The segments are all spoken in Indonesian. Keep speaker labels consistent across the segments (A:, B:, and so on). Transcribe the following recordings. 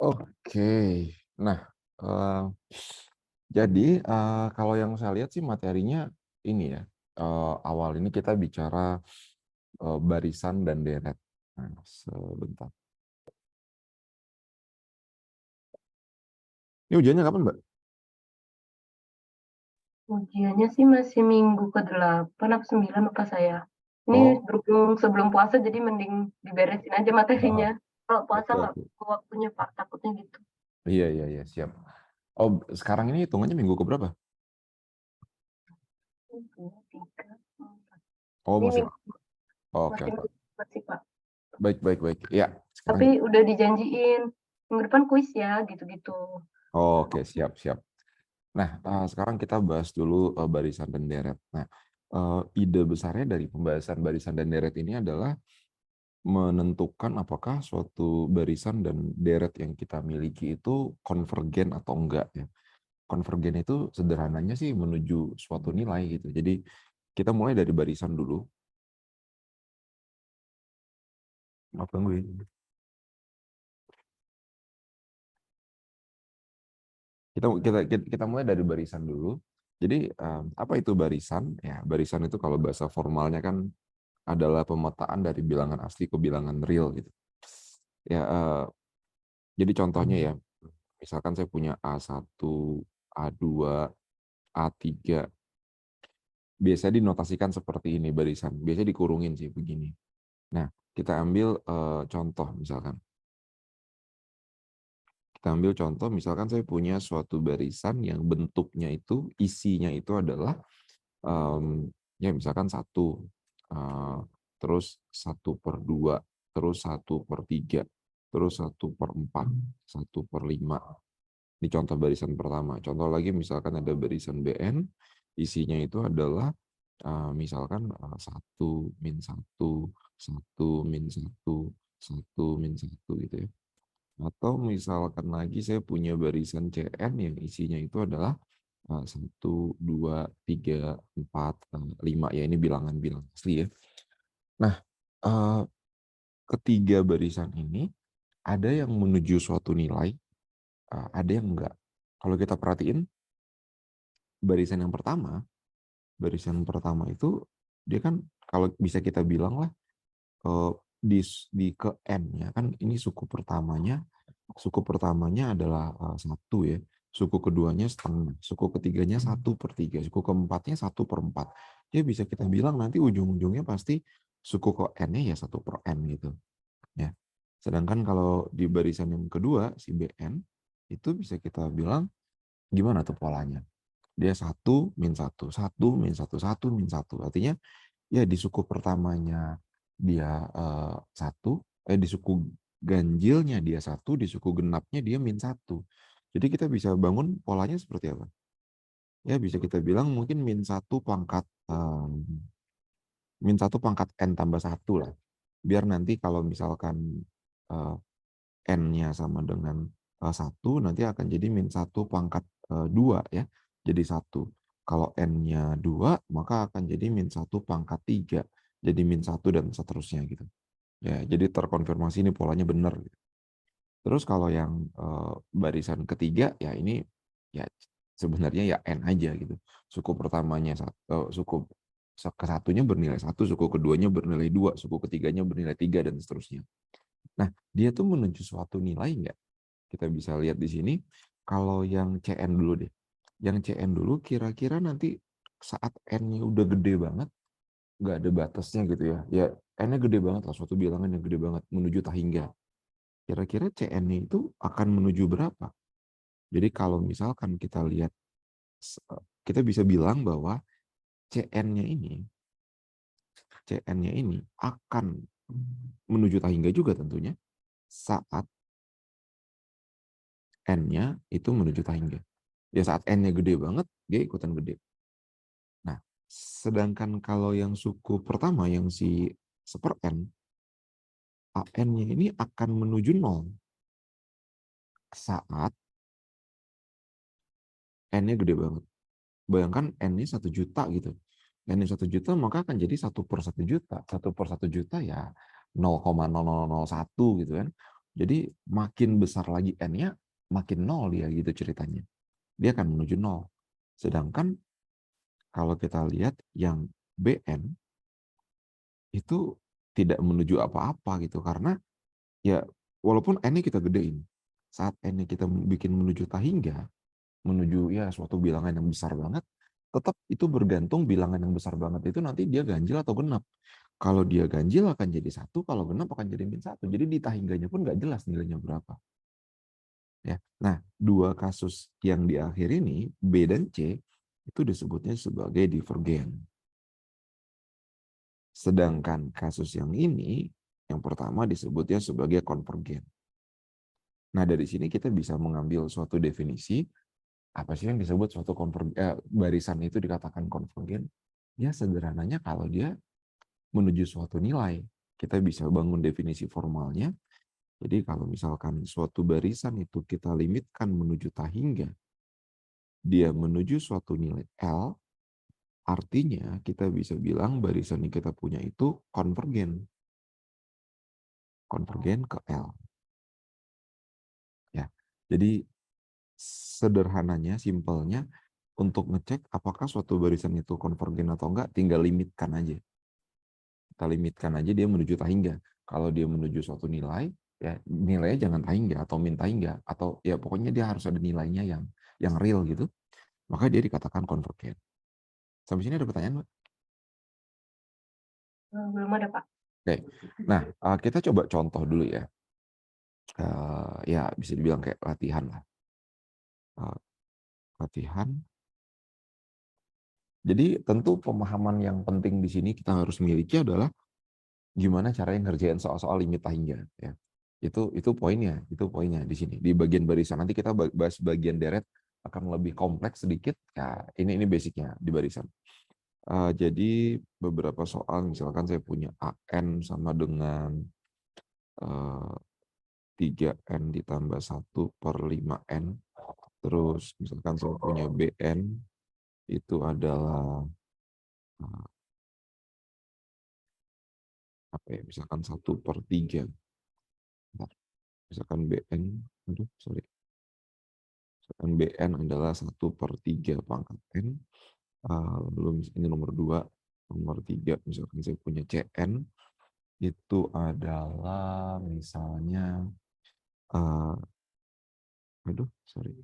A: Oke. Nah, eee, jadi, kalau yang saya lihat sih materinya ini ya, awal ini kita bicara, barisan dan deret. Nah, sebentar. Ini ujiannya kapan, Mbak?
B: Ujiannya sih masih minggu ke-8 apa 9 lupa saya. Ini
A: Oh,
B: berhubung sebelum puasa jadi mending diberesin aja
A: heeh,
B: materinya. Kalau puasa
A: oke
B: nggak
A: oke.
B: ke waktunya, Pak, takutnya gitu.
A: Iya iya iya, siap. Oh, sekarang ini hitungannya minggu ke berapa?
B: 1, 3, 4.
A: Oh,
B: Ini
A: masih oke
B: masih
A: oke.
B: minggu ke-4 sih, Pak.
A: Baik baik baik. Iya, sekarang
B: Tapi udah dijanjiin, minggu depan kuis ya, gitu-gitu.
A: oke, siap siap. Nah, sekarang kita bahas dulu, barisan dan deret. Nah, ide besarnya dari pembahasan barisan dan deret ini adalah menentukan apakah suatu barisan dan deret yang kita miliki itu konvergen atau enggak ya. Konvergen itu sederhananya sih menuju suatu nilai gitu. Jadi kita mulai dari barisan dulu. Maaf ganggu ya. Kita mulai dari barisan dulu. Jadi, apa itu barisan? Ya, barisan itu kalau bahasa formalnya kan adalah pemetaan dari bilangan asli ke bilangan real gitu. Ya, jadi contohnya ya, misalkan saya punya A1, A2, A3, biasanya dinotasikan seperti ini barisan, biasanya dikurungin sih begini. Nah, kita ambil, contoh misalkan. Kita ambil contoh misalkan saya punya suatu barisan yang bentuknya itu, isinya itu adalah, ya misalkan 1, terus 1/2, terus 1/3, terus 1/4, 1/5. Ini contoh barisan pertama. Contoh lagi misalkan ada barisan BN, isinya itu adalah, misalkan, 1, -1, 1, -1, 1, -1 gitu ya. Atau misalkan lagi saya punya barisan CN yang isinya itu adalah, 1, 2, 3, 4, 5, ya ini bilangan-bilangan asli ya. Nah, eee, ketiga barisan ini ada yang menuju suatu nilai, ada yang enggak. Kalau kita perhatiin barisan yang pertama, barisan pertama itu dia kan kalau bisa kita bilang lah, di ke N ya kan ini suku pertamanya adalah, 1 ya, suku keduanya setengah, suku ketiganya 1/3, suku keempatnya 1/4. Ya bisa kita bilang nanti ujung-ujungnya pasti suku ke N-nya ya 1/n gitu, ya. Sedangkan kalau di barisan yang kedua, si BN, itu bisa kita bilang gimana tuh polanya? Dia 1, -1, 1, -1, 1, -1. Artinya ya di suku pertamanya dia, 1, di suku ganjilnya dia 1, di suku genapnya dia -1. Jadi kita bisa bangun polanya seperti apa? Ya bisa kita bilang mungkin -1 lah. Biar nanti kalau misalkan, eee, N-nya sama dengan, 1 nanti akan jadi -1/2 ya, jadi 1. Kalau N-nya 2 maka akan jadi -1/3, jadi -1 dan seterusnya gitu. Ya, jadi terkonfirmasi ini polanya benar gitu. Terus kalau yang, barisan ketiga ya ini ya sebenarnya ya N aja gitu. Suku pertamanya suku ke-1-nya bernilai 1, suku keduanya bernilai 2, suku ketiganya bernilai 3 dan seterusnya. Nah, dia tuh menuju suatu nilai nggak? Kita bisa lihat di sini, kalau yang CN dulu deh. Yang CN dulu kira-kira nanti saat N-nya udah gede banget, nggak ada batasnya gitu ya, ya N-nya gede banget lah, suatu bilangan yang gede banget menuju tak hingga. Kira-kira CN-nya itu akan menuju berapa? Jadi kalau misalkan kita lihat, kita bisa bilang bahwa CN-nya ini CN-nya ini akan menuju tak hingga juga tentunya saat N-nya itu menuju tak hingga. Ya saat N-nya gede banget, dia ikutan gede. Nah, sedangkan kalau yang suku pertama yang si 1/n, AN-nya ini akan menuju 0 saat N-nya gede banget. Bayangkan N-nya 1 juta gitu. N-nya 1 juta maka akan jadi 1/1 juta. 1/1 juta ya 0,0001 gitu kan. Jadi makin besar lagi n-nya, makin nol dia gitu ceritanya. Dia akan menuju nol. Sedangkan kalau kita lihat yang Bn itu tidak menuju apa-apa gitu, karena ya walaupun n-nya kita gedein, saat n-nya kita bikin menuju tahingga, menuju ya suatu bilangan yang besar banget, tetap itu bergantung bilangan yang besar banget itu nanti dia ganjil atau genap. Kalau dia ganjil akan jadi 1, kalau genap akan jadi -1. Jadi di tahingganya pun nggak jelas nilainya berapa. Ya. Nah, dua kasus yang di akhir ini, B dan C, itu disebutnya sebagai divergen. Sedangkan kasus yang ini, yang pertama disebutnya sebagai konvergen. Nah, dari sini kita bisa mengambil suatu definisi, apa sih yang disebut suatu barisan itu dikatakan konvergen? Ya, sederhananya kalau dia menuju suatu nilai. Kita bisa bangun definisi formalnya. Jadi kalau misalkan suatu barisan itu kita limitkan menuju tahingga, dia menuju suatu nilai L, artinya kita bisa bilang barisan yang kita punya itu konvergen. Konvergen ke L. Ya. Jadi sederhananya, simpelnya, untuk ngecek apakah suatu barisan itu konvergen atau enggak, tinggal limitkan aja. Kita limitkan aja dia menuju tahingga. Kalau dia menuju suatu nilai, ya nilainya jangan tahingga atau min tahingga, atau ya pokoknya dia harus ada nilainya yang real gitu, maka dia dikatakan konvergen. Sampai sini ada pertanyaan, Mbak?
B: Belum ada, Pak.
A: Oke. Nah, kita coba contoh dulu ya. Ya bisa dibilang kayak latihan lah. Latihan. Jadi tentu pemahaman yang penting di sini kita harus miliki adalah gimana caranya ngerjain soal-soal limit tahingga ya. Itu poinnya, di sini. Di bagian barisan nanti kita bahas bagian deret akan lebih kompleks sedikit. Ya, ini basicnya di barisan. Jadi beberapa soal misalkan saya punya AN sama dengan 3N ditambah 1/5N. Terus misalkan saya punya BN itu adalah apa ya, misalkan 1/3. Misalkan BN, aduh sorry, misalkan BN adalah 1/3 pangkat N. Lalu ini nomor 2, nomor 3 misalkan saya punya CN itu adalah misalnya aduh sorry,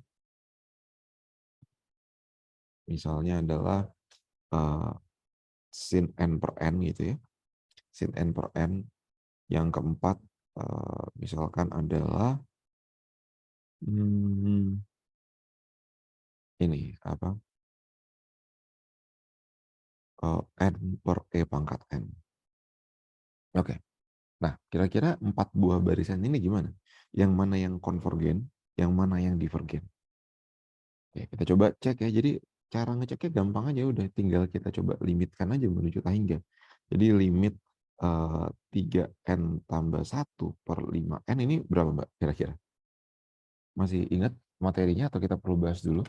A: misalnya adalah sin N per N gitu ya, sin N per N. Yang keempat misalkan adalah ini apa, N per E pangkat N. Oke. Nah, kira-kira 4 buah barisan ini gimana? Yang mana yang konvergen, yang mana yang divergen? Oke, kita coba cek ya. Jadi cara ngeceknya gampang aja, udah tinggal kita coba limitkan aja menuju tahingga. Jadi limit 3N tambah 1/5N ini berapa, Mbak, kira-kira? Masih ingat materinya atau kita perlu bahas dulu?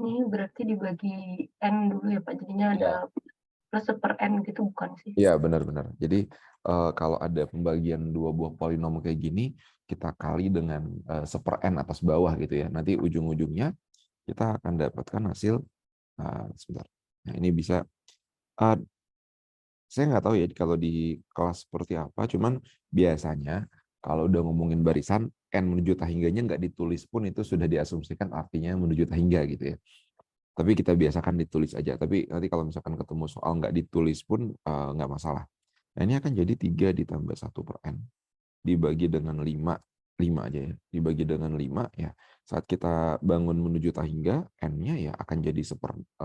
B: Ini berarti dibagi N dulu ya, Pak? Jadinya ada
A: Ya.
B: plus 1/N gitu bukan sih?
A: Iya, benar-benar. Jadi kalau ada pembagian 2 buah polinom kayak gini, kita kali dengan 1/n atas bawah gitu ya. Nanti ujung-ujungnya kita akan dapatkan hasil, sebentar. Nah, ini bisa, eee, saya nggak tahu ya kalau di kelas seperti apa, cuman biasanya kalau udah ngomongin barisan, n menuju tahingganya nggak ditulis pun itu sudah diasumsikan artinya menuju tahingga gitu ya. Tapi kita biasakan ditulis aja. Tapi nanti kalau misalkan ketemu soal nggak ditulis pun nggak masalah. Nah, ini akan jadi 3 ditambah 1/n dibagi dengan 5, 5 aja ya. Dibagi dengan 5 ya. Saat kita bangun menuju tahingga, n-nya ya akan jadi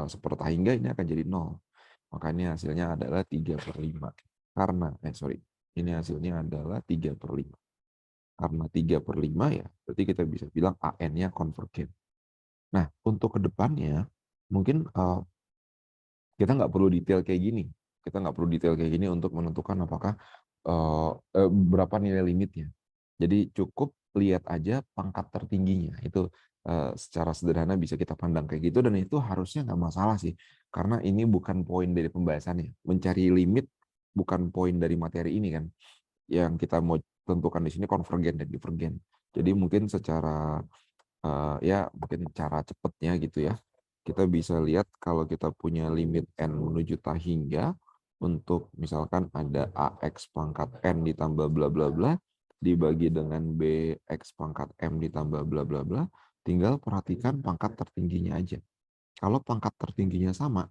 A: sepertahingga ini akan jadi 0. Makanya hasilnya adalah 3/5. Karena sorry, ini hasilnya adalah 3/5. Karena 3/5 ya, berarti kita bisa bilang AN-nya konvergen. Nah, untuk ke depannya mungkin kita nggak perlu detail kayak gini. Kita nggak perlu detail kayak gini untuk menentukan apakah berapa nilai limitnya. Jadi cukup lihat aja pangkat tertingginya. Itu secara sederhana bisa kita pandang kayak gitu, dan itu harusnya nggak masalah sih. Karena ini bukan poin dari pembahasannya. Mencari limit bukan poin dari materi ini kan. Yang kita mau tentukan di sini konvergen dan divergen. Jadi mungkin secara ya mungkin cara cepatnya gitu ya. Kita bisa lihat kalau kita punya limit n menuju ta hingga untuk misalkan ada ax pangkat n ditambah bla bla bla dibagi dengan bx pangkat m ditambah bla bla bla, tinggal perhatikan pangkat tertingginya aja. Kalau pangkat tertingginya sama,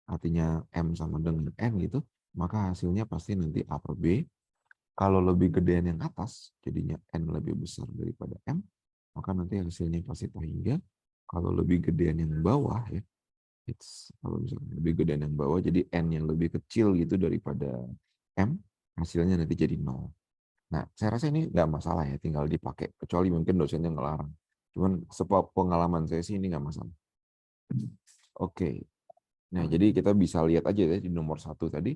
A: artinya m sama dengan n gitu, maka hasilnya pasti nanti a per b. Kalau lebih gedean yang atas, jadinya n lebih besar daripada m, maka nanti hasilnya pasti ta hingga. Kalau lebih gedean yang bawah ya, kalau misalnya lebih gedean yang bawah, jadi n yang lebih kecil gitu daripada m, hasilnya nanti jadi 0. Nah, saya rasa ini nggak masalah ya, tinggal dipakai. Kecuali mungkin dosennya ngelarang. Cuman pengalaman saya sih ini nggak masalah. Oke. Nah, jadi kita bisa lihat aja ya di nomor 1 tadi,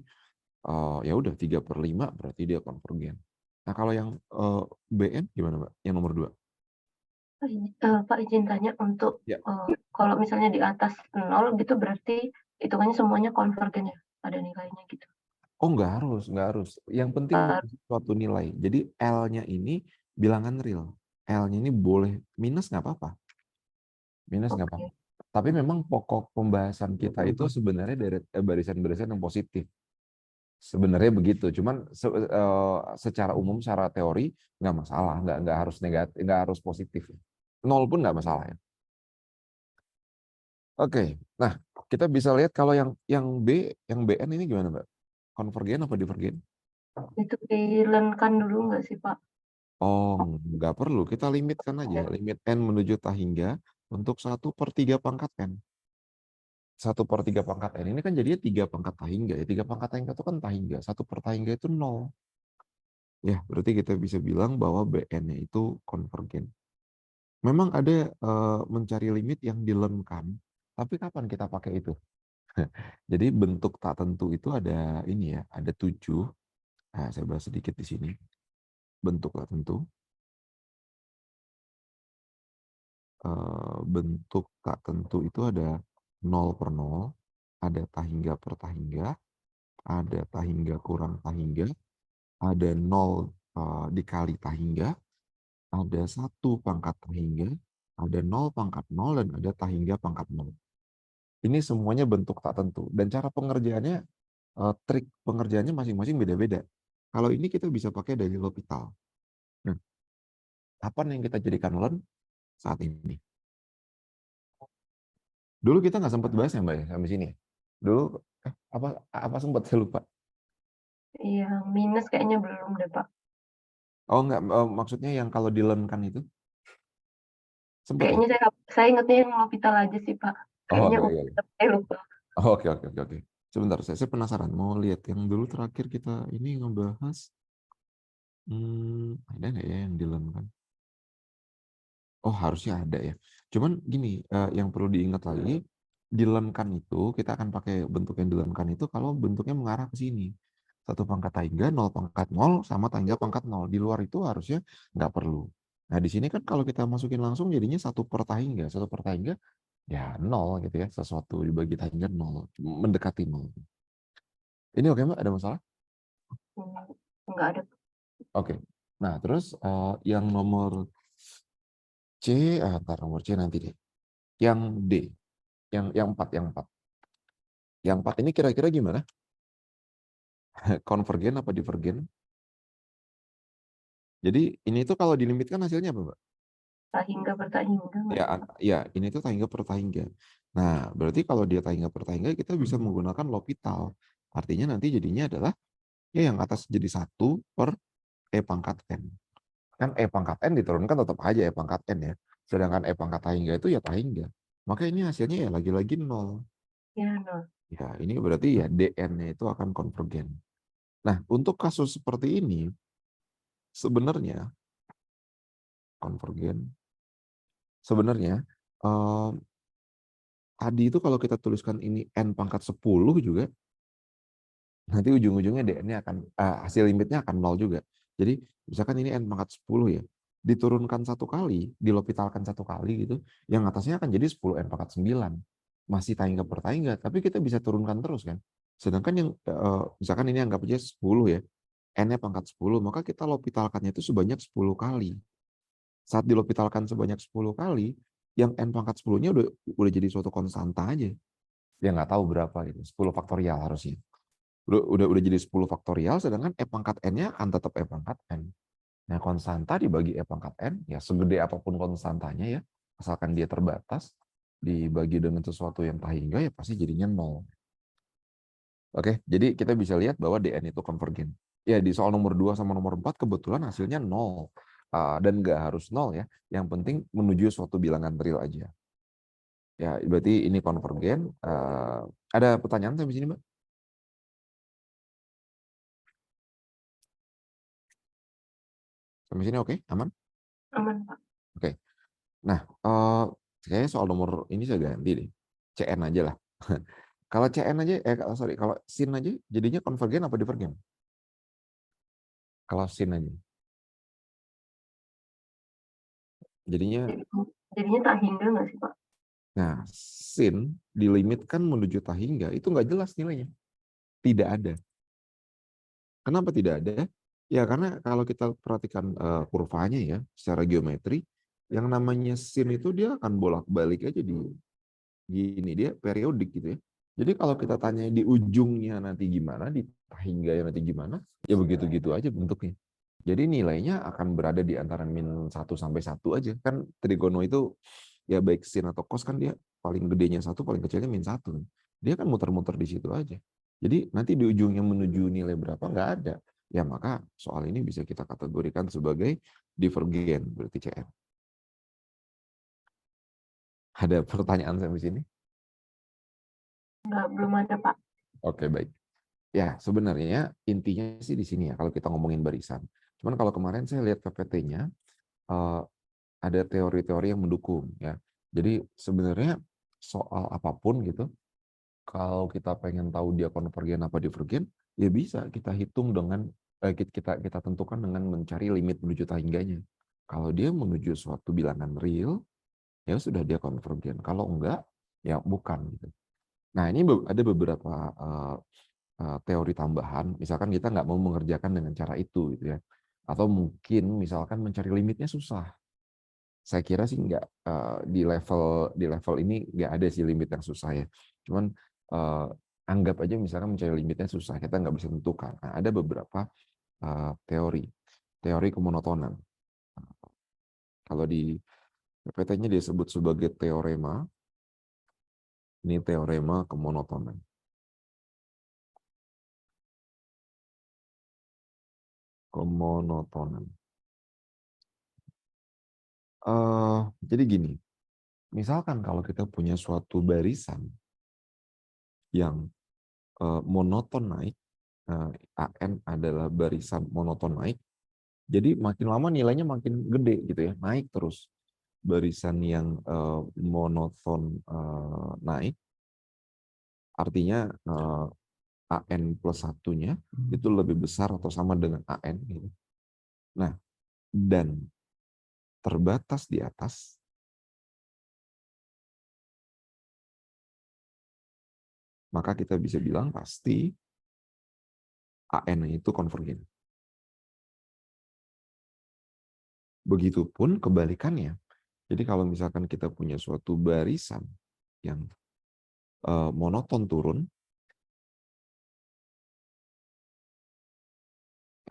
A: ya udah 3/5 berarti dia konvergen. Nah, kalau yang BN gimana, Mbak? Yang nomor 2?
B: Pak izin tanya untuk,
A: Ya.
B: kalau misalnya di atas 0 gitu berarti hitungannya semuanya konvergen ya? Ada nilainya gitu?
A: Oh, nggak harus, nggak harus. Yang penting suatu nilai. Jadi L-nya ini bilangan real. L-nya ini boleh minus nggak apa-apa. Minus nggak apa-apa.
B: Oke.
A: Tapi memang pokok pembahasan kita itu sebenarnya dari barisan-barisan yang positif. Sebenarnya begitu. Cuman secara umum, secara teori nggak masalah. Nggak harus negatif, nggak harus positif. 0 pun nggak masalah ya. Oke. Nah, kita bisa lihat kalau yang B, yang BN ini gimana, Mbak? Konvergen apa divergen?
B: Itu dilenkan dulu nggak sih, Pak?
A: Oh, nggak perlu. Kita limitkan aja. Limit n menuju ta hingga untuk 1/3 pangkat n. 1/3 pangkat n ini kan jadinya 3 pangkat ta hingga. Ya, 3 pangkat ta hingga itu kan ta hingga. 1/ta hingga itu 0. Ya, berarti kita bisa bilang bahwa BN-nya itu konvergen. Memang ada mencari limit yang dilemkan, tapi kapan kita pakai itu? Jadi bentuk tak tentu itu ada ini ya, ada 7. Nah, saya bahas sedikit di sini. Bentuk tak tentu. Bentuk tak tentu itu ada 0/0, ada ta hingga per ta hingga, ada ta hingga kurang ta hingga, ada 0 dikali ta hingga, ada 1 pangkat ta hingga, ada 0 pangkat 0, dan ada ta hingga pangkat 0. Ini semuanya bentuk tak tentu, dan cara pengerjaannya, trik pengerjaannya masing-masing beda-beda. Kalau ini kita bisa pakai dari L'Hopital. Nah, kapan yang kita jadikan lem? Saat ini. Dulu kita nggak sempat bahas ya, Mbak, ya, sampai sini. Dulu apa sempat, saya lupa.
B: Iya, minus kayaknya belum deh, Pak.
A: Oh, enggak, maksudnya yang kalau dilemkan itu? Sempat ya?
B: Kayaknya saya ingetnya yang L'Hopital aja sih, Pak.
A: Oh,
B: Kayaknya
A: iya,
B: udah,
A: iya.
B: tapi saya lupa.
A: Oh, oke, oke, oke, oke. Sebentar, saya penasaran. Mau lihat yang dulu terakhir kita ini ngebahas, ada nggak ya yang dilemkan? Oh, harusnya ada ya. Cuman gini, yang perlu diingat lagi, dilemkan itu, kita akan pakai bentuk yang dilemkan itu kalau bentuknya mengarah ke sini. 1 pangkat ta hingga, 0 pangkat 0, sama ta hingga pangkat 0. Di luar itu harusnya nggak perlu. Nah, di sini kan kalau kita masukin langsung jadinya 1/ta hingga. 1/ta hingga, ya 0 gitu ya. Sesuatu dibagi ta hingga 0, mendekati 0. Ini oke, Mbak? Ada masalah?
B: Nggak ada.
A: Oke. Nah, terus yang nomor C, ntar nomor C nanti deh. Yang D, yang 4, yang 4. Yang 4 ini kira-kira gimana? Konvergen apa divergen? Jadi ini tuh kalau dilimitkan hasilnya apa, Mbak?
B: Ta hingga per ta hingga nggak
A: Ya,
B: sih, Pak?
A: ya, ini tuh ta hingga per ta hingga. Nah, berarti kalau dia ta hingga per ta hingga, kita bisa menggunakan L'Hopital. Artinya nanti jadinya adalah, ya yang atas jadi 1 per E pangkat N. Kan E pangkat N diturunkan tetap aja E pangkat N ya. Sedangkan E pangkat ta hingga itu ya ta hingga. Maka ini hasilnya ya lagi-lagi 0.
B: Ya, 0.
A: Ya, ini berarti ya DN-nya itu akan konvergen. Nah, untuk kasus seperti ini, sebenarnya konvergen, sebenarnya tadi itu kalau kita tuliskan ini n pangkat 10 juga, nanti ujung-ujungnya DN-nya akan hasil limitnya akan 0 juga. Jadi misalkan ini n pangkat 10 ya, diturunkan 1 kali, dilopitalkan 1 kali gitu, yang atasnya akan jadi 10 n pangkat 9. Masih ta hingga per ta hingga, tapi kita bisa turunkan terus kan. Sedangkan yang misalkan ini anggap aja 10 ya. N-nya pangkat 10, maka kita L'Hopitalkannya itu sebanyak 10 kali. Saat di L'Hopitalkan sebanyak 10 kali, yang N pangkat 10-nya udah jadi suatu konstanta aja. Dia nggak tahu berapa gitu, 10 faktorial harusnya. Udah jadi 10 faktorial, sedangkan E pangkat N-nya akan tetap E pangkat N. Nah, konstanta dibagi E pangkat N, ya segede apapun konstantanya ya, asalkan dia terbatas, dibagi dengan sesuatu yang tak hingga, ya pasti jadinya 0. Oke, jadi kita bisa lihat bahwa DN itu konvergen. Ya, di soal nomor 2 sama nomor 4 kebetulan hasilnya 0. Dan nggak harus 0 ya, yang penting menuju suatu bilangan real aja. Ya, berarti ini konvergen. Ada pertanyaan sampai sini, Mbak? Sampai sini oke? Aman?
B: Aman, Pak.
A: Oke. Nah, kayaknya soal nomor ini saya ganti deh. CN aja lah. Kalau CN aja, kalau sin aja, jadinya konvergen apa divergen? Kalau sin aja. Jadinya,
B: Jadinya tak hingga nggak sih, Pak?
A: nah, sin dilimitkan menuju tak hingga, itu nggak jelas nilainya. Tidak ada. Kenapa tidak ada? Ya, karena kalau kita perhatikan kurvanya ya, secara geometri, yang namanya sin itu dia akan bolak-balik aja gini, dia periodik gitu ya. Jadi kalau kita tanya di ujungnya nanti gimana, di hingga nanti gimana, ya begitu-gitu aja bentuknya. Jadi nilainya akan berada di antara min 1 sampai 1 aja. Kan trigono itu ya baik sin atau cos kan dia paling gedenya 1, paling kecilnya min 1. Dia kan muter-muter di situ aja. Jadi nanti di ujungnya menuju nilai berapa nggak ada. Ya maka soal ini bisa kita kategorikan sebagai divergen, berarti CN. Ada pertanyaan sampai sini?
B: Nggak, belum ada, Pak.
A: Oke, baik. Ya, sebenarnya intinya sih di sini ya, kalau kita ngomongin barisan. Cuman kalau kemarin saya lihat PPT-nya, ada teori-teori yang mendukung. Ya. Jadi sebenarnya soal apapun gitu, kalau kita pengen tahu dia konvergen apa divergen, ya bisa kita hitung dengan, kita tentukan dengan mencari limit menuju tangganya. Kalau dia menuju suatu bilangan real, ya sudah dia konvergen. Kalau enggak, ya bukan. Gitu. Nah, ini ada beberapa teori tambahan, misalkan kita nggak mau mengerjakan dengan cara itu, gitu ya, atau mungkin misalkan mencari limitnya susah. Saya kira sih nggak, di level ini nggak ada sih limit yang susah ya. Cuman anggap aja misalkan mencari limitnya susah, kita nggak bisa tentukan. Nah, ada beberapa teori kemonotonan. Kalau di PPT-nya disebut sebagai teorema, ini teorema kemonotonan. Kemonotonan. Jadi gini, misalkan kalau kita punya suatu barisan yang monoton naik, AN adalah barisan monoton naik, jadi makin lama nilainya makin gede gitu ya, naik terus. Barisan yang monoton naik, artinya AN plus satunya itu lebih besar atau sama dengan AN. Gitu. Nah, dan terbatas di atas, maka kita bisa bilang pasti AN itu konvergen. Begitupun kebalikannya. Jadi kalau misalkan kita punya suatu barisan yang monoton turun,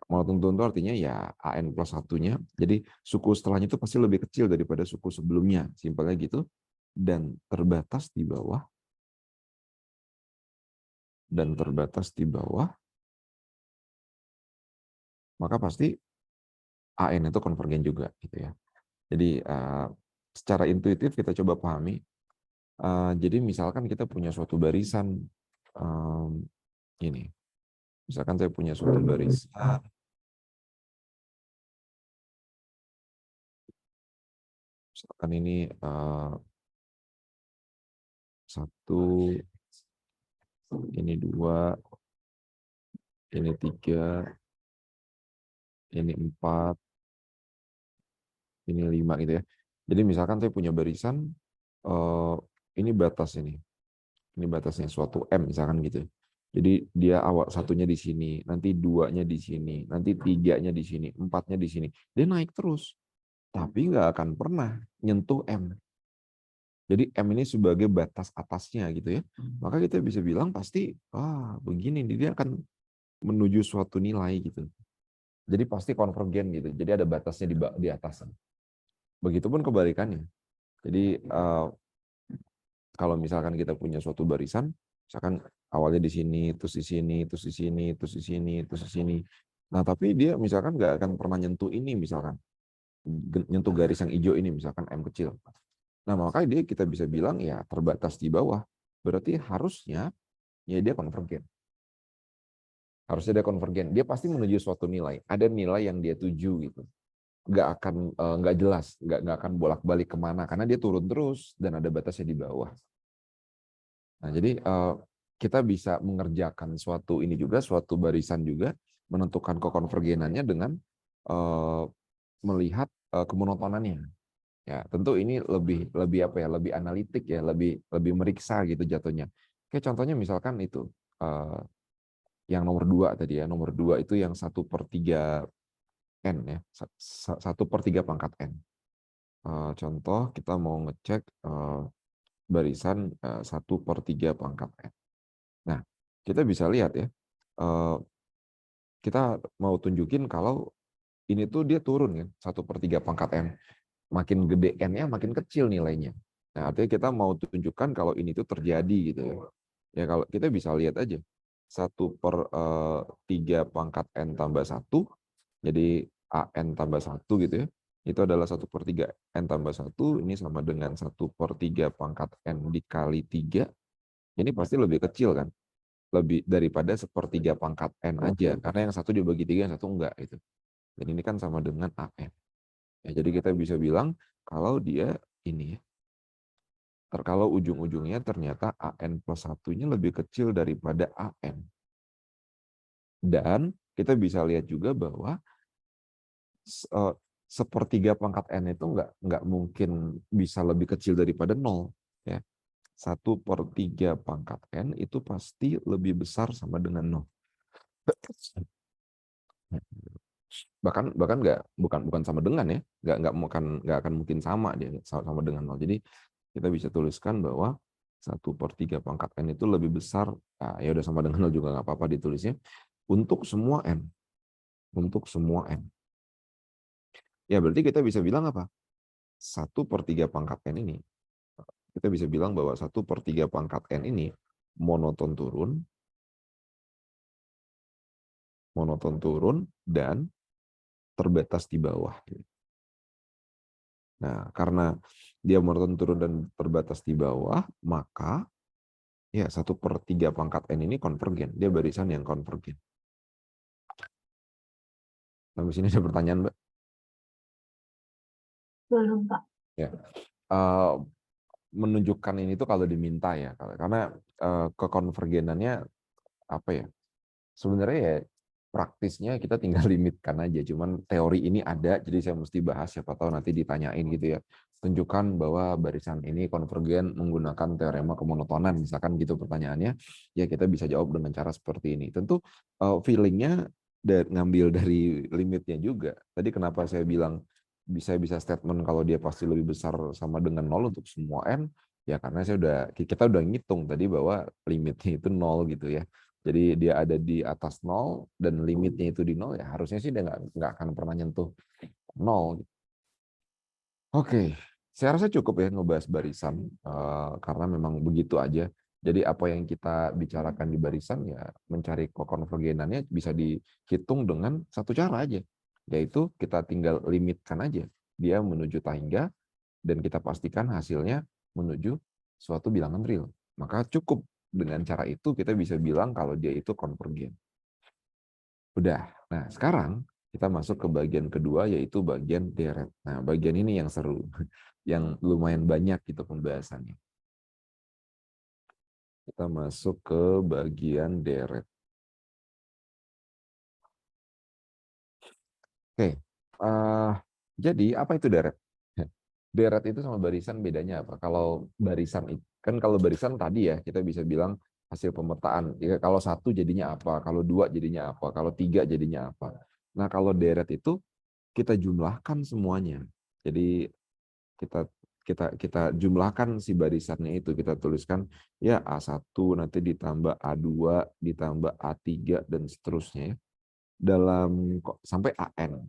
A: monoton turun itu artinya ya AN plus satunya, jadi suku setelahnya itu pasti lebih kecil daripada suku sebelumnya, simpelnya gitu, dan terbatas di bawah, maka pasti AN itu konvergen juga gitu ya. Jadi secara intuitif kita coba pahami. Jadi misalkan kita punya suatu barisan ini, misalkan saya punya suatu barisan, misalkan ini 1, ini 2, ini 3, ini 4, ini 5 gitu ya. Jadi misalkan saya punya barisan, ini batas ini batasnya suatu M misalkan gitu. Jadi dia awal satunya di sini, nanti duanya di sini, nanti tiganya di sini, empatnya di sini. Dia naik terus, tapi nggak akan pernah nyentuh M. Jadi M ini sebagai batas atasnya gitu ya. Maka kita bisa bilang pasti, begini nih, dia akan menuju suatu nilai gitu. Jadi pasti konvergen gitu. Jadi ada batasnya di atas. Begitupun kebalikannya. Jadi kalau misalkan kita punya suatu barisan, misalkan awalnya di sini, terus di sini, terus di sini, terus di sini, terus di sini. Nah, tapi dia misalkan nggak akan pernah nyentuh ini misalkan, nyentuh garis yang hijau ini misalkan M kecil. Nah, maka dia kita bisa bilang ya terbatas di bawah. Berarti harusnya ya dia konvergen. Harusnya dia konvergen. Dia pasti menuju suatu nilai. Ada nilai yang dia tuju gitu. Nggak jelas, nggak akan bolak-balik kemana karena dia turun terus dan ada batasnya di bawah. Nah, jadi kita bisa mengerjakan suatu ini juga, suatu barisan juga, menentukan kekonvergenannya dengan melihat kemonotonannya. Ya, tentu ini lebih apa ya, lebih analitik ya, lebih meriksa gitu jatuhnya. Kayak contohnya misalkan itu yang nomor 2 tadi ya, nomor 2 itu yang 1/3 n ya, 1/3 pangkat n. Contoh kita mau ngecek barisan 1/3 pangkat n. Nah, kita bisa lihat ya, kita mau tunjukin kalau ini tuh dia turun ya, 1/3 pangkat n. Makin gede n-nya, makin kecil nilainya. Nah, artinya kita mau tunjukkan kalau ini tuh terjadi gitu ya. Ya kalau kita bisa lihat aja, 1/3 pangkat n tambah 1, jadi AN tambah 1 gitu ya, itu adalah 1/3 n tambah 1, ini sama dengan 1/3 pangkat n dikali 3, ini pasti lebih kecil kan? Lebih daripada 1/3 pangkat n aja, karena yang satu dibagi 3, yang satu enggak gitu. Dan ini kan sama dengan AN. Ya, jadi kita bisa bilang kalau dia ini ya, kalau ujung-ujungnya ternyata AN plus 1-nya lebih kecil daripada AN. Dan kita bisa lihat juga bahwa 1/3 pangkat N itu nggak mungkin bisa lebih kecil daripada 0. Ya. 1/3 pangkat N itu pasti lebih besar sama dengan 0. bahkan bahkan bukan sama dengan ya, nggak akan mungkin sama dia sama dengan 0. Jadi kita bisa tuliskan bahwa 1/3 pangkat n itu lebih besar, ya udah sama dengan 0 juga nggak apa-apa ditulisnya, untuk semua n. Untuk semua n. Ya berarti kita bisa bilang apa? 1/3 pangkat n ini, kita bisa bilang bahwa 1/3 pangkat n ini monoton turun, dan terbatas di bawah. Nah, karena dia monoton turun dan terbatas di bawah, maka ya 1/3 pangkat n ini konvergen. Dia barisan yang konvergen. Sampai sini ada pertanyaan, Mbak?
B: Belum, Pak.
A: Ya. Menunjukkan ini tuh kalau diminta ya, karena kekonvergenannya apa ya? Sebenarnya ya praktisnya kita tinggal limitkan aja. Cuman teori ini ada, jadi saya mesti bahas. Siapa tahu nanti ditanyain gitu ya. Tunjukkan bahwa barisan ini konvergen menggunakan teorema kemonotonan, misalkan gitu pertanyaannya. Ya kita bisa jawab dengan cara seperti ini. Tentu feelingnya ngambil dari limitnya juga. Tadi kenapa saya bilang bisa statement kalau dia pasti lebih besar sama dengan 0 untuk semua n, ya karena kita udah ngitung tadi bahwa limitnya itu 0 gitu ya. Jadi dia ada di atas 0 dan limitnya itu di 0, ya harusnya sih dia nggak akan pernah nyentuh 0. Oke, saya rasa cukup ya ngebahas barisan, karena memang begitu aja. Jadi apa yang kita bicarakan di barisan ya mencari konvergenannya bisa dihitung dengan satu cara aja, yaitu kita tinggal limitkan aja dia menuju tangga dan kita pastikan hasilnya menuju suatu bilangan real. Maka cukup dengan cara itu kita bisa bilang kalau dia itu konvergen. Udah. Nah, sekarang kita masuk ke bagian kedua, yaitu bagian deret. Nah, bagian ini yang seru, yang lumayan banyak gitu pembahasannya. Kita masuk ke bagian deret. Oke, jadi apa itu deret? Deret itu sama barisan bedanya apa? Kalau barisan tadi ya kita bisa bilang hasil pemetaan. Ya, kalau 1 jadinya apa, kalau 2 jadinya apa, kalau 3 jadinya apa. Nah, kalau deret itu kita jumlahkan semuanya. Jadi kita kita jumlahkan si barisannya itu, kita tuliskan ya A1 nanti ditambah A2 ditambah A3 dan seterusnya ya. Sampai AN.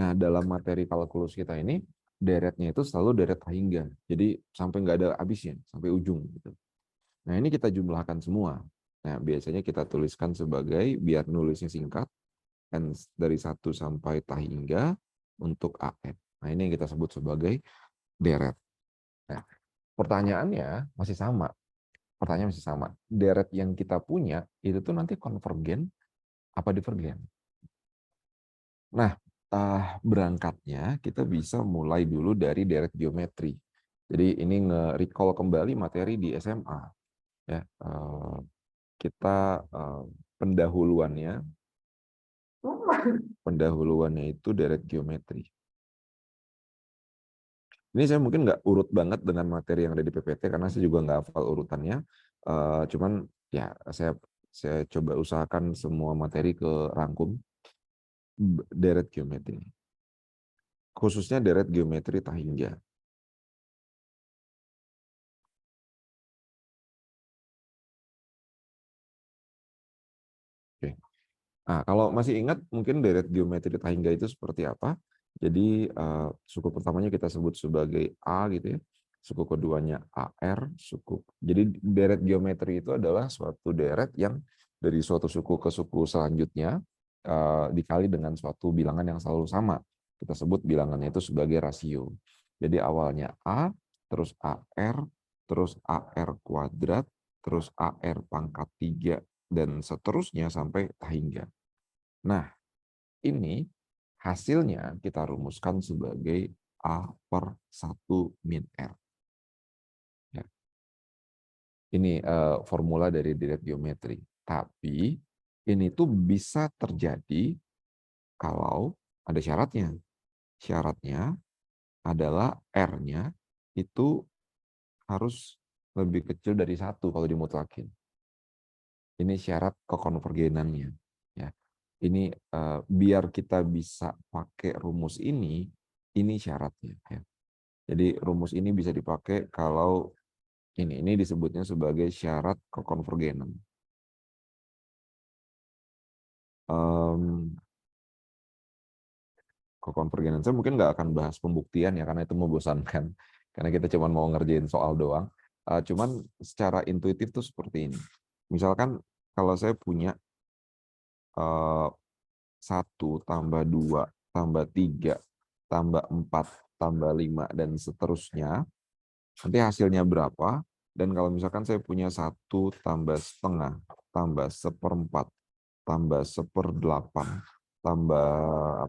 A: Nah, dalam materi kalkulus kita ini deretnya itu selalu deret hingga. Jadi sampai nggak ada habisnya, sampai ujung gitu. Nah, ini kita jumlahkan semua. Nah, biasanya kita tuliskan sebagai, biar nulisnya singkat, N dari 1 sampai hingga untuk AN. Nah, ini yang kita sebut sebagai deret. Nah, pertanyaannya masih sama. Pertanyaan masih sama. Deret yang kita punya itu tuh nanti konvergen apa divergen? Nah, berangkatnya kita bisa mulai dulu dari deret geometri. Jadi ini nge-recall kembali materi di SMA. Ya, kita pendahuluannya itu deret geometri. Ini saya mungkin nggak urut banget dengan materi yang ada di PPT karena saya juga nggak hafal urutannya. Cuman ya saya coba usahakan semua materi ke rangkum deret geometri. Khususnya deret geometri Tahingya. Oke. Nah, kalau masih ingat mungkin deret geometri Tahingya itu seperti apa? Jadi suku pertamanya kita sebut sebagai A gitu ya. Suku keduanya AR, jadi deret geometri itu adalah suatu deret yang dari suatu suku ke suku selanjutnya dikali dengan suatu bilangan yang selalu sama. Kita sebut bilangannya itu sebagai rasio. Jadi awalnya A, terus AR, terus AR kuadrat, terus AR pangkat 3, dan seterusnya sampai hingga. Nah, ini hasilnya kita rumuskan sebagai A/1 min R. Ya. Ini formula dari deret geometri. Tapi ini tuh bisa terjadi kalau ada syaratnya. Syaratnya adalah R-nya itu harus lebih kecil dari 1 kalau dimutlakin. Ini syarat kekonvergenannya. Ya. Ini biar kita bisa pakai rumus ini syaratnya. Ya. Jadi rumus ini bisa dipakai kalau ini disebutnya sebagai syarat kekonvergenan. Kekonvergenan saya mungkin nggak akan bahas pembuktian ya karena itu membosankan. Karena kita cuma mau ngerjain soal doang. Cuman secara intuitif tuh seperti ini. Misalkan kalau saya punya 1 tambah 2 tambah 3 tambah 4 tambah 5 dan seterusnya, nanti hasilnya berapa, dan kalau misalkan saya punya 1 tambah setengah tambah 1/4 tambah 1/8 tambah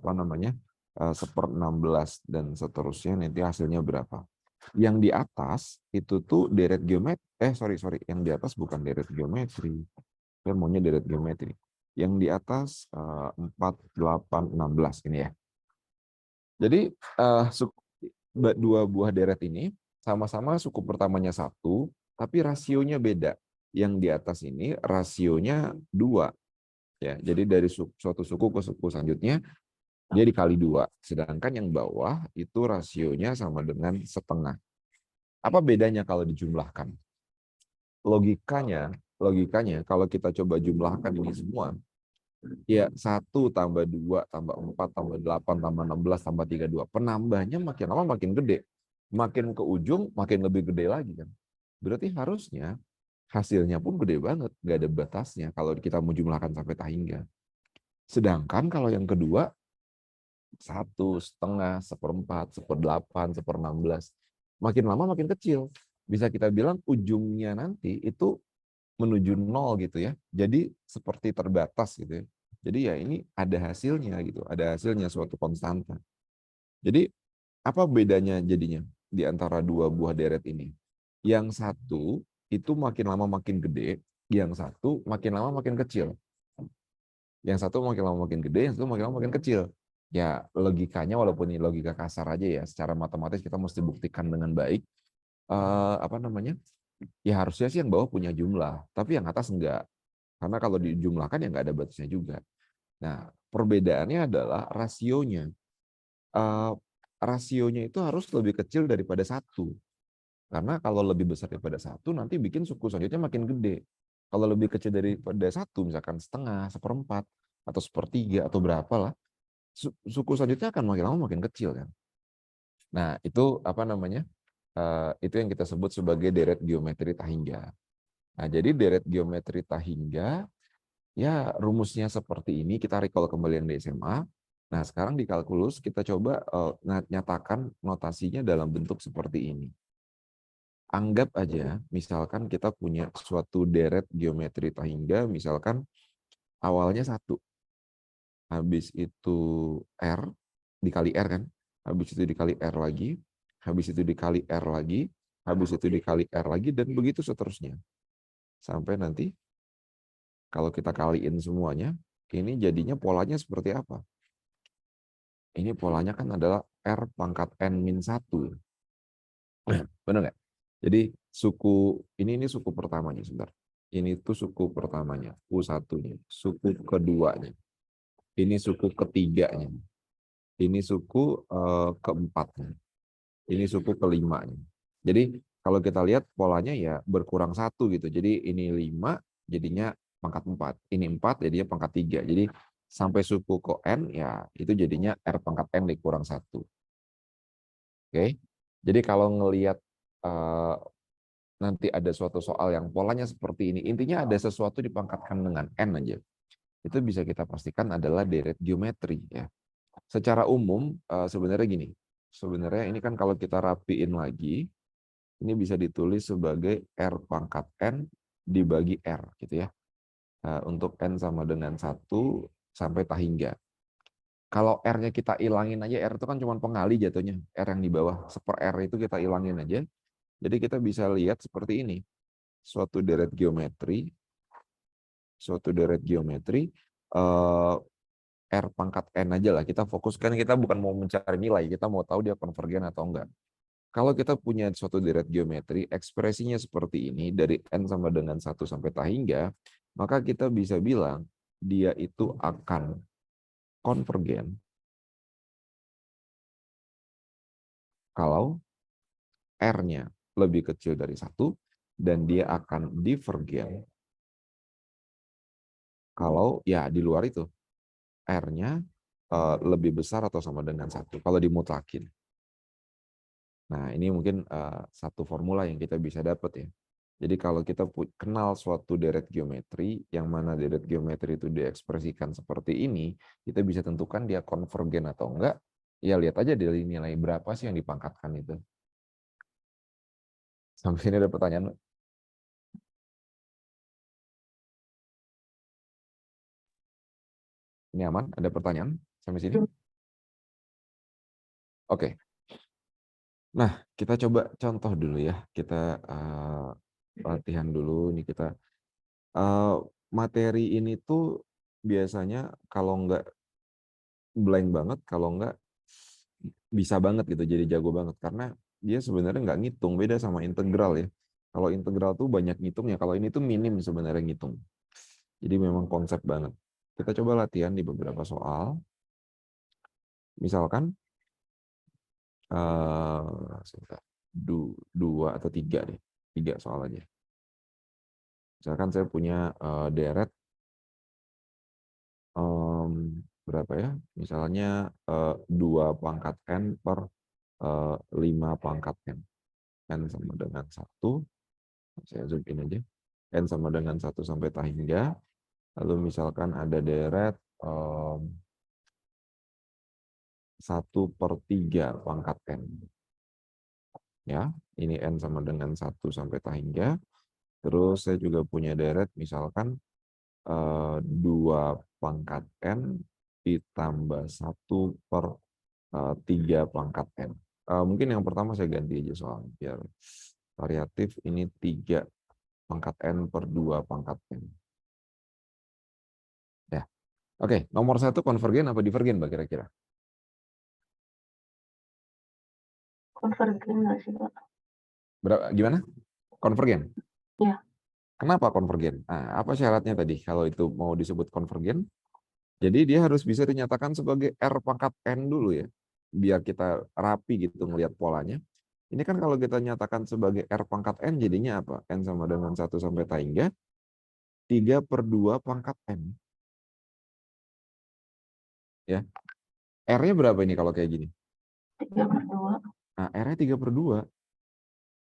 A: apa namanya 1/16 dan seterusnya, nanti hasilnya berapa. Yang di atas itu tuh deret geometri, sorry, yang di atas bukan deret geometri, saya maunya deret geometri. Yang di atas 4, 8, 16 ini ya. Jadi dua buah deret ini sama-sama suku pertamanya 1, tapi rasionya beda. Yang di atas ini rasionya 2. Ya, jadi dari suatu suku ke suku selanjutnya dia dikali 2. Sedangkan yang bawah itu rasionya sama dengan setengah. Apa bedanya kalau dijumlahkan? Logikanya kalau kita coba jumlahkan ini semua, ya 1 tambah 2 tambah 4 tambah 8 tambah 16 tambah 32. Penambahnya makin lama makin gede. Makin ke ujung makin lebih gede lagi kan. Berarti harusnya hasilnya pun gede banget, nggak ada batasnya kalau kita mau jumlahkan sampai hingga. Sedangkan kalau yang kedua 1/2, 1/4, 1/8, 1/16, makin lama makin kecil. Bisa kita bilang ujungnya nanti itu menuju 0 gitu ya. Jadi seperti terbatas gitu ya. Jadi ya ini ada hasilnya gitu, ada hasilnya suatu konstanta. Jadi apa bedanya jadinya di antara dua buah deret ini? Yang satu itu makin lama makin gede, yang satu makin lama makin kecil. Yang satu makin lama makin gede, yang satu makin lama makin kecil. Ya logikanya walaupun ini logika kasar aja ya, secara matematis kita mesti buktikan dengan baik. Apa namanya? Ya harusnya sih yang bawah punya jumlah, tapi yang atas enggak. Karena kalau dijumlahkan ya nggak ada batasnya juga. Nah, perbedaannya adalah rasionya. Eh, Rasionya itu harus lebih kecil daripada 1. Karena kalau lebih besar daripada 1, nanti bikin suku selanjutnya makin gede. Kalau lebih kecil daripada 1, misalkan setengah, seperempat, atau sepertiga, atau berapa lah, suku selanjutnya akan makin lama makin kecil kan. Nah, itu apa namanya? Itu yang kita sebut sebagai deret geometri Tahingga. Nah, jadi deret geometri Tahingga, ya rumusnya seperti ini, kita recall kembali yang di SMA. Nah, sekarang di kalkulus kita coba nyatakan notasinya dalam bentuk seperti ini. Anggap aja, misalkan kita punya suatu deret geometri Tahingga, misalkan awalnya 1, habis itu R, dikali R kan, habis itu dikali R lagi, habis itu dikali R lagi, habis itu dikali R lagi, dan begitu seterusnya. Sampai nanti, kalau kita kaliin semuanya, ini jadinya polanya seperti apa? Ini polanya kan adalah R pangkat N-1. Benar nggak? Jadi suku ini suku pertamanya sebentar. Ini tuh suku pertamanya, U1-nya, suku keduanya. Ini suku ketiganya. Ini suku keempatnya. Ini suku kelimanya. Jadi kalau kita lihat polanya ya berkurang 1 gitu. Jadi ini 5 jadinya pangkat 4. Ini 4 jadinya pangkat 3. Jadi sampai suku ke N ya itu jadinya R pangkat N dikurang 1. Oke. Jadi kalau ngelihat nanti ada suatu soal yang polanya seperti ini, intinya ada sesuatu dipangkatkan dengan N aja. Itu bisa kita pastikan adalah deret geometri ya. Secara umum sebenarnya gini. Sebenarnya ini kan kalau kita rapiin lagi, ini bisa ditulis sebagai R pangkat N dibagi R gitu ya. Untuk N sama dengan 1 sampai Tahingga. Kalau R-nya kita ilangin aja, R itu kan cuma pengali jatuhnya. R yang di bawah, seper R itu kita ilangin aja. Jadi kita bisa lihat seperti ini. Suatu deret geometri, R pangkat N aja lah. Kita fokuskan, kita bukan mau mencari nilai, kita mau tahu dia konvergen atau enggak. Kalau kita punya suatu deret geometri, ekspresinya seperti ini, dari N sama dengan 1 sampai Tahingga, maka kita bisa bilang dia itu akan konvergen kalau R-nya lebih kecil dari 1, dan dia akan divergen kalau ya di luar itu, R-nya lebih besar atau sama dengan 1, kalau dimutlakin. Nah, ini mungkin satu formula yang kita bisa dapat ya. Jadi kalau kita kenal suatu deret geometri, yang mana deret geometri itu diekspresikan seperti ini, kita bisa tentukan dia konvergen atau enggak. Ya lihat aja dari nilai berapa sih yang dipangkatkan itu. Sampai sini ada pertanyaan? Ini aman? Ada pertanyaan sampai sini? Oke. Nah, kita coba contoh dulu ya. Kita latihan dulu. Ini kita materi ini tuh biasanya kalau nggak blank banget, kalau nggak bisa banget gitu, jadi jago banget. Karena dia sebenarnya nggak ngitung, beda sama integral ya. Kalau integral tuh banyak ngitungnya, kalau ini tuh minim sebenarnya ngitung. Jadi memang konsep banget. Kita coba latihan di beberapa soal. Misalkan, dua atau tiga deh. 3 soal aja. Misalkan saya punya deret berapa ya? Misalnya 2 pangkat N per 5 pangkat N. N sama dengan 1. Saya zoom in aja. N sama dengan 1 sampai Tahingga. Lalu misalkan ada deret 1/3 pangkat N. Ya, ini N sama dengan 1 sampai Tahingga. Terus saya juga punya deret misalkan 2 pangkat N ditambah 1/3 pangkat N. Mungkin yang pertama saya ganti aja soalnya, biar variatif. Ini 3 pangkat N per 2 pangkat N. Ya. Oke, nomor 1 konvergen apa divergen Mbak kira-kira?
B: Konvergen nggak sih, Pak?
A: Gimana? Konvergen.
B: Iya.
A: Kenapa konvergen? Nah, apa syaratnya tadi kalau itu mau disebut konvergen? Jadi dia harus bisa dinyatakan sebagai R pangkat N dulu ya, biar kita rapi gitu ngelihat polanya. Ini kan kalau kita nyatakan sebagai R pangkat N jadinya apa? N sama dengan 1 sampai hingga 3/2 pangkat N. Ya. R-nya berapa ini kalau kayak gini?
B: 3/2.
A: Nah, R-nya 3/2.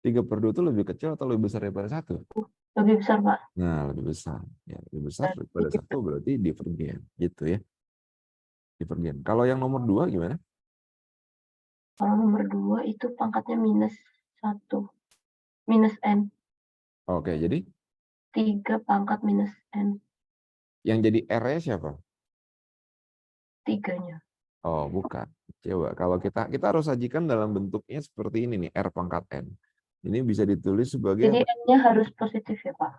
A: 3/2 itu lebih kecil atau lebih besar daripada 1?
B: Lebih besar, Pak.
A: Nah, lebih besar. Ya, lebih besar daripada
B: Berarti
A: 1 berarti divergen. Gitu ya. Divergen. Kalau yang nomor 2 gimana?
B: kalau nomor 2 itu pangkatnya -1. Minus N.
A: Oke, jadi
B: 3 pangkat minus N.
A: yang jadi R-nya siapa?
B: 3-nya.
A: Oh, bukan. Coba kalau kita harus sajikan dalam bentuknya seperti ini nih, R pangkat N. Ini bisa ditulis sebagai
B: Jadi
A: apa?
B: N-nya harus positif ya, Pak?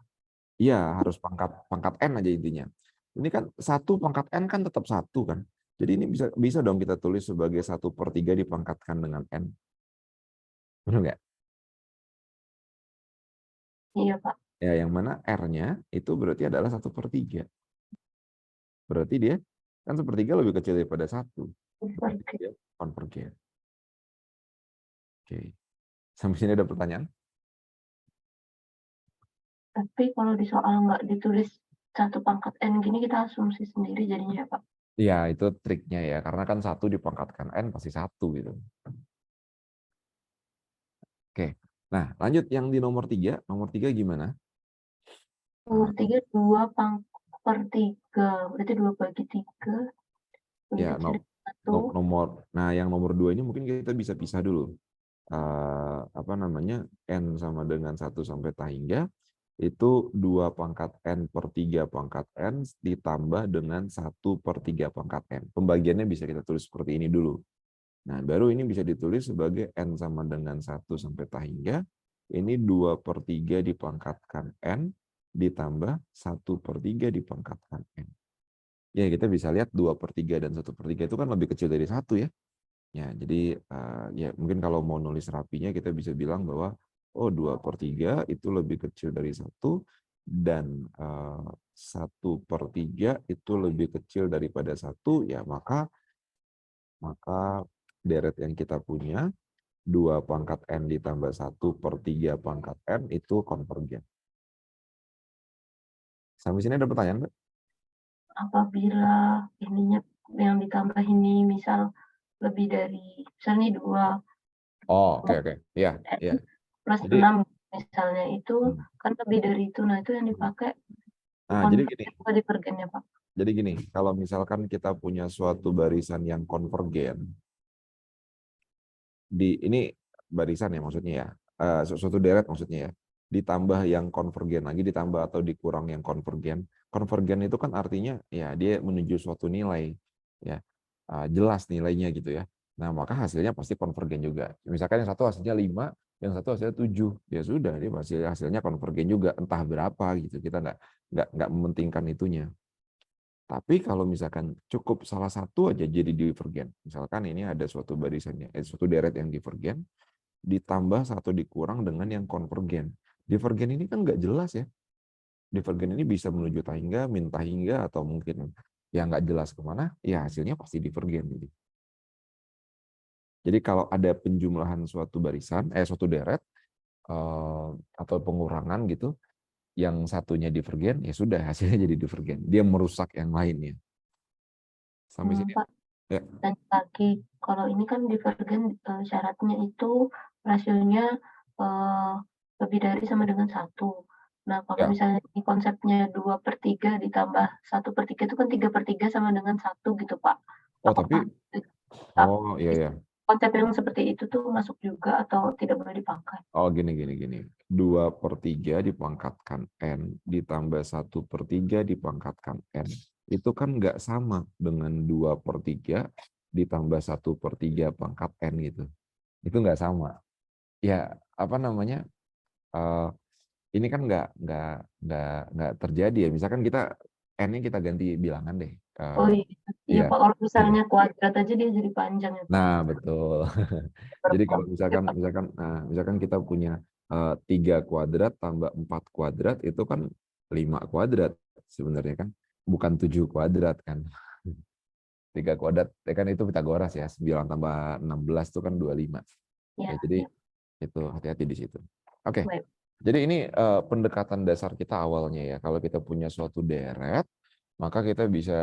A: Iya, harus pangkat pangkat N aja intinya. Ini kan 1 pangkat N kan tetap 1 kan. Jadi ini bisa bisa dong kita tulis sebagai 1/3 dipangkatkan dengan N. Benar nggak?
B: Iya, Pak.
A: Ya, yang mana R-nya itu berarti adalah 1/3. Berarti dia kan 1/3 lebih kecil daripada 1. Berarti
B: Konvergen.
A: dia konvergen. Oke. Sampai sini ada pertanyaan?
B: Tapi kalau di soal nggak ditulis 1 pangkat N gini, kita asumsi sendiri jadinya ya, Pak?
A: Iya, itu triknya ya. Karena kan 1 dipangkatkan N pasti 1 gitu. Oke. Nah, lanjut yang di nomor 3. Nomor 3 gimana?
B: Nomor 3, 2/3. Berarti 2/3 lebih
A: Ya,
B: kecil dari 1.
A: nah yang nomor 2 ini mungkin kita bisa pisah dulu. Apa namanya? N sama dengan 1 sampai hingga itu 2 pangkat N per 3 pangkat N ditambah dengan 1/3 pangkat N. Pembagiannya bisa kita tulis seperti ini dulu. Nah, baru ini bisa ditulis sebagai N sama dengan 1 sampai hingga ini 2/3 dipangkatkan N ditambah 1/3 dipangkatkan N. Ya, kita bisa lihat 2/3 dan 1/3 itu kan lebih kecil dari 1 ya. Ya, jadi ya mungkin kalau mau nulis rapinya kita bisa bilang bahwa oh 2/3 itu lebih kecil dari 1 dan 1/3 itu lebih kecil daripada 1 ya maka deret yang kita punya 2 pangkat N ditambah 1/3 pangkat N itu konvergen. Sampai sini ada pertanyaan, Mbak?
B: Apabila ininya yang ditambah ini misal lebih dari, misalnya 2
A: Oh, oke. Iya, iya.
B: N plus
A: Jadi
B: 6 misalnya, itu
A: hmm.
B: kan lebih dari itu. Nah, itu yang dipakai
A: Nah, jadi gini.
B: konvergen atau divergen ya, Pak?
A: Jadi gini, kalau misalkan kita punya suatu barisan yang konvergen, ini barisan ya maksudnya ya, suatu deret maksudnya ya, ditambah yang konvergen lagi, ditambah atau dikurang yang konvergen. Konvergen itu kan artinya ya dia menuju suatu nilai, ya jelas nilainya gitu ya. Nah maka hasilnya pasti konvergen juga. Misalkan yang satu hasilnya 5, yang satu hasilnya 7, ya sudah dia hasilnya konvergen juga, entah berapa gitu. Kita nggak mementingkan itunya. Tapi kalau misalkan cukup salah satu aja jadi divergen, misalkan ini ada suatu barisannya, suatu deret yang divergen, ditambah satu dikurang dengan yang konvergen. Divergen ini kan nggak jelas ya. Divergen ini bisa menuju tahingga, min tahingga, atau mungkin yang nggak jelas kemana, ya hasilnya pasti divergen. Jadi kalau ada penjumlahan suatu barisan, suatu deret, atau pengurangan gitu, yang satunya divergen, ya sudah hasilnya jadi divergen. Dia merusak yang lainnya. Sampai sini.
B: Pak,
A: Ya.
B: dan lagi, kalau ini kan divergen, syaratnya itu rasionya lebih dari sama dengan 1. Nah, kalau
A: Ya.
B: misalnya di konsepnya 2/3 ditambah 1/3 itu kan 3/3 sama dengan 1 gitu, Pak.
A: Oh,
B: Apakah
A: tapi iya ya.
B: konsep yang seperti itu tuh masuk juga atau tidak boleh dipakai?
A: Oh, gini. 2/3 dipangkatkan N ditambah 1/3 dipangkatkan N. Itu kan nggak sama dengan 2/3 ditambah 1/3 pangkat N gitu. Itu nggak sama. Ya, apa namanya? eh, ini kan nggak terjadi ya. Misalkan kita N-nya kita ganti bilangan deh.
B: Oh iya, iya
A: Ya.
B: Pak, kalau misalnya kuadrat aja dia jadi panjang ya Pak.
A: Nah, betul. Jadi kalau misalkan kita punya 3 kuadrat tambah 4 kuadrat itu kan 5 kuadrat sebenarnya kan, bukan 7 kuadrat kan. 3 kuadrat kan itu Pitagoras ya, 9 tambah 16 itu kan 25.
B: Ya,
A: Ya, jadi
B: ya.
A: itu hati-hati di situ. Oke.
B: Baik.
A: Jadi ini pendekatan dasar kita awalnya ya. Kalau kita punya suatu deret, maka kita bisa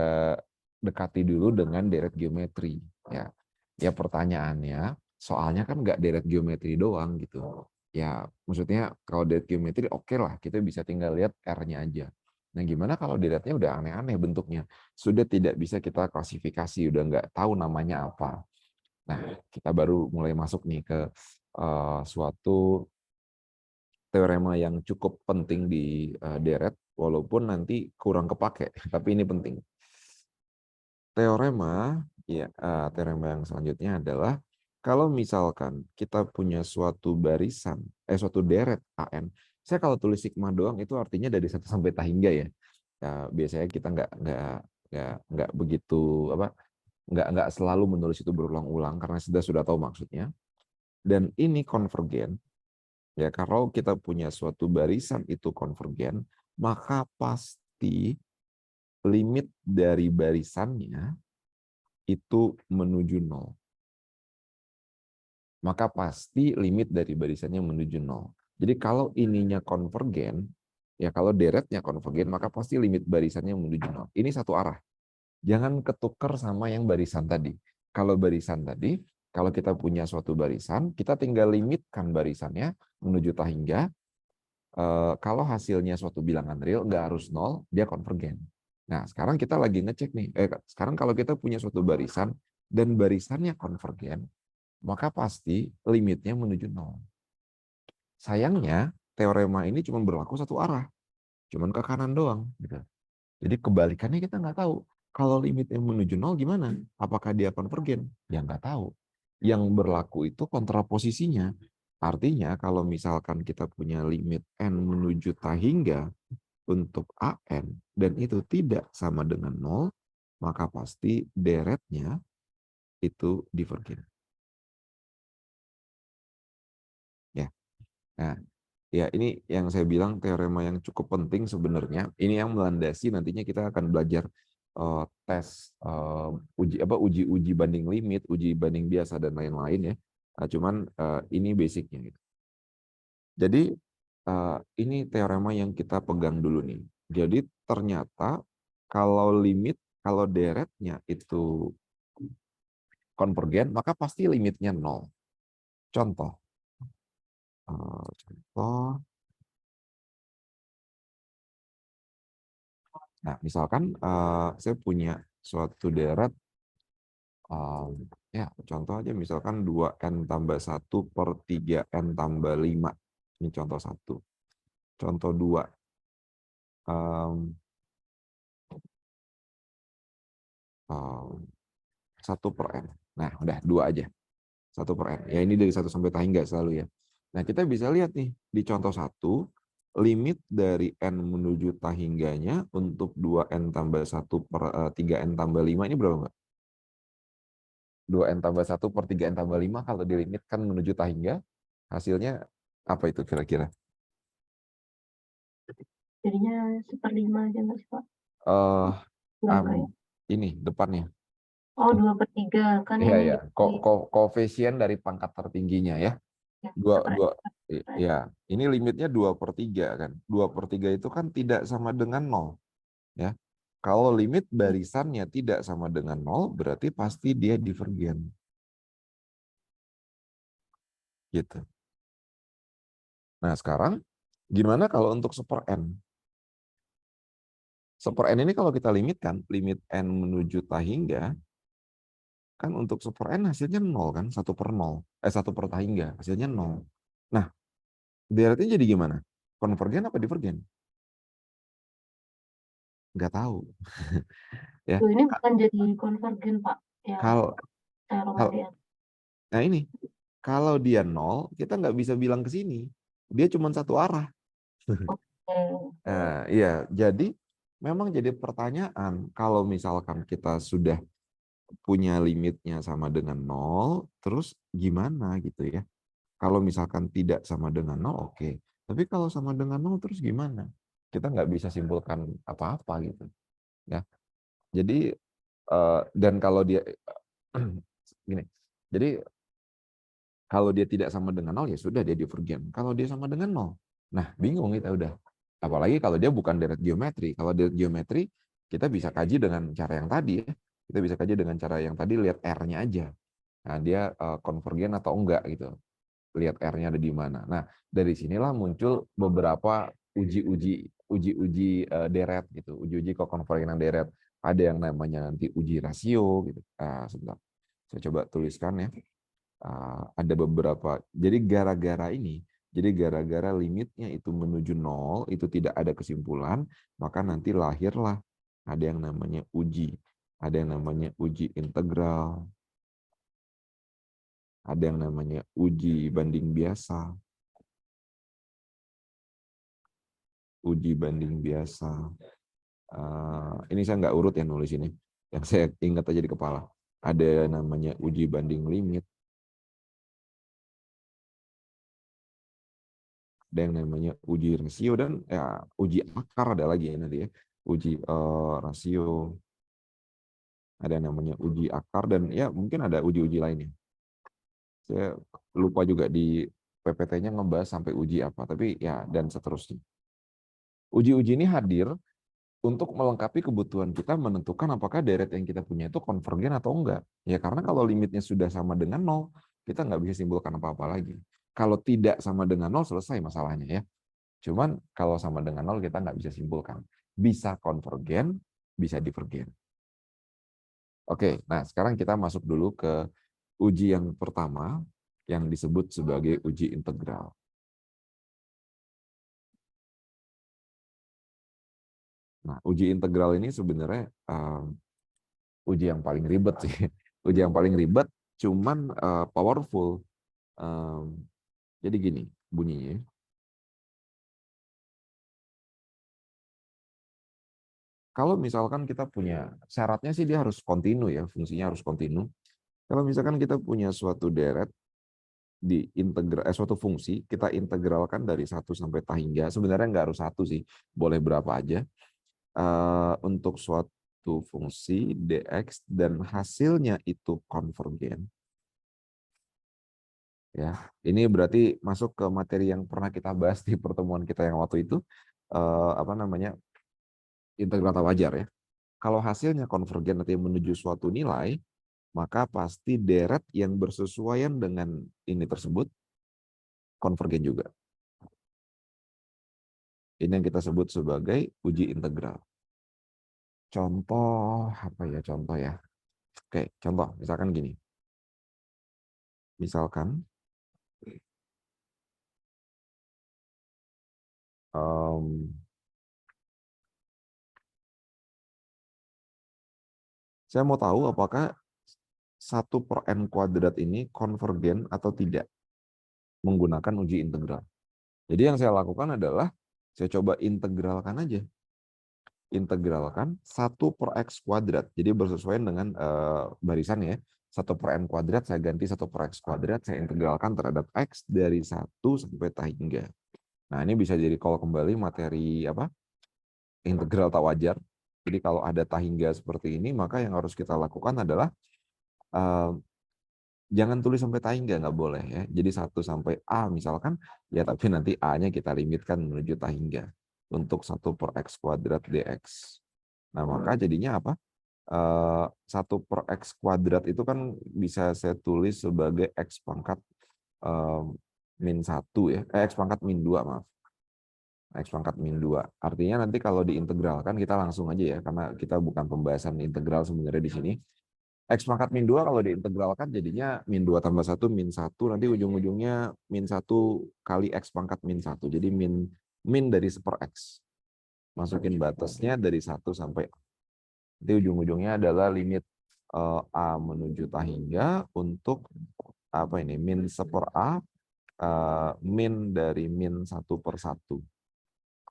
A: dekati dulu dengan deret geometri. Ya, ya pertanyaannya, soalnya kan nggak deret geometri doang gitu. Ya, maksudnya kalau deret geometri oke lah, kita bisa tinggal lihat R-nya aja. Nah, gimana kalau deretnya udah aneh-aneh bentuknya? Sudah tidak bisa kita klasifikasi, udah nggak tahu namanya apa. Nah, kita baru mulai masuk nih ke suatu teorema yang cukup penting di deret, walaupun nanti kurang kepake, tapi ini penting. Teorema, ya, teorema yang selanjutnya adalah kalau misalkan kita punya suatu barisan, suatu deret AN, saya kalau tulis sigma doang itu artinya dari 1 sampai tah hingga ya. Biasanya kita nggak begitu apa, nggak selalu menulis itu berulang-ulang karena sudah tahu maksudnya. Dan ini konvergen. Ya, kalau kita punya suatu barisan itu konvergen, maka pasti limit dari barisannya itu menuju nol. Maka pasti limit dari barisannya menuju nol. Jadi kalau ininya konvergen, ya kalau deretnya konvergen, maka pasti limit barisannya menuju nol. Ini satu arah. Jangan ketukar sama yang barisan tadi. Kalau barisan tadi, kalau kita punya suatu barisan, kita tinggal limitkan barisannya menuju tah hingga. Kalau hasilnya suatu bilangan real, nggak harus nol, dia konvergen. Nah, sekarang kita lagi ngecek nih. Sekarang kalau kita punya suatu barisan, dan barisannya konvergen, maka pasti limitnya menuju nol. Sayangnya, teorema ini cuma berlaku satu arah. Cuma ke kanan doang. Gitu. Jadi kebalikannya kita nggak tahu. Kalau limitnya menuju nol gimana? Apakah dia konvergen? Ya nggak tahu. Yang berlaku itu kontraposisinya. Artinya kalau misalkan kita punya limit n menuju tah hingga untuk AN dan itu tidak sama dengan nol, maka pasti deretnya itu divergen. Ya. Nah, ya ini yang saya bilang teorema yang cukup penting sebenarnya. Ini yang melandasi nantinya kita akan belajar tes uji banding limit, uji banding biasa dan lain-lain ya. Cuman ini basicnya gitu. Jadi ini teorema yang kita pegang dulu nih. Jadi ternyata kalau deretnya itu konvergen, maka pasti limitnya nol. Contoh, contoh. Nah, misalkan saya punya suatu deret, ya contoh aja misalkan 2n tambah 1 per 3n tambah 5. Ini contoh 1. Contoh 2. 1 per n. Nah, udah 2 aja. 1 per n. Ya ini dari 1 sampai tah hingga selalu ya. Nah, kita bisa lihat nih di contoh 1, limit dari n menuju tah hingganya untuk 2n tambah 1 per 3n tambah 5 ini berapa, Mbak? 2n tambah 1 per 3n tambah 5 kalau dilimitkan menuju tah hingga, hasilnya apa itu kira-kira?
B: Jadinya 1/5 aja nggak sih, Pak?
A: Eh
B: Enggak ya?
A: ini depannya.
B: Oh, 2/3 kan
A: Iya,
B: ini
A: ya.
B: dikali
A: Koefisien dari pangkat tertingginya ya.
B: ya,
A: Dua, dua,
B: 1/n.
A: ya. Ini limitnya 2/3 kan. 2/3 itu kan tidak sama dengan nol. Ya. Kalau limit barisannya tidak sama dengan nol, berarti pasti dia divergen. Gitu. Nah, sekarang gimana kalau untuk 1/n? 1/n ini kalau kita limitkan, limit n menuju tah hingga, kan untuk 1/n hasilnya 0 kan, 1/0. 1/tah hingga, hasilnya 0. Nah, deretnya jadi gimana? Konvergen apa divergen? Nggak tahu. Ya.
B: Loh, ini bukan jadi konvergen, Pak, yang
A: Kalau,
B: teorema
A: kalau
B: di atas.
A: nah ini, kalau dia 0, kita nggak bisa bilang ke sini. Dia cuma satu arah.
B: Oke.
A: Nah, iya, jadi memang jadi pertanyaan kalau misalkan kita sudah punya limitnya sama dengan 0, terus gimana gitu ya? Kalau misalkan tidak sama dengan nol, oke. Tapi kalau sama dengan nol terus gimana? Kita nggak bisa simpulkan apa-apa gitu, ya. Jadi, dan kalau dia gini, jadi kalau dia tidak sama dengan nol, ya sudah dia divergen. Kalau dia sama dengan nol, nah bingung kita udah. Apalagi kalau dia bukan deret geometri. Kalau deret geometri, kita bisa kaji dengan cara yang tadi ya. Kita bisa kaji dengan cara yang tadi, lihat R-nya aja. Nah, dia konvergen atau enggak gitu. Lihat R-nya ada di mana. Nah, dari sinilah muncul beberapa uji-uji deret gitu, uji-uji kekonvergenan deret. Ada yang namanya nanti uji rasio gitu. Sebentar. Saya coba tuliskan ya. Ada beberapa. Jadi gara-gara limitnya itu menuju nol, itu tidak ada kesimpulan, maka nanti lahirlah ada yang namanya uji. Ada yang namanya uji integral, ada yang namanya uji banding biasa, uji banding biasa. Ini saya nggak urut ya nulis ini, yang saya ingat aja di kepala. Ada namanya uji banding limit, ada yang namanya uji rasio, dan ya uji akar ada lagi ya nanti ya, uji rasio, ada yang namanya uji akar, dan ya mungkin ada uji-uji lainnya. Saya lupa juga di PPT-nya ngebahas sampai uji apa, tapi ya dan seterusnya. Uji-uji ini hadir untuk melengkapi kebutuhan kita menentukan apakah deret yang kita punya itu konvergen atau enggak. Ya karena kalau limitnya sudah sama dengan nol, kita nggak bisa simpulkan apa-apa lagi. Kalau tidak sama dengan nol, selesai masalahnya ya. Cuman kalau sama dengan nol, kita nggak bisa simpulkan. Bisa konvergen, bisa divergen. Oke, nah sekarang kita masuk dulu ke uji yang pertama, yang disebut sebagai uji integral. Nah, uji integral ini sebenarnya uji yang paling ribet sih. Uji yang paling ribet, cuman powerful. Jadi gini bunyinya. Kalau misalkan kita punya, syaratnya sih dia harus kontinu ya, fungsinya harus kontinu. Kalau misalkan kita punya suatu deret di suatu fungsi, kita integralkan dari 1 sampai tah hingga, sebenarnya nggak harus 1 sih, boleh berapa aja. Untuk suatu fungsi dx dan hasilnya itu konvergen. Ya, ini berarti masuk ke materi yang pernah kita bahas di pertemuan kita yang waktu itu, apa namanya, integral tak wajar ya. Kalau hasilnya konvergen nanti menuju suatu nilai, maka pasti deret yang bersesuaian dengan ini tersebut konvergen juga. Ini yang kita sebut sebagai uji integral. Contoh apa ya contoh ya? Oke, contoh misalkan gini. Misalkan saya mau tahu apakah 1/n² ini konvergen atau tidak menggunakan uji integral. Jadi yang saya lakukan adalah saya coba integralkan aja. Integralkan 1/x². Jadi bersesuaian dengan barisan ya. 1/n², saya ganti 1/x², saya integralkan terhadap x dari 1 sampai tah hingga. Nah, ini bisa jadi call kembali materi apa? Integral tak wajar. Jadi kalau ada tah hingga seperti ini, maka yang harus kita lakukan adalah jangan tulis sampai tah hingga, nggak boleh ya. Jadi 1 sampai A misalkan, ya tapi nanti A-nya kita limitkan menuju tah hingga untuk 1/x² dx. Nah, maka jadinya apa? 1/x² itu kan bisa saya tulis sebagai x pangkat -1 ya. X pangkat -2, maaf. X pangkat -2. Artinya nanti kalau diintegralkan, kita langsung aja ya, karena kita bukan pembahasan integral sebenarnya di sini. X pangkat -2 kalau diintegralkan jadinya -2 tambah 1, -1, nanti ujung-ujungnya -1 kali X pangkat -1. Jadi min dari 1/x. Masukin batasnya dari 1 sampai nanti ujung-ujungnya adalah limit A menuju tah hingga untuk apa ini, min 1/A, min dari -1/1.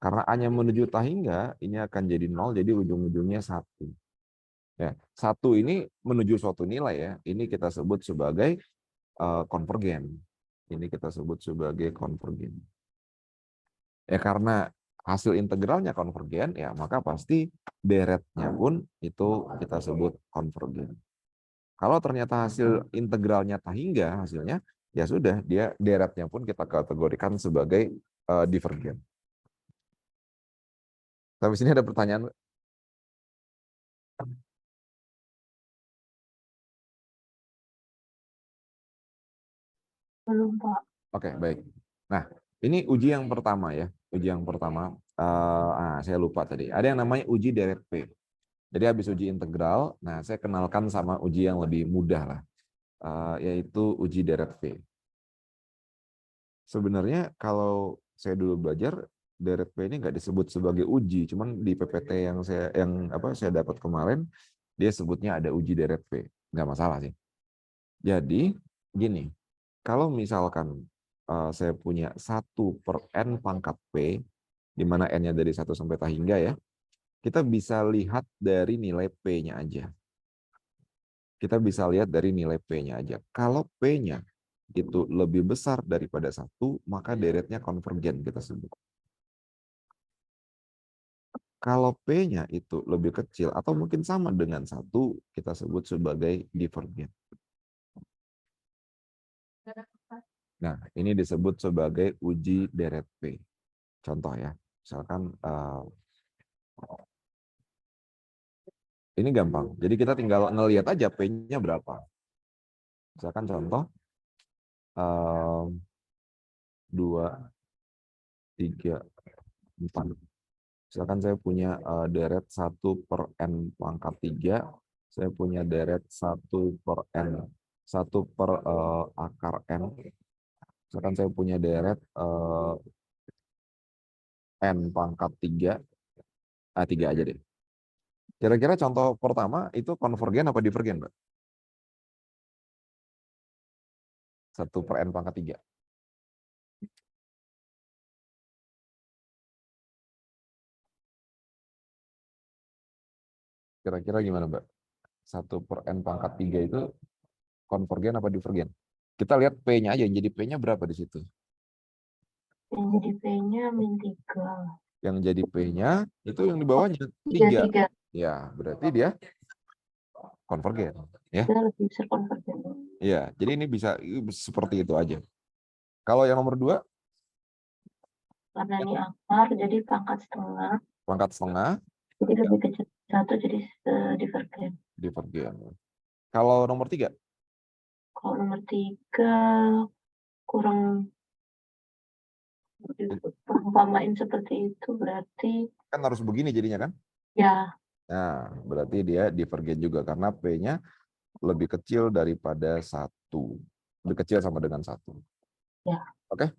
A: Karena A-nya menuju tah hingga, ini akan jadi 0, jadi ujung-ujungnya 1. Ya, 1 ini menuju suatu nilai ya, ini kita sebut sebagai konvergen. Ini kita sebut sebagai konvergen. Ya karena hasil integralnya konvergen, ya maka pasti deretnya pun itu kita sebut konvergen. Kalau ternyata hasil integralnya tahingga hasilnya, ya sudah, dia deretnya pun kita kategorikan sebagai divergen. Sampai sini ada pertanyaan?
B: Belum, Pak.
A: Oke, baik. Nah, ini uji yang pertama ya. Uji yang pertama, saya lupa tadi. Ada yang namanya uji deret P. Jadi habis uji integral, nah saya kenalkan sama uji yang lebih mudah lah, yaitu uji deret P. Sebenarnya kalau saya dulu belajar, deret P ini nggak disebut sebagai uji, cuman di PPT yang saya dapat kemarin, dia sebutnya ada uji deret P. Nggak masalah sih. Jadi gini, kalau misalkan saya punya 1/n pangkat P, di mana n-nya dari 1 sampai tahingga ya, kita bisa lihat dari nilai P-nya aja. Kita bisa lihat dari nilai P-nya aja. Kalau P-nya itu lebih besar daripada 1, maka deretnya konvergen kita sebut. Kalau P-nya itu lebih kecil atau mungkin sama dengan 1, kita sebut sebagai divergen. Nah, ini disebut sebagai uji deret P. Contoh ya, misalkan ini gampang. Jadi kita tinggal ngelihat aja P-nya berapa. Misalkan contoh 2, 3, 4. Misalkan saya punya deret 1/n pangkat 3, saya punya deret 1/n, 1 per akar n. Misalkan saya punya deret n pangkat 3, 3 aja deh. Kira-kira contoh pertama itu konvergen apa divergen, Mbak? 1/n pangkat 3. Kira-kira gimana, Mbak? 1/n pangkat 3 itu konvergen apa divergen? Kita lihat P-nya aja, jadi P-nya berapa di situ?
B: Yang jadi P-nya -3.
A: Yang jadi P-nya itu yang di bawahnya 3.
B: 3.
A: Ya, berarti dia konvergen. Ya,
B: Dia lebih besar konvergen.
A: ya. Jadi ini bisa seperti itu aja. Kalau yang nomor 2,
B: Karena ini akar, jadi pangkat setengah.
A: pangkat setengah,
B: Jadi lebih kecil 1, jadi divergen.
A: divergen. Kalau nomor 3,
B: Kalau nomor 3, kurang perumpamain seperti itu, berarti
A: kan harus begini jadinya kan?
B: ya
A: Nah, berarti dia divergen juga karena P-nya lebih kecil daripada 1. Lebih kecil sama dengan 1.
B: ya.
A: Oke?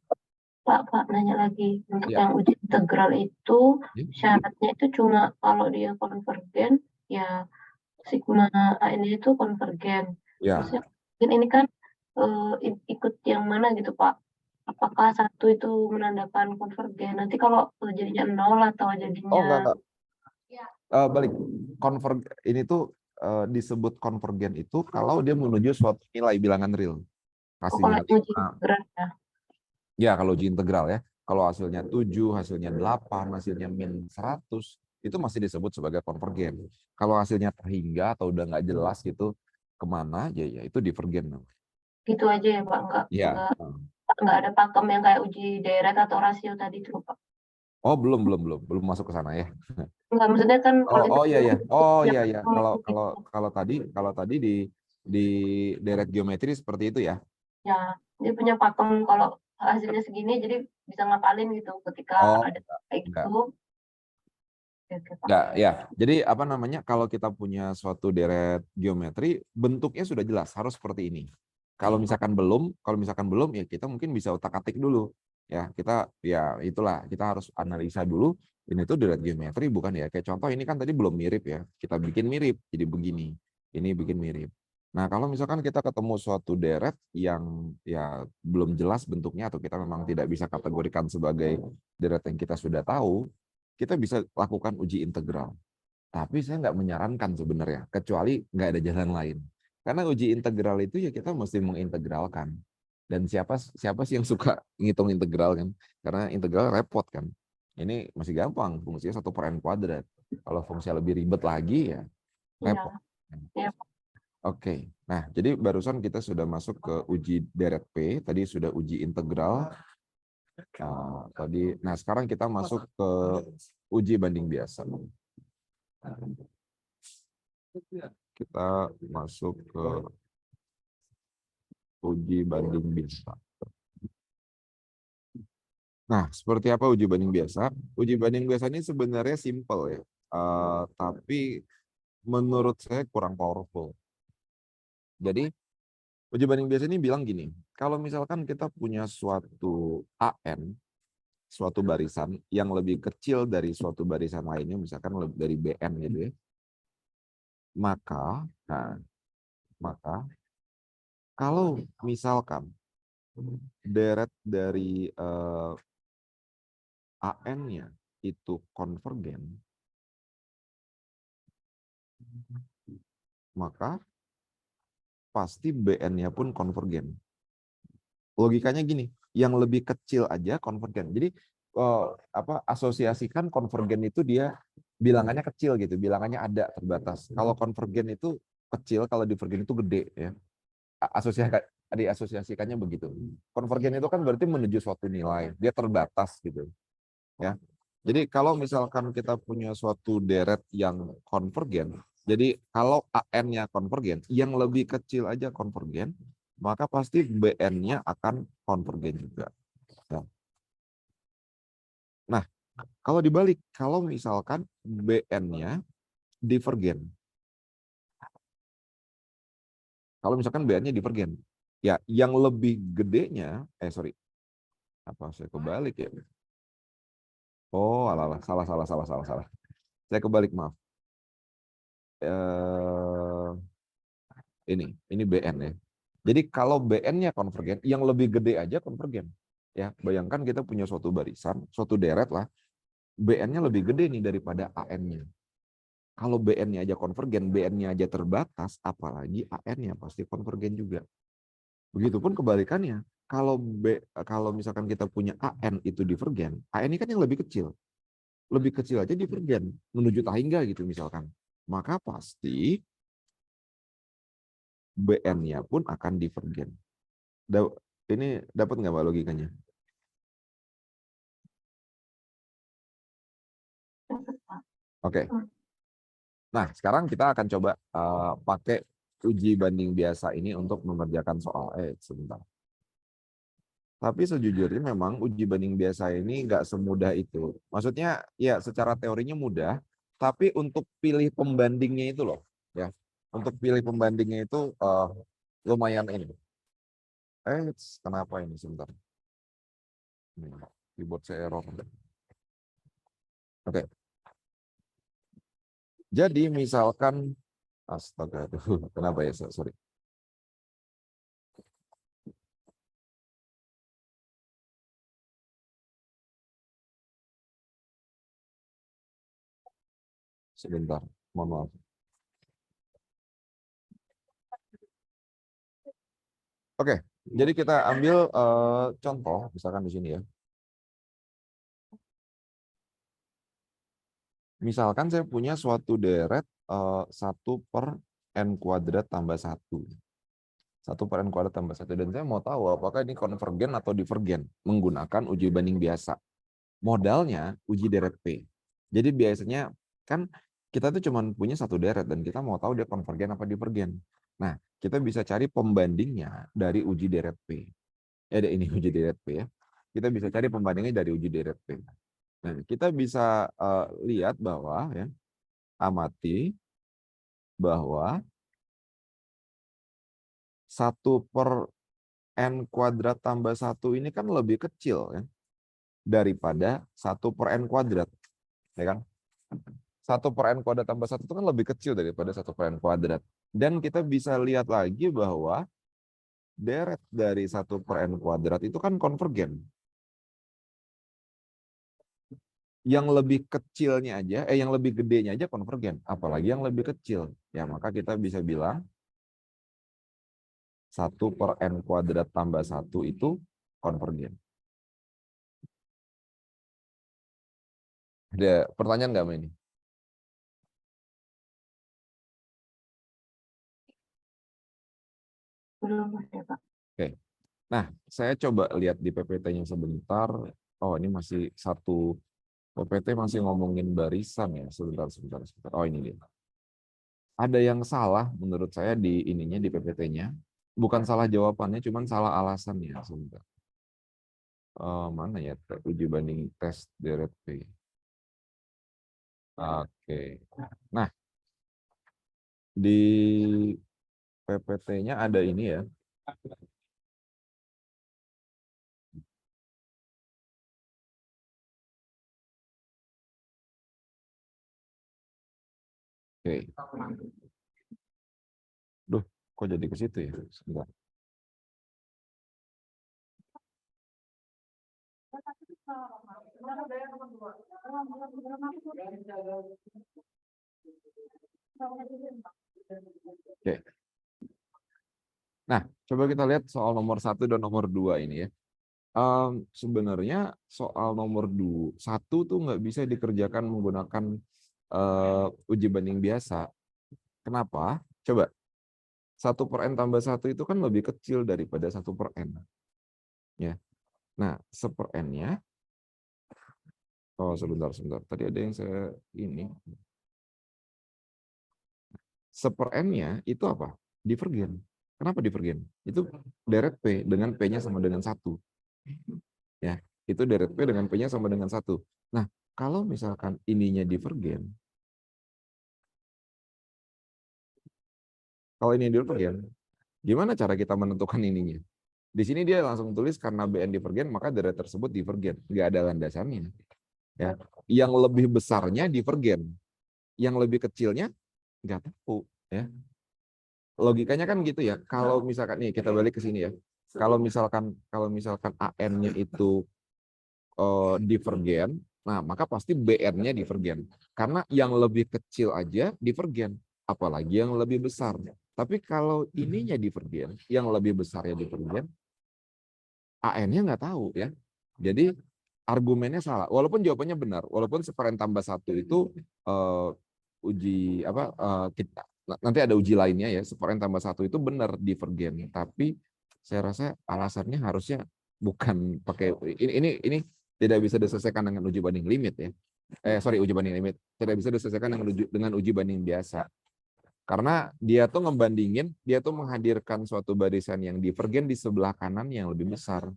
B: Pak nanya lagi, untuk
A: Ya.
B: yang uji integral itu
A: Ya.
B: syaratnya itu cuma kalau dia konvergen, ya sigma A-nya itu konvergen.
A: Ya.
B: Maksudnya ini kan ikut yang mana gitu Pak? Apakah 1 itu menandakan konvergen? Nanti kalau jadinya 0 atau
A: Oh,
B: jadinya
A: enggak. Balik. Ini tuh disebut konvergen itu kalau dia menuju suatu nilai bilangan real.
B: kalau
A: Hasilnya
B: uji
A: 5.
B: integral ya?
A: Ya, kalau uji integral ya. Kalau hasilnya 7, hasilnya 8, hasilnya -100, itu masih disebut sebagai konvergen. Kalau hasilnya terhingga atau udah nggak jelas gitu kemana, ya itu divergen.
B: Gitu aja ya Pak,
A: Ya.
B: nggak ada pakem yang kayak uji deret atau rasio tadi tuh Pak.
A: Oh, belum masuk ke sana ya.
B: Enggak, maksudnya kan kalau itu
A: Iya ya. Oh
B: yang
A: iya ya. Kalau
B: gitu.
A: kalau kalau tadi di deret geometri seperti itu ya.
B: Ya, dia punya pakem kalau hasilnya segini jadi bisa ngapalin gitu ketika
A: Oh,
B: ada kayak
A: enggak.
B: gitu. Oke, Pak.
A: Enggak, ya. Jadi apa namanya? Kalau kita punya suatu deret geometri, bentuknya sudah jelas harus seperti ini. Kalau misalkan belum, ya kita mungkin bisa utak-atik dulu. Ya, kita ya itulah, kita harus analisa dulu. Ini tuh deret geometri bukan ya? Kayak contoh ini kan tadi belum mirip ya. Kita bikin mirip, jadi begini. Ini bikin mirip. Nah, kalau misalkan kita ketemu suatu deret yang ya belum jelas bentuknya atau kita memang tidak bisa kategorikan sebagai deret yang kita sudah tahu, kita bisa lakukan uji integral. Tapi saya nggak menyarankan sebenarnya, kecuali nggak ada jalan lain. Karena uji integral itu ya kita mesti mengintegralkan. Dan siapa sih yang suka ngitung integral kan? Karena integral repot kan. Ini masih gampang, fungsinya 1/n². Kalau fungsinya lebih ribet lagi ya
B: Iya,
A: repot.
B: iya.
A: Oke, nah jadi barusan kita sudah masuk ke uji deret P, tadi sudah uji integral. Nah sekarang kita masuk ke uji banding biasa. Kita masuk ke uji banding biasa. Nah, seperti apa uji banding biasa? Uji banding biasa ini sebenarnya simple ya, tapi menurut saya kurang powerful. Jadi uji banding biasa ini bilang gini, kalau misalkan kita punya suatu AN, suatu barisan yang lebih kecil dari suatu barisan lainnya, misalkan lebih dari BN gitu ya, maka kalau misalkan deret dari AN-nya itu konvergen, maka pasti BN-nya pun konvergen. Logikanya gini, yang lebih kecil aja konvergen. Jadi asosiasikan konvergen itu dia bilangannya kecil gitu, bilangannya ada terbatas. Kalau konvergen itu kecil, kalau divergen itu gede ya. Diasosiasikannya begitu. Konvergen itu kan berarti menuju suatu nilai, dia terbatas gitu ya. Jadi kalau misalkan kita punya suatu deret yang konvergen, jadi kalau AN-nya konvergen, yang lebih kecil aja konvergen, maka pasti BN-nya akan konvergen juga. Nah, kalau dibalik, kalau misalkan BN-nya divergen, kalau misalkan BN-nya divergen, ya yang lebih gedenya, apa saya kebalik ya? Oh, alah, salah. Saya kebalik, maaf. Ini BN ya. Jadi kalau BN-nya konvergen, yang lebih gede aja konvergen. Ya, bayangkan kita punya suatu barisan, suatu deret lah, BN-nya lebih gede nih daripada AN-nya. Kalau BN-nya aja konvergen, BN-nya aja terbatas, apalagi AN-nya pasti konvergen juga. Begitupun kebalikannya. Kalau misalkan kita punya AN itu divergen, AN ini kan yang lebih kecil. Lebih kecil aja divergen, menuju tahingga gitu misalkan. Maka pasti BN-nya pun akan divergen. Ini dapat nggak Mbak logikanya? Oke. Nah, sekarang kita akan coba pakai uji banding biasa ini untuk mengerjakan soal. Sebentar. Tapi sejujurnya memang uji banding biasa ini nggak semudah itu. Maksudnya ya secara teorinya mudah, tapi untuk pilih pembandingnya itu loh, ya. Untuk pilih pembandingnya itu lumayan ini. Kenapa ini sebentar? Keyboard saya error. Oke. Jadi misalkan astaga, kenapa ya? Sorry. Sebentar, mohon maaf. Oke, jadi kita ambil contoh, misalkan di sini ya. Misalkan saya punya suatu deret 1/n² tambah 1. 1/n² tambah 1. Dan saya mau tahu apakah ini konvergen atau divergen menggunakan uji banding biasa. Modalnya uji deret P. Jadi biasanya kan kita tuh cuma punya satu deret dan kita mau tahu dia konvergen apa divergen. Nah, kita bisa cari pembandingnya dari uji deret P. Ada ini uji deret P ya. Kita bisa cari pembandingnya dari uji deret P. Nah, kita bisa lihat bahwa ya, amati bahwa 1/n² tambah 1 ini kan lebih kecil ya, daripada 1/n². Ya kan? 1/n² tambah 1 itu kan lebih kecil daripada 1/n². Dan kita bisa lihat lagi bahwa deret dari 1/n² itu kan konvergen. Yang lebih kecilnya aja, yang lebih gedenya aja konvergen, apalagi yang lebih kecil. Ya, maka kita bisa bilang 1 per N kuadrat tambah 1 itu konvergen. Ada pertanyaan nggak sama ini?
B: Belum ada, Pak.
A: Oke. Nah, saya coba lihat di PPT-nya sebentar. Oh, ini masih satu PPT masih ngomongin barisan ya. Sebentar. Oh, ini dia. Ada yang salah menurut saya di ininya di PPT-nya. Bukan salah jawabannya, cuman salah alasannya. Sebentar. Mana ya uji banding tes deret P. Oke. Nah, di PPT-nya ada ini ya. Oke. Duh, kok jadi ke situ ya? Sebentar. Oke. Nah, coba kita lihat soal nomor 1 dan nomor 2 ini ya. Sebenarnya soal nomor 1 tuh nggak bisa dikerjakan menggunakan uji banding biasa. Kenapa? Coba. 1 per N tambah 1 itu kan lebih kecil daripada 1 per N. Ya. Nah, 1 per N-nya, oh sebentar. Tadi ada yang saya ini. 1 per N-nya itu apa? Divergen. Kenapa divergen? Itu deret P dengan P-nya sama dengan 1. Ya, itu deret P dengan P-nya sama dengan 1. Nah, kalau misalkan ininya divergen, kalau ini divergen, gimana cara kita menentukan ininya? Di sini dia langsung tulis karena BN divergen, maka deret tersebut divergen. Nggak ada landasannya. Ya. Yang lebih besarnya divergen. Yang lebih kecilnya nggak tahu. Ya. Logikanya kan gitu ya. Kalau misalkan nih kita balik ke sini ya. Kalau misalkan AN-nya itu divergen, nah maka pasti BN-nya divergen. Karena yang lebih kecil aja divergen, apalagi yang lebih besar. Tapi kalau ininya divergen, yang lebih besarnya divergen, AN-nya nggak tahu ya. Jadi argumennya salah. Walaupun jawabannya benar, walaupun separen tambah 1 itu uji apa kita nanti ada uji lainnya ya, separen tambah 1 itu benar divergen. Tapi saya rasa alasannya harusnya bukan pakai ini tidak bisa diselesaikan dengan uji banding limit ya. Uji banding limit tidak bisa diselesaikan dengan uji banding biasa. Karena dia tuh ngebandingin, dia tuh menghadirkan suatu barisan yang divergen di sebelah kanan yang lebih besar.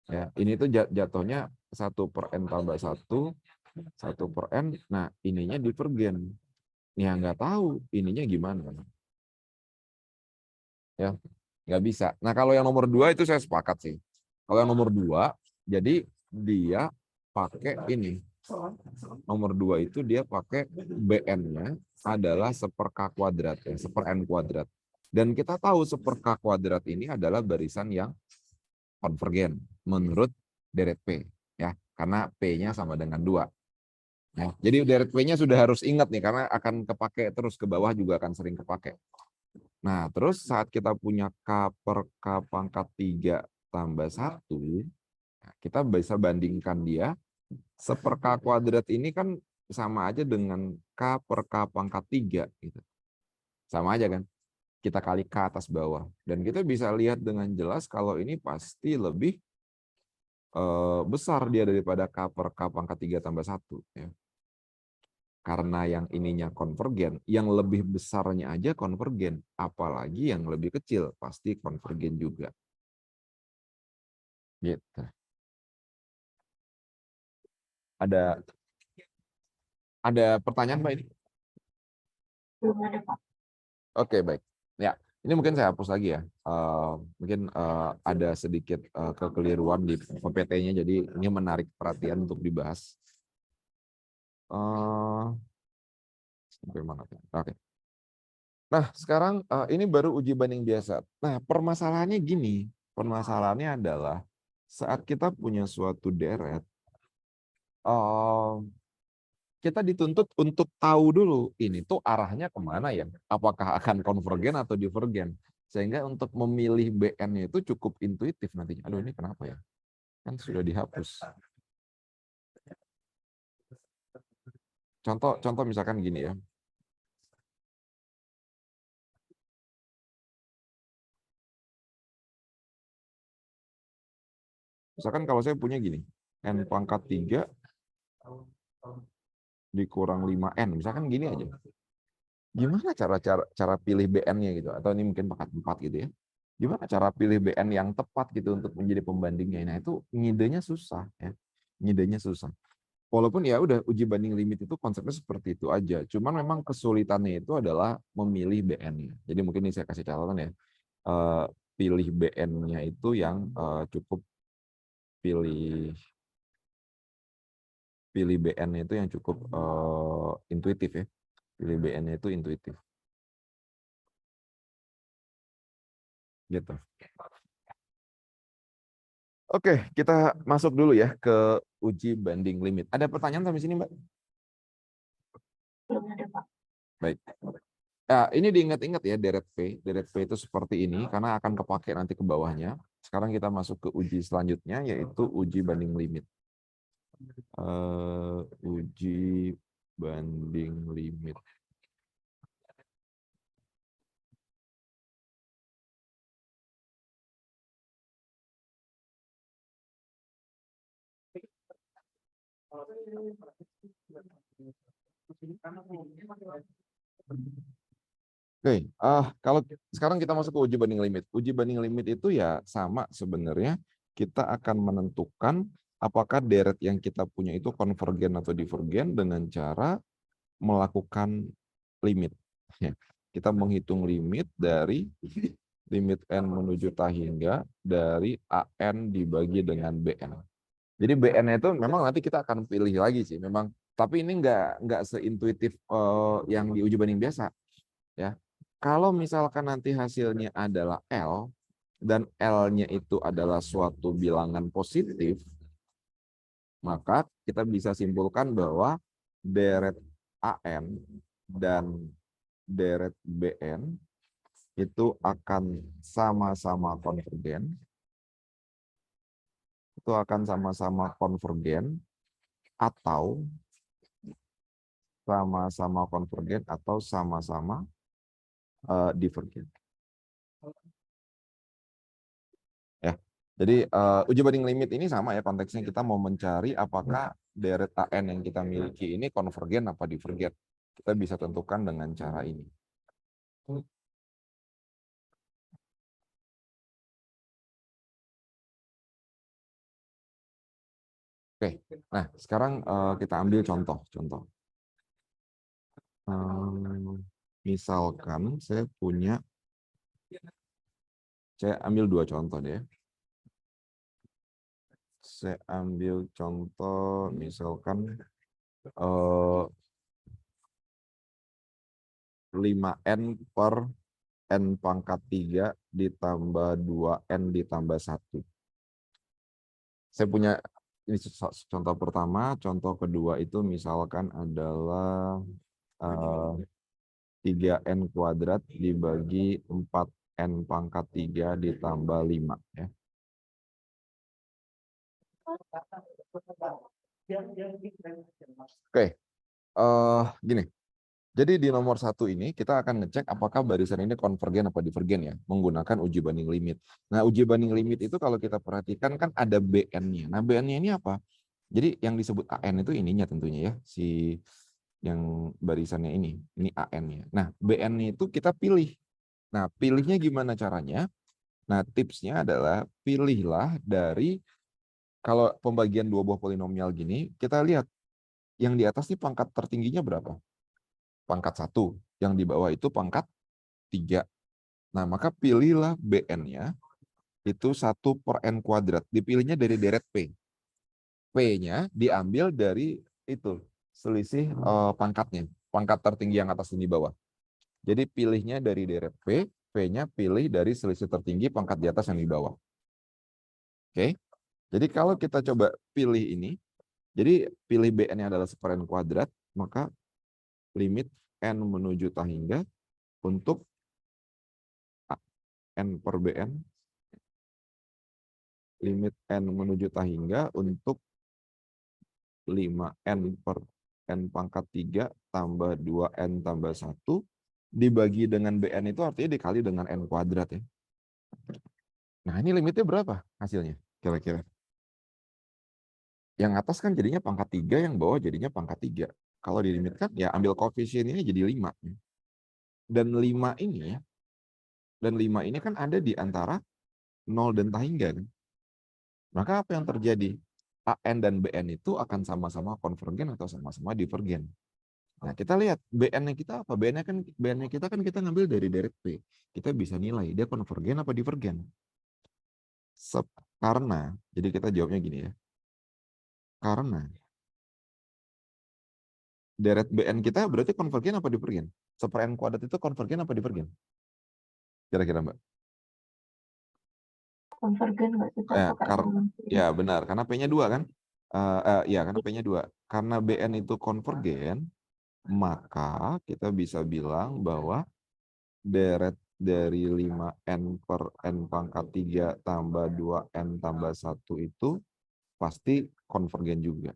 A: Ya, ini tuh jatuhnya 1 per N tambah 1, 1 per N, nah ininya divergen. Ya nggak tahu ininya gimana. Ya, nggak bisa. Nah kalau yang nomor 2 itu saya sepakat sih. Kalau yang nomor 2, jadi dia pakai ini. Nomor 2 itu dia pakai BN-nya adalah 1/K kuadrat, ya, 1/N kuadrat. Dan kita tahu 1/K kuadrat ini adalah barisan yang konvergen menurut deret P. Ya, karena P-nya sama dengan 2. Ya, jadi deret P-nya sudah harus ingat nih, karena akan kepake terus ke bawah juga akan sering kepake. Nah, terus saat kita punya K per K pangkat 3 tambah 1, kita bisa bandingkan dia 1/K kuadrat ini kan sama aja dengan K per K pangkat 3. Gitu. Sama aja kan? Kita kali K atas bawah. Dan kita bisa lihat dengan jelas kalau ini pasti lebih besar dia daripada K per K pangkat 3 tambah 1. Ya. Karena yang ininya konvergen, yang lebih besarnya aja konvergen. Apalagi yang lebih kecil, pasti konvergen juga. Gitu. Ada pertanyaan Mbak ini?
B: Belum ada, Pak.
A: Oke, baik. Ya, ini mungkin saya hapus lagi ya. Mungkin ada sedikit kekeliruan di PPT-nya, jadi ini menarik perhatian untuk dibahas. Sampai mana? Oke. Nah, sekarang ini baru uji banding biasa. Nah, permasalahannya gini. Permasalahannya adalah saat kita punya suatu deret, kita dituntut untuk tahu dulu ini tuh arahnya kemana ya. Apakah akan konvergen atau divergen. Sehingga untuk memilih BN-nya itu cukup intuitif nantinya. Aduh, ini kenapa ya? Kan sudah dihapus. Contoh misalkan gini ya. Misalkan kalau saya punya gini, N pangkat 3 dikurang 5N. Misalkan gini aja. Gimana cara pilih BN-nya gitu? Atau ini mungkin pangkat 4 gitu ya. Gimana cara pilih BN yang tepat gitu untuk menjadi pembandingnya? Nah, itu ngidenya susah ya. Ngidenya susah. Walaupun ya udah uji banding limit itu konsepnya seperti itu aja. Cuman memang kesulitannya itu adalah memilih BN-nya. Jadi mungkin ini saya kasih catatan ya. Pilih BN-nya itu yang cukup pilih BN-nya itu yang cukup intuitif ya. Pilih BN-nya itu intuitif. Gitu. Oke, kita masuk dulu ya ke uji banding limit. Ada pertanyaan sampai sini, Mbak?
B: Belum ada, Pak.
A: Baik. Nah, ini diingat-ingat ya, deret P. Deret P itu seperti ini, karena akan kepake nanti ke bawahnya. Sekarang kita masuk ke uji selanjutnya, yaitu uji banding limit. Uji banding limit. Oke, kalau sekarang kita masuk ke uji banding limit. Uji banding limit itu ya sama sebenarnya. Kita akan menentukan apakah deret yang kita punya itu konvergen atau divergen dengan cara melakukan limit. Ya, kita menghitung limit dari limit n menuju tak hingga dari AN dibagi dengan BN. Jadi BN itu memang nanti kita akan pilih lagi sih, memang. Tapi ini nggak seintuitif yang di uji banding biasa, ya. Kalau misalkan nanti hasilnya adalah L dan L-nya itu adalah suatu bilangan positif, maka kita bisa simpulkan bahwa deret AN dan deret BN itu akan sama-sama konvergen. Itu akan sama-sama konvergen atau sama-sama konvergen atau sama-sama divergen. Ya. Jadi uji banding limit ini sama ya konteksnya, kita mau mencari apakah deret AN yang kita miliki ini konvergen apa divergen. Kita bisa tentukan dengan cara ini. Oke, nah sekarang kita ambil contoh. Misalkan saya ambil dua contoh deh. Saya ambil contoh misalkan 5N per N pangkat 3 ditambah 2N ditambah 1. Saya punya ini contoh pertama, contoh kedua itu misalkan adalah 3N kuadrat dibagi 4N pangkat 3 ditambah 5. Ya. Oke, gini. Jadi di nomor 1 ini kita akan ngecek apakah barisan ini konvergen apa divergen ya, menggunakan uji banding limit. Nah, uji banding limit itu kalau kita perhatikan kan ada BN-nya. Nah, BN-nya ini apa? Jadi yang disebut AN itu ininya tentunya ya, si yang barisannya ini AN-nya. Nah, BN-nya itu kita pilih. Nah, pilihnya gimana caranya? Nah, tipsnya adalah pilihlah dari, kalau pembagian dua buah polinomial gini, kita lihat yang di atas ini pangkat tertingginya berapa? Pangkat 1. Yang di bawah itu pangkat 3. Nah, maka pilihlah BN-nya itu 1 per N kuadrat. Dipilihnya dari deret P. P-nya diambil dari itu, selisih pangkatnya. Pangkat tertinggi yang atas dan di bawah. Jadi pilihnya dari deret P, P-nya pilih dari selisih tertinggi pangkat di atas yang di bawah. Oke. Jadi kalau kita coba pilih ini, jadi pilih BN-nya adalah 1 per N kuadrat, maka limit N menuju tak hingga untuk n per bn, limit n menuju tahingga untuk 5n per n pangkat 3 tambah 2n tambah 1 dibagi dengan bn itu artinya dikali dengan n kuadrat ya. Nah ini limitnya berapa hasilnya kira-kira? Yang atas kan jadinya pangkat 3, yang bawah jadinya pangkat 3. Kalau dilimitkan ya ambil koefisien ini jadi 5. Dan 5 ini kan ada di antara 0 dan tahingga kan. Maka apa yang terjadi? AN dan BN itu akan sama-sama konvergen atau sama-sama divergen. Nah, kita lihat BN-nya kita apa? BN-nya kita kan kita ngambil dari deret P. Kita bisa nilai dia konvergen apa divergen. Karena, jadi kita jawabnya gini ya. Karena deret BN kita berarti konvergen apa divergen? Seper N kuadrat itu konvergen apa divergen? Kira-kira Mbak?
B: Konvergen nggak sih Pak?
A: Ya,
B: Pakai
A: ya benar, karena P-nya 2 kan? Ya, karena P-nya 2. Karena BN itu konvergen, maka kita bisa bilang bahwa deret dari 5n per n pangkat 3 tambah 2n tambah 1 itu pasti konvergen juga.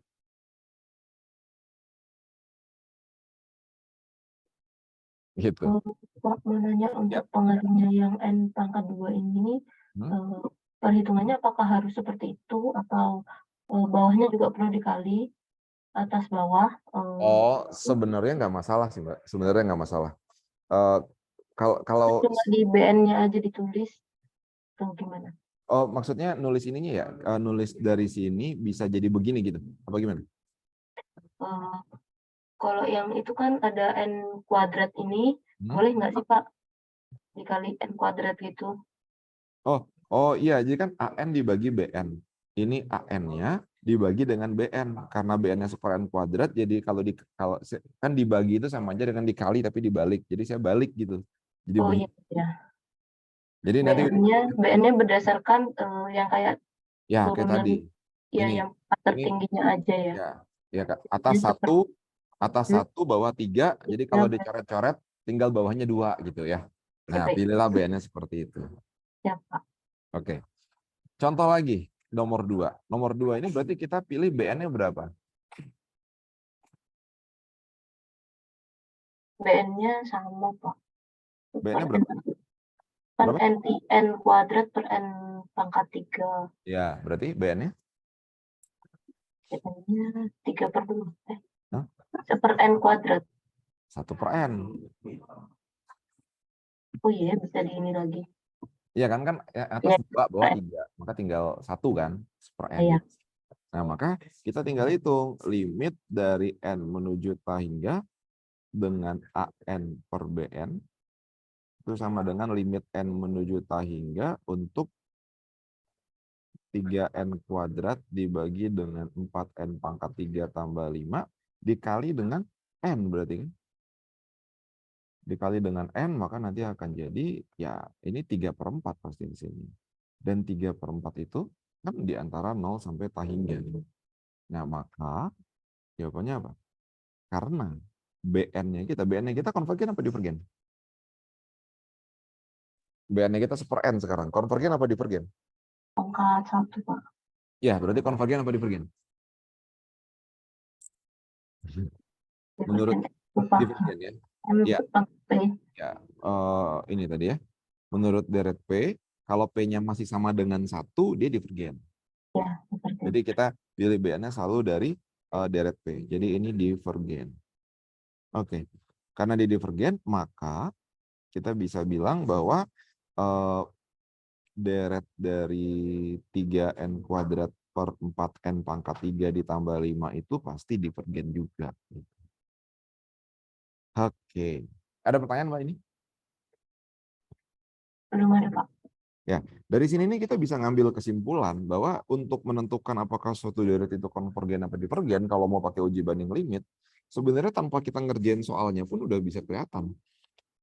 A: Gitu.
B: Pak mau nanya untuk pengalinya yang n pangkat 2 ini, perhitungannya apakah harus seperti itu atau bawahnya juga perlu dikali atas bawah?
A: Oh, sebenarnya nggak masalah sih Mbak. Sebenarnya nggak masalah. Kalau
B: cuma di BN-nya aja ditulis atau gimana?
A: Oh, maksudnya nulis ininya ya, nulis dari sini bisa jadi begini gitu, apa gimana?
B: Kalau yang itu kan ada n kuadrat ini, boleh nggak sih Pak dikali n kuadrat gitu?
A: Oh iya, jadi kan AN dibagi BN. Ini AN-nya dibagi dengan BN. Karena BN-nya super N kuadrat, jadi kalau kan dibagi itu sama aja dengan dikali tapi dibalik. Jadi saya balik gitu. Jadi
B: Oh
A: begini.
B: iya.
A: Jadi nanti
B: BN-nya berdasarkan yang kayak
A: ya kayak
B: turunan,
A: tadi.
B: ya
A: Ini
B: yang tertingginya aja ya.
A: ya Kak. Atas satu, bawah 3. Jadi kalau dicoret-coret tinggal bawahnya 2 gitu ya. Nah, pilihlah BN-nya seperti itu.
B: Ya, Pak.
A: Oke. Contoh lagi, nomor 2. Nomor 2 ini berarti kita pilih BN-nya berapa?
B: BN-nya sama, Pak.
A: BN-nya berapa?
B: Kan n kuadrat per n pangkat 3.
A: Ya, berarti BN-nya?
B: BN-nya 3/2. 1/n kuadrat.
A: 1/n.
B: Oh iya, bisa di ini lagi.
A: Iya kan atas 2, bawah 3. Maka tinggal 1 kan, 1/n.
B: Iya.
A: Nah, maka kita tinggal hitung limit dari N menuju tahingga dengan AN per BN itu sama dengan limit N menuju tahingga untuk 3N kuadrat dibagi dengan 4N pangkat 3 tambah 5 dikali dengan N berarti kan. Dikali dengan N maka nanti akan jadi ya ini 3/4 pasti di sini. Dan 3/4 itu kan di antara 0 sampai tahingga. Nah maka jawabannya apa? Karena BN-nya kita konvergen apa divergen? BN-nya kita 1/n sekarang. Konvergen apa divergen?
B: Pangkat 1, Pak.
A: Ya, berarti konvergen apa divergen? Menurut divergen ya. Ya. Ya, ini tadi ya. Menurut deret P, kalau P-nya masih sama dengan 1, dia divergen.
B: Ya,
A: jadi kita pilih BN-nya selalu dari deret P. Jadi ini divergen. Oke. Karena dia divergen, maka kita bisa bilang bahwa deret dari 3N kuadrat per 4N pangkat 3 ditambah 5 itu pasti divergen juga. Oke. Ada pertanyaan Mbak ini?
B: Belum ada, Pak.
A: Ya, dari sini nih kita bisa ngambil kesimpulan bahwa untuk menentukan apakah suatu deret itu konvergen apa divergen, kalau mau pakai uji banding limit, sebenarnya tanpa kita ngerjain soalnya pun udah bisa kelihatan.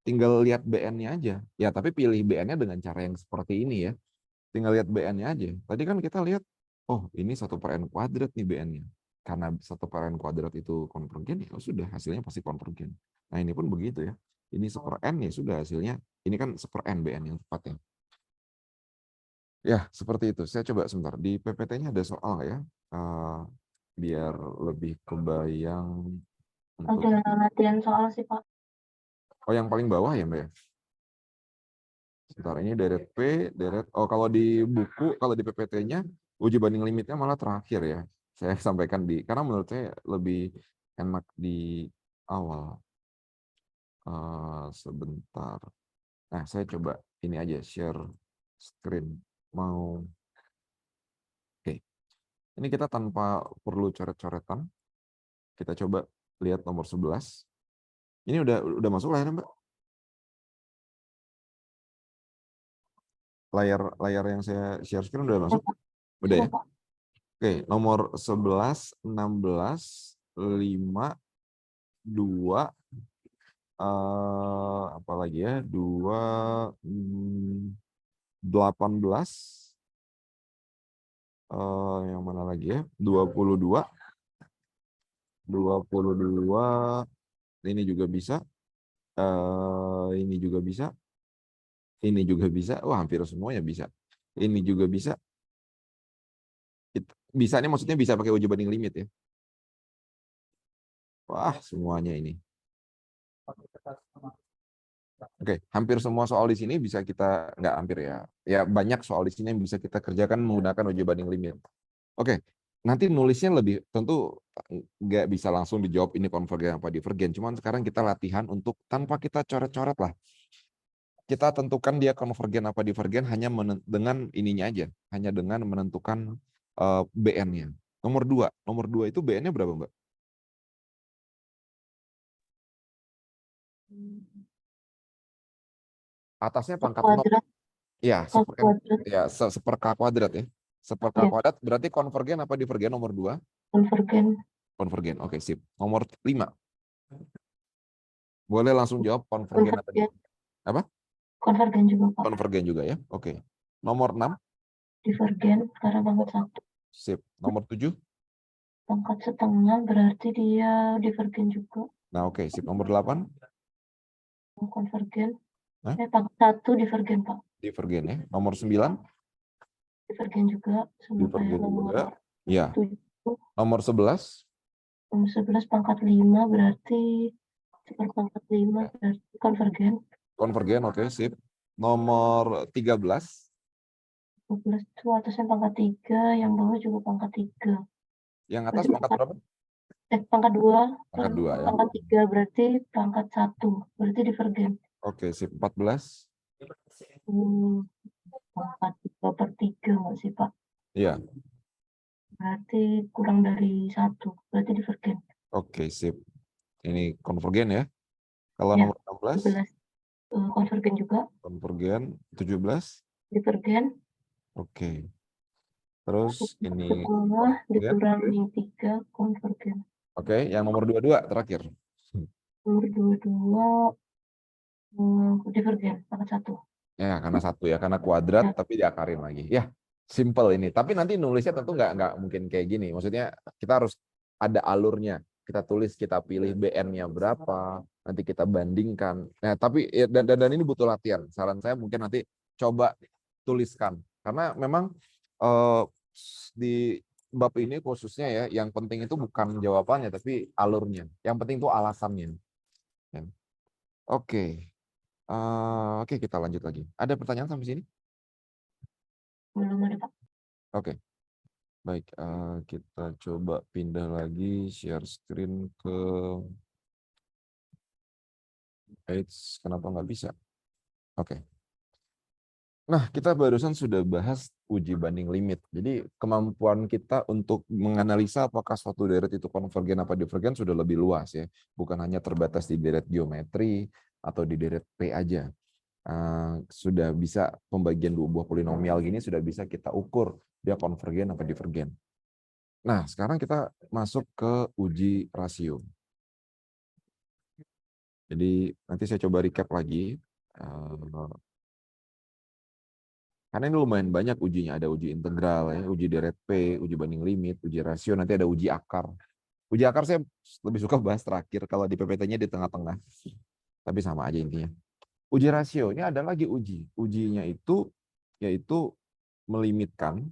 A: Tinggal lihat BN-nya aja. Ya, tapi pilih BN-nya dengan cara yang seperti ini ya. Tinggal lihat BN-nya aja. Tadi kan kita lihat, oh ini 1/n kuadrat nih BN-nya. Karena 1/n kuadrat itu konvergen, ya sudah hasilnya pasti konvergen. Nah ini pun begitu ya. Ini 1/n ya sudah hasilnya, ini kan 1/n BN yang tepatnya. Ya, seperti itu. Saya coba sebentar. Di PPT-nya ada soal nggak ya? Biar lebih kebayang untuk...
B: Ada latihan soal sih, Pak.
A: Oh, yang paling bawah ya, Mbak ya? Sebentar, ini deret P, deret... Oh, kalau di buku, kalau di PPT-nya, uji banding limitnya malah terakhir ya. Saya sampaikan di... Karena menurut saya lebih enak di awal. Sebentar. Nah, saya coba ini aja, share screen. Mau... Oke. Ini kita tanpa perlu coret-coretan. Kita coba lihat nomor 11. Ini udah masuk layarnya, Mbak? Layar yang saya share screen udah
B: Ya,
A: masuk?
B: Pak.
A: Udah
B: Sudah,
A: ya?
B: Pak.
A: Oke, nomor 11, 16, 5, 2, apa lagi ya? 2, 18, yang mana lagi ya? 22, 22, ini juga bisa, ini juga bisa, ini juga bisa. Wah, hampir semuanya bisa. Ini juga bisa. Bisa ini maksudnya bisa pakai uji banding limit ya. Wah, semuanya ini. Oke, hampir semua soal di sini bisa kita, nggak hampir ya, ya banyak soal di sini yang bisa kita kerjakan menggunakan uji banding limit. Oke, nanti nulisnya lebih, tentu nggak bisa langsung dijawab ini konvergen apa divergen, cuman sekarang kita latihan untuk tanpa kita coret-coret lah. Kita tentukan dia konvergen apa divergen hanya dengan ininya aja, hanya dengan menentukan BN-nya. Nomor dua itu BN-nya berapa, Mbak? Atasnya pangkat 0.
B: Kuadrat,
A: Ya,
B: kuadrat.
A: seper K kuadrat ya. Seper K
B: Ya,
A: kuadrat berarti konvergen apa divergen nomor 2?
B: konvergen.
A: Konvergen. Oke, sip. Nomor 5. Boleh langsung jawab konvergen atau
B: Konvergen.
A: apa?
B: Konvergen juga, Pak.
A: Konvergen juga ya. Oke. Nomor 6.
B: Divergen karena pangkat 1.
A: Sip. Nomor 7.
B: Pangkat setengah berarti dia divergen juga.
A: Nah, oke, sip. Nomor 8.
B: Konvergen.
A: Nah,
B: Pangkat 1 divergen, Pak.
A: divergen ya. Nomor 9.
B: Divergen juga sama kayak
A: Divergen
B: nomor
A: juga. Ya.
B: 7.
A: Nomor 11.
B: Nomor 11 pangkat 5 berarti pangkat 5 berarti konvergen.
A: Konvergen, oke, sip. Nomor 13.
B: 12 itu atasnya pangkat 3, yang bawah juga pangkat 3.
A: Yang atas
B: Berarti
A: pangkat berapa?
B: pangkat 2 kan
A: Pangkat 2 ya.
B: pangkat 3 berarti pangkat 1. Berarti divergen.
A: Oke, sip. 14.
B: Pangkat 3/3 nggak sih, Pak?
A: Iya.
B: Berarti kurang dari 1. Berarti divergen.
A: Oke, sip. Ini konvergen ya. Kalau
B: Ya,
A: nomor 16,
B: 11 konvergen juga.
A: konvergen. 17.
B: Divergen.
A: Oke. Terus ini
B: Setengah
A: konvergen.
B: dikurangi 3 konvergen.
A: Oke, yang nomor 22 terakhir.
B: Nomor 22 divergen pangkat 1.
A: Ya, karena satu ya, karena kuadrat
B: Ya,
A: tapi diakarin lagi. Ya, simple ini. Tapi nanti nulisnya tentu nggak mungkin kayak gini. Maksudnya kita harus ada alurnya. Kita tulis, kita pilih BN-nya berapa, nanti kita bandingkan. Nah, tapi ya, dan ini butuh latihan. Saran saya mungkin nanti coba tuliskan. Karena memang di bab ini khususnya ya, yang penting itu bukan jawabannya, tapi alurnya. Yang penting itu alasannya. Ya. Oke. Oke, kita lanjut lagi. Ada pertanyaan sampai sini?
B: belum ada, Pak.
A: Oke, baik. Kita coba pindah lagi share screen ke Eits, kenapa nggak bisa? Oke. Nah, kita barusan sudah bahas uji banding limit. Jadi kemampuan kita untuk menganalisa apakah suatu deret itu konvergen apa divergen sudah lebih luas ya. Bukan hanya terbatas di deret geometri atau di deret P aja. Sudah bisa pembagian dua buah polinomial gini sudah bisa kita ukur dia konvergen apa divergen. Nah, sekarang kita masuk ke uji rasio. Jadi nanti saya coba recap lagi. Karena ini lumayan banyak ujinya. Ada uji integral, ya, uji deret P, uji banding limit, uji rasio, nanti ada uji akar. Uji akar saya lebih suka bahas terakhir, kalau di PPT-nya di tengah-tengah. Tapi sama aja intinya. Uji rasio, ini ada lagi uji. Ujinya itu yaitu melimitkan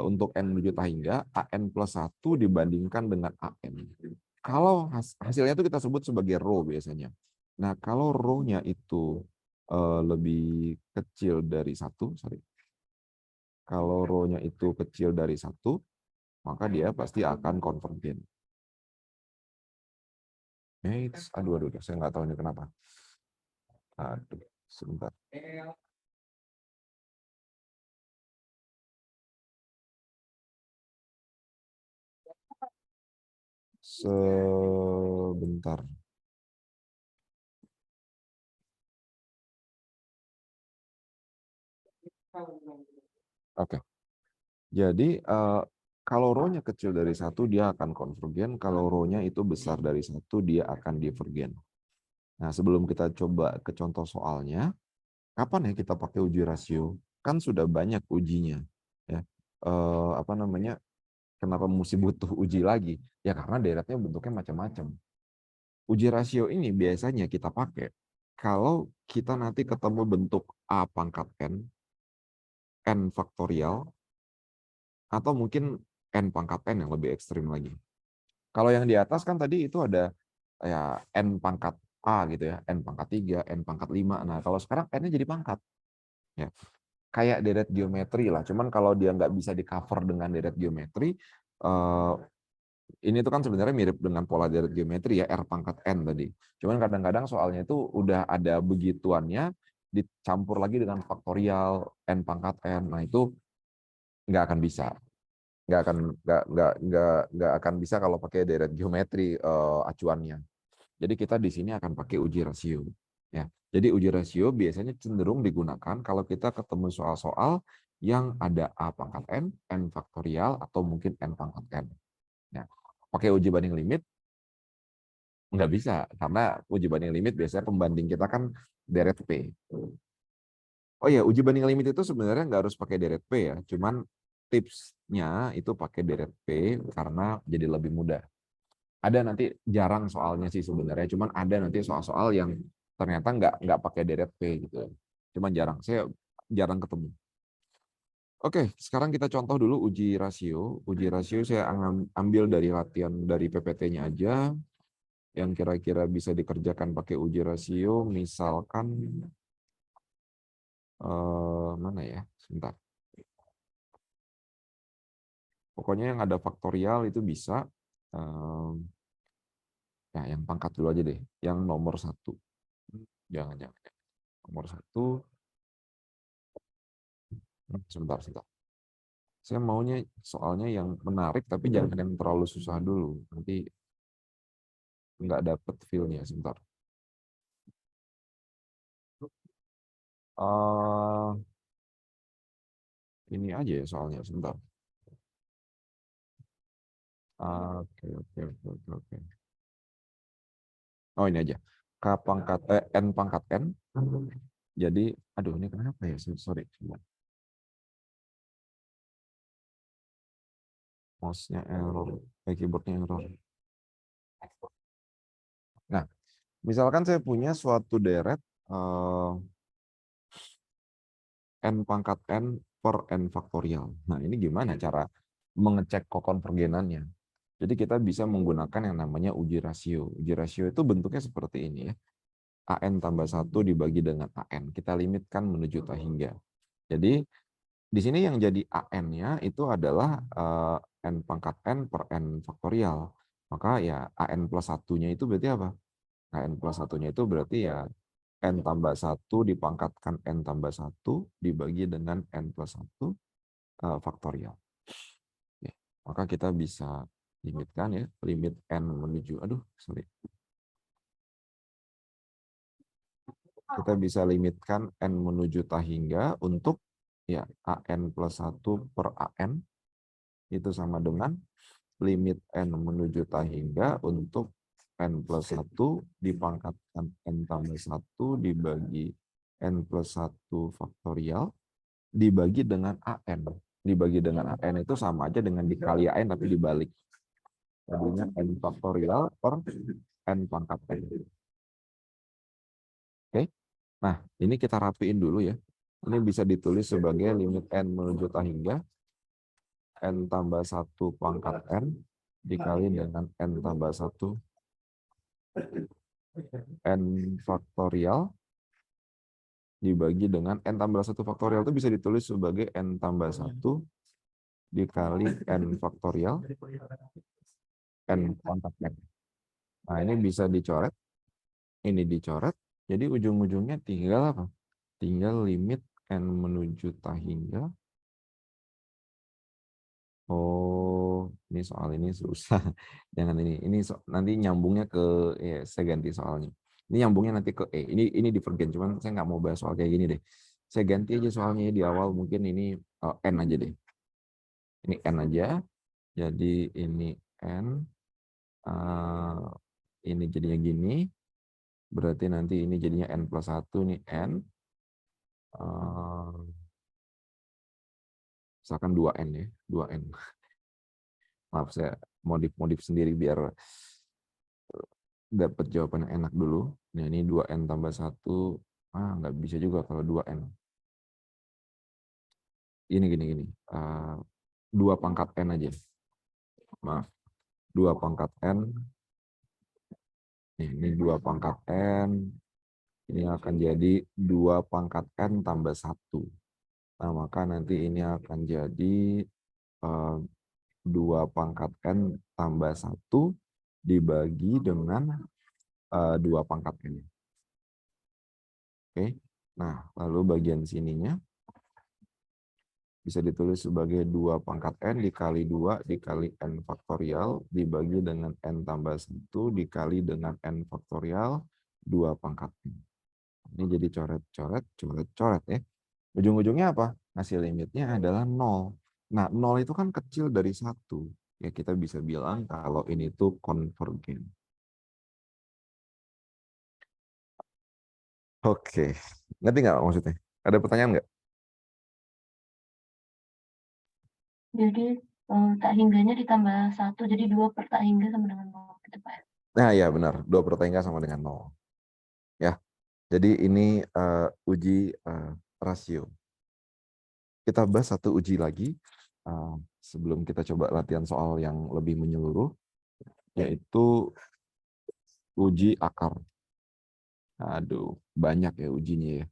A: untuk n menuju hingga an plus 1 dibandingkan dengan an. Kalau hasilnya itu kita sebut sebagai row biasanya. Nah, kalau row-nya itu lebih kecil dari 1, sorry. Kalau row-nya itu kecil dari 1, maka dia pasti akan konvergen. Aduh, saya nggak tahu ini kenapa. Aduh, sebentar. Sebentar. Oke. Jadi kalau row-nya kecil dari 1 dia akan konvergen, kalau row-nya itu besar dari 1 dia akan divergen. Nah, sebelum kita coba ke contoh soalnya, kapan ya kita pakai uji rasio? Kan sudah banyak ujinya, ya. Apa namanya? Kenapa mesti butuh uji lagi? Ya karena deretnya bentuknya macam-macam. Uji rasio ini biasanya kita pakai kalau kita nanti ketemu bentuk A pangkat N faktorial, atau mungkin N pangkat N yang lebih ekstrim lagi. Kalau yang di atas kan tadi itu ada ya N pangkat A gitu ya, N pangkat 3, N pangkat 5. Nah, kalau sekarang N-nya jadi pangkat. Ya. Kayak deret geometri lah. Cuman kalau dia nggak bisa di-cover dengan deret geometri, ini tuh kan sebenarnya mirip dengan pola deret geometri ya, R pangkat N tadi. Cuman kadang-kadang soalnya itu udah ada begituannya, dicampur lagi dengan faktorial N pangkat N. Nah, itu nggak akan bisa. Nggak akan bisa kalau pakai deret geometri acuannya. Jadi kita di sini akan pakai uji rasio. Ya, jadi uji rasio biasanya cenderung digunakan kalau kita ketemu soal-soal yang ada A pangkat N faktorial, atau mungkin N pangkat N. Nah, pakai uji banding limit nggak bisa, karena uji banding limit biasanya pembanding kita kan deret P. Oh ya, uji banding limit itu sebenarnya nggak harus pakai deret P ya, cuman tipsnya itu pakai deret P karena jadi lebih mudah. Ada nanti jarang soalnya sih sebenarnya, cuman ada nanti soal-soal yang ternyata nggak pakai deret P gitu. Cuman jarang, saya jarang ketemu. Oke, sekarang kita contoh dulu uji rasio. Uji rasio saya ambil dari latihan dari PPT-nya aja, yang kira-kira bisa dikerjakan pakai uji rasio. Misalkan mana ya? Sebentar. Pokoknya yang ada faktorial itu bisa. Ya, yang pangkat dulu aja deh. Yang nomor 1. Jangan. Nomor 1. Sebentar. Saya maunya soalnya yang menarik, tapi jangan yang terlalu susah dulu. Nanti nggak dapet feel-nya. Sebentar. Ini aja ya soalnya. Sebentar. Oke. Oh, ini aja. K pangkat N pangkat N. Jadi, aduh ini kenapa ya? Sorry. Mouse-nya error, keyboard-nya error. Nah, misalkan saya punya suatu deret N pangkat N per N faktorial. Nah, ini gimana cara mengecek kokonvergenannya? Jadi kita bisa menggunakan yang namanya uji rasio. Uji rasio itu bentuknya seperti ini ya. AN tambah 1 dibagi dengan AN. Kita limitkan menuju tak hingga. Jadi di sini yang jadi AN-nya itu adalah N pangkat N per N faktorial. Maka ya AN plus 1-nya itu berarti apa? AN plus 1-nya itu berarti ya N tambah 1 dipangkatkan N tambah 1 dibagi dengan N plus 1 faktorial. Oke. Maka kita bisa limitkan ya, limit N menuju, kita bisa limitkan N menuju tak hingga untuk ya AN plus 1 per AN itu sama dengan limit N menuju tak hingga untuk N plus 1 dipangkatkan N tambah 1 dibagi N plus 1 faktorial dibagi dengan AN. Dibagi dengan AN itu sama aja dengan dikali AN tapi dibalik. Jadinya N faktorial per N pangkat N. Oke. Nah, ini kita rapiin dulu ya. Ini bisa ditulis sebagai limit n menuju hingga n tambah 1 pangkat n dikali dengan n tambah 1 n faktorial dibagi dengan n tambah 1 faktorial itu bisa ditulis sebagai n tambah 1 dikali n faktorial n pangkat n. Nah, ini bisa dicoret, ini dicoret, jadi ujung-ujungnya tinggal apa? Tinggal limit n menuju hingga. Oh, ini soal ini susah. Jangan ini. Nanti nyambungnya ke ya, saya ganti soalnya. Ini nyambungnya nanti ke E. Ini divergen, cuman saya nggak mau bahas soal kayak gini deh. Saya ganti aja soalnya di awal, mungkin ini N aja deh. Ini N aja. Jadi ini N. Ini jadinya gini. Berarti nanti ini jadinya N plus 1, ini N. Misalkan 2N ya. 2N. Maaf, saya modif sendiri biar dapat jawaban yang enak dulu. Nah, ini 2N tambah 1. Nggak bisa juga kalau 2N. Gini. 2 pangkat N aja. Maaf. 2 pangkat N. Ini 2 pangkat N. Ini akan jadi 2 pangkat N tambah 1. Nah, maka nanti ini akan jadi 2 pangkat N tambah 1 dibagi dengan 2 pangkat N. Oke. Nah, lalu bagian sininya bisa ditulis sebagai 2 pangkat N dikali 2 dikali N faktorial dibagi dengan N tambah 1 dikali dengan N faktorial 2 pangkat N. Ini jadi coret-coret ya. Ujung-ujungnya apa? Hasil limitnya adalah 0. Nah, 0 itu kan kecil dari 1. Ya, kita bisa bilang kalau ini tuh konvergen. Oke. Ngerti nggak maksudnya? Ada pertanyaan nggak?
B: Jadi tak hingganya ditambah 1, jadi 2 per tak hingga sama dengan 0 gitu Pak.
A: Nah, ya benar. 2 per tak hingga sama dengan 0. Ya. Jadi ini uji rasio. Kita bahas satu uji lagi sebelum kita coba latihan soal yang lebih menyeluruh, yaitu uji akar. Aduh, banyak ya ujinya ya.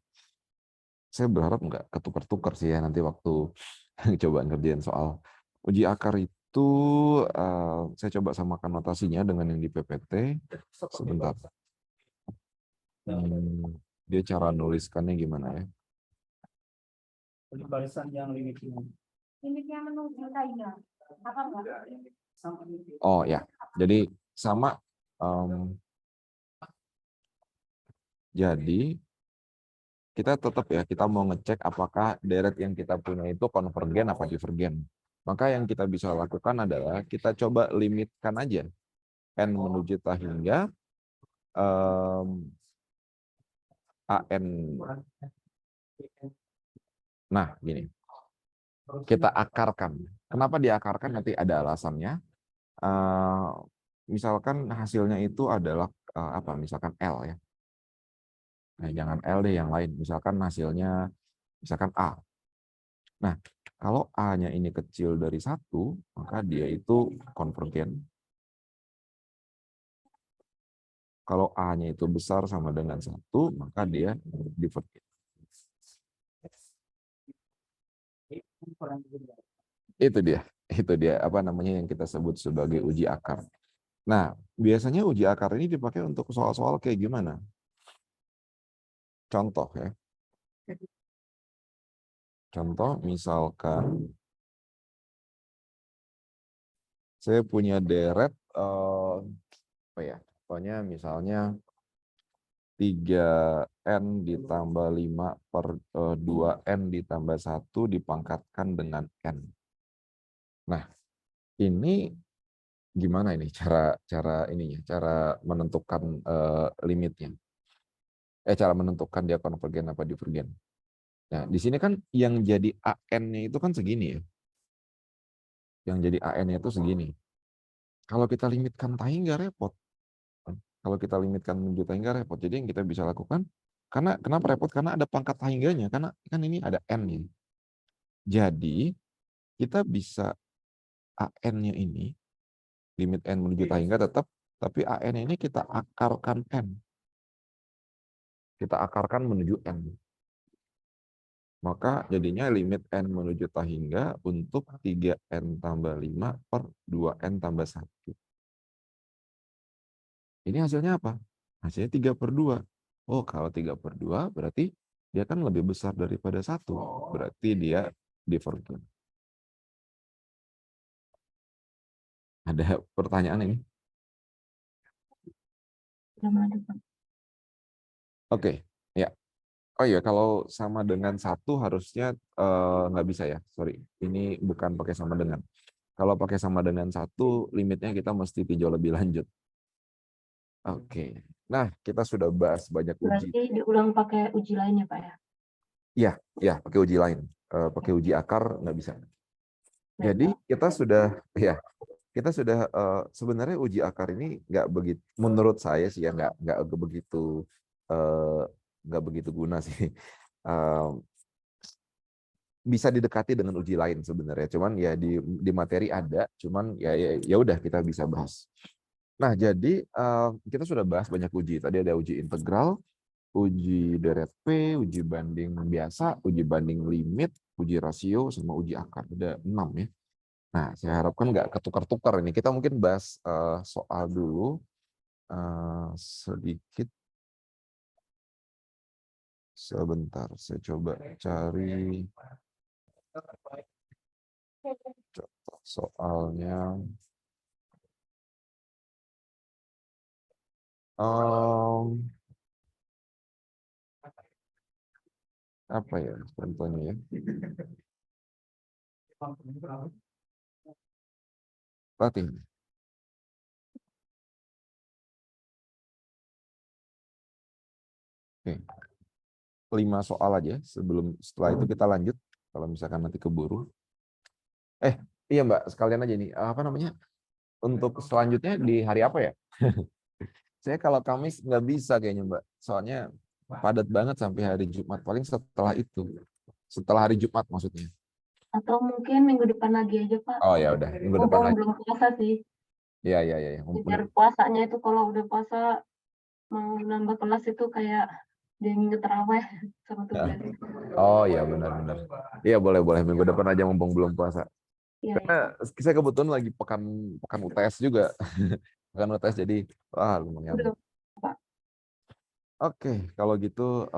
A: Saya berharap nggak ketukar-tukar sih ya nanti waktu coba ngerjain soal. Uji akar itu saya coba samakan notasinya dengan yang di PPT. Sebentar. Dia cara nuliskannya gimana ya?
C: Barisan yang limitnya. Limitnya menuju ya. Apa enggak?
A: Oh ya, jadi sama. Jadi kita tetap ya, kita mau ngecek apakah deret yang kita punya itu konvergen apa divergen. Maka yang kita bisa lakukan adalah kita coba limitkan aja n menuju hingga AN. Nah, gini. Kita akarkan. Kenapa diakarkan? Nanti ada alasannya. Misalkan hasilnya itu adalah apa? Misalkan L ya. Nah, jangan L deh, yang lain. Misalkan hasilnya misalkan A. Nah, kalau A-nya ini kecil dari 1, maka dia itu konvergen. Kalau A-nya itu besar sama dengan 1, maka dia divergen. Itu dia apa namanya yang kita sebut sebagai uji akar. Nah, biasanya uji akar ini dipakai untuk soal-soal kayak gimana? Contoh ya. Contoh misalkan saya punya deret apa ya? Pokoknya misalnya 3N ditambah 5 per 2N ditambah 1 dipangkatkan dengan N. Nah, ini gimana ini cara ininya, cara menentukan limitnya? Cara menentukan dia konvergen apa divergen. Nah, di sini kan yang jadi AN-nya itu kan segini ya. Yang jadi AN-nya itu segini. Kalau kita limitkan tahing nggak repot. Kalau kita limitkan menuju tahing nggak repot. Jadi yang kita bisa lakukan, Kenapa repot? Karena ada pangkat hingganya, karena kan ini ada n ini. Jadi kita bisa AN-nya ini, limit n menuju hingga tetap, tapi AN ini kita akarkan n. Kita akarkan menuju n. Maka jadinya limit n menuju hingga untuk 3n tambah 5 per 2n tambah 1. Ini hasilnya apa? Hasilnya 3/2. Oh, kalau 3/2 berarti dia kan lebih besar daripada 1. Berarti dia divergen. Ada pertanyaan ini?
B: Belum ada, Pak.
A: Oke, ya. Oh iya, kalau sama dengan 1 harusnya nggak bisa ya. Sorry, ini bukan pakai sama dengan. Kalau pakai sama dengan 1, limitnya kita mesti tinjau lebih lanjut. Oke. Nah, kita sudah bahas banyak uji.
B: Berarti diulang pakai uji lain ya, Pak ya?
A: Ya, pakai uji lain. Pakai uji akar nggak bisa.
B: Baik,
A: Jadi
B: Pak.
A: kita sudah sebenarnya uji akar ini nggak begitu, menurut saya sih ya nggak begitu guna sih. Bisa didekati dengan uji lain sebenarnya. Cuman ya di materi ada, cuman ya udah kita bisa bahas. Nah, jadi kita sudah bahas banyak uji. Tadi ada uji integral, uji deret P, uji banding biasa, uji banding limit, uji rasio, sama uji akar. Ada 6 ya. Nah, saya harapkan nggak ketukar-tukar ini. Kita mungkin bahas soal dulu sedikit. Sebentar, saya coba cari contoh soalnya. Apa ya contohnya ya? Latih. Oke. 5 soal aja setelah itu kita lanjut kalau misalkan nanti keburu. Iya Mbak, sekalian aja nih. Apa namanya? Untuk selanjutnya di hari apa ya? Saya kalau Kamis nggak bisa kayaknya Mbak. Soalnya padat banget sampai hari Jumat. Paling setelah itu. Setelah hari Jumat maksudnya.
B: Atau mungkin minggu depan lagi aja, Pak.
A: Oh ya udah, minggu depan
B: Mumpung
A: lagi.
B: belum puasa sih.
A: Iya.
B: Biar puasanya itu kalau udah puasa mau nambah kelas itu kayak dia nginget terawih sama tugas.
A: Oh iya benar. Iya boleh minggu depan aja mumpung belum puasa.
B: Iya,
A: Karena saya kebetulan lagi pekan UTS juga. Pekan UTS jadi lumayan.
B: udah, Pak.
A: Oke, kalau gitu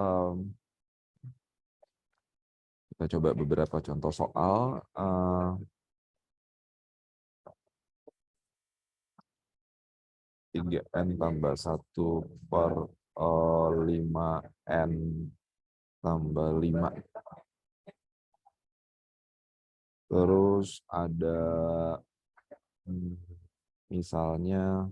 A: kita coba beberapa contoh soal. 3n tambah 1 per 5n tambah 5. Terus ada misalnya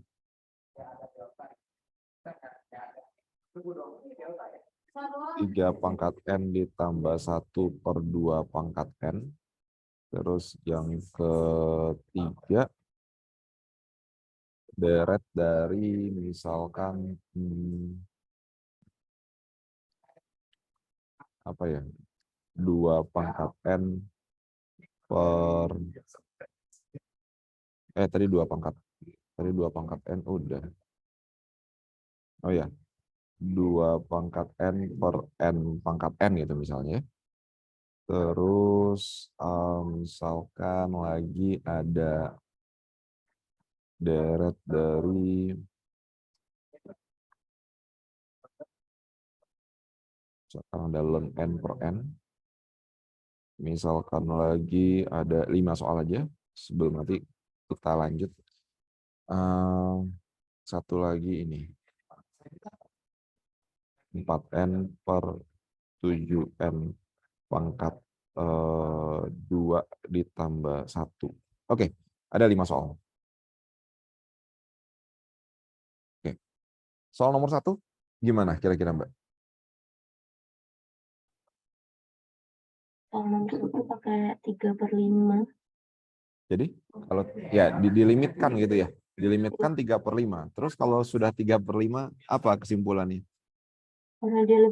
A: 3 pangkat n ditambah 1 per 2 pangkat n. Terus yang ketiga, deret dari misalkan apa ya, 2 pangkat n per tadi 2 pangkat n udah. Oh ya, 2 pangkat n per n pangkat n gitu misalnya. Terus misalkan lagi ada deret dari misalkan ada ln n per n. Misalkan lagi ada 5 soal aja sebelum nanti kita lanjut. Satu lagi ini 4n per 7n pangkat 2 ditambah 1. Oke, ada 5 soal. Oke. Soal nomor 1 gimana kira-kira Mbak?
B: Soal nomor 1 pakai 3/5.
A: Jadi kalau ya dilimitkan gitu ya. Dilimitkan 3/5. Terus kalau sudah 3/5 apa kesimpulannya?
B: Karena dia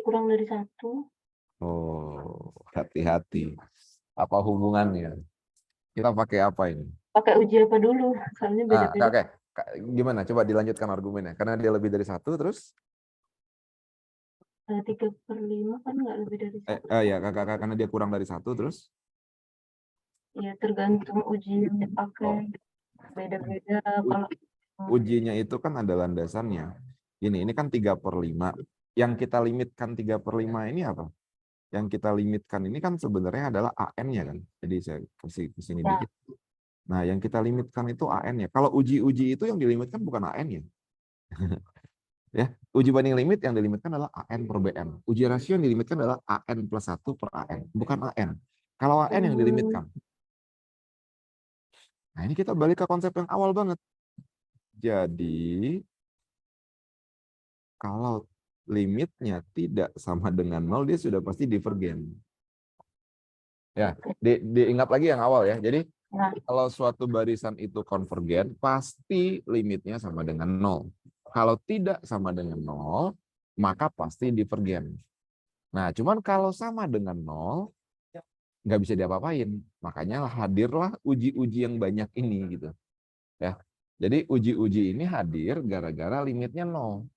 B: kurang dari 1.
A: Oh, hati-hati. Apa hubungannya? Kita pakai apa ini?
B: Pakai uji apa dulu? Soalnya beda-beda.
A: Oke. Gimana? Coba dilanjutkan argumennya. Karena dia lebih dari 1, terus?
B: 3/5 kan nggak lebih dari 1.
A: Ya, karena dia kurang dari 1, terus?
B: Ya, tergantung uji yang
A: Oh.
B: dipakai. Beda-beda. Kalau
A: Ujinya itu kan ada landasannya. Ini kan 3/5. Yang kita limitkan 3/5 ini apa? Yang kita limitkan ini kan sebenarnya adalah AN-nya kan. Jadi saya kasih ke sini
B: ya,
A: dikit. Nah, yang kita limitkan itu AN-nya. Kalau uji-uji itu yang dilimitkan bukan AN-nya. Ya, uji banding limit yang dilimitkan adalah AN per BN. Uji rasio yang dilimitkan adalah AN plus 1 per AN, bukan AN. Kalau AN yang dilimitkan. Nah, ini kita balik ke konsep yang awal banget. Jadi, kalau limitnya tidak sama dengan 0, dia sudah pasti divergen. Ya, diingat lagi yang awal ya. Jadi, kalau suatu barisan itu konvergen, pasti limitnya sama dengan 0. Kalau tidak sama dengan 0, maka pasti divergen. Nah, cuman kalau sama dengan 0, nggak bisa diapa-apain. Makanya hadirlah uji-uji yang banyak ini gitu. Ya. Jadi uji-uji ini hadir gara-gara limitnya 0.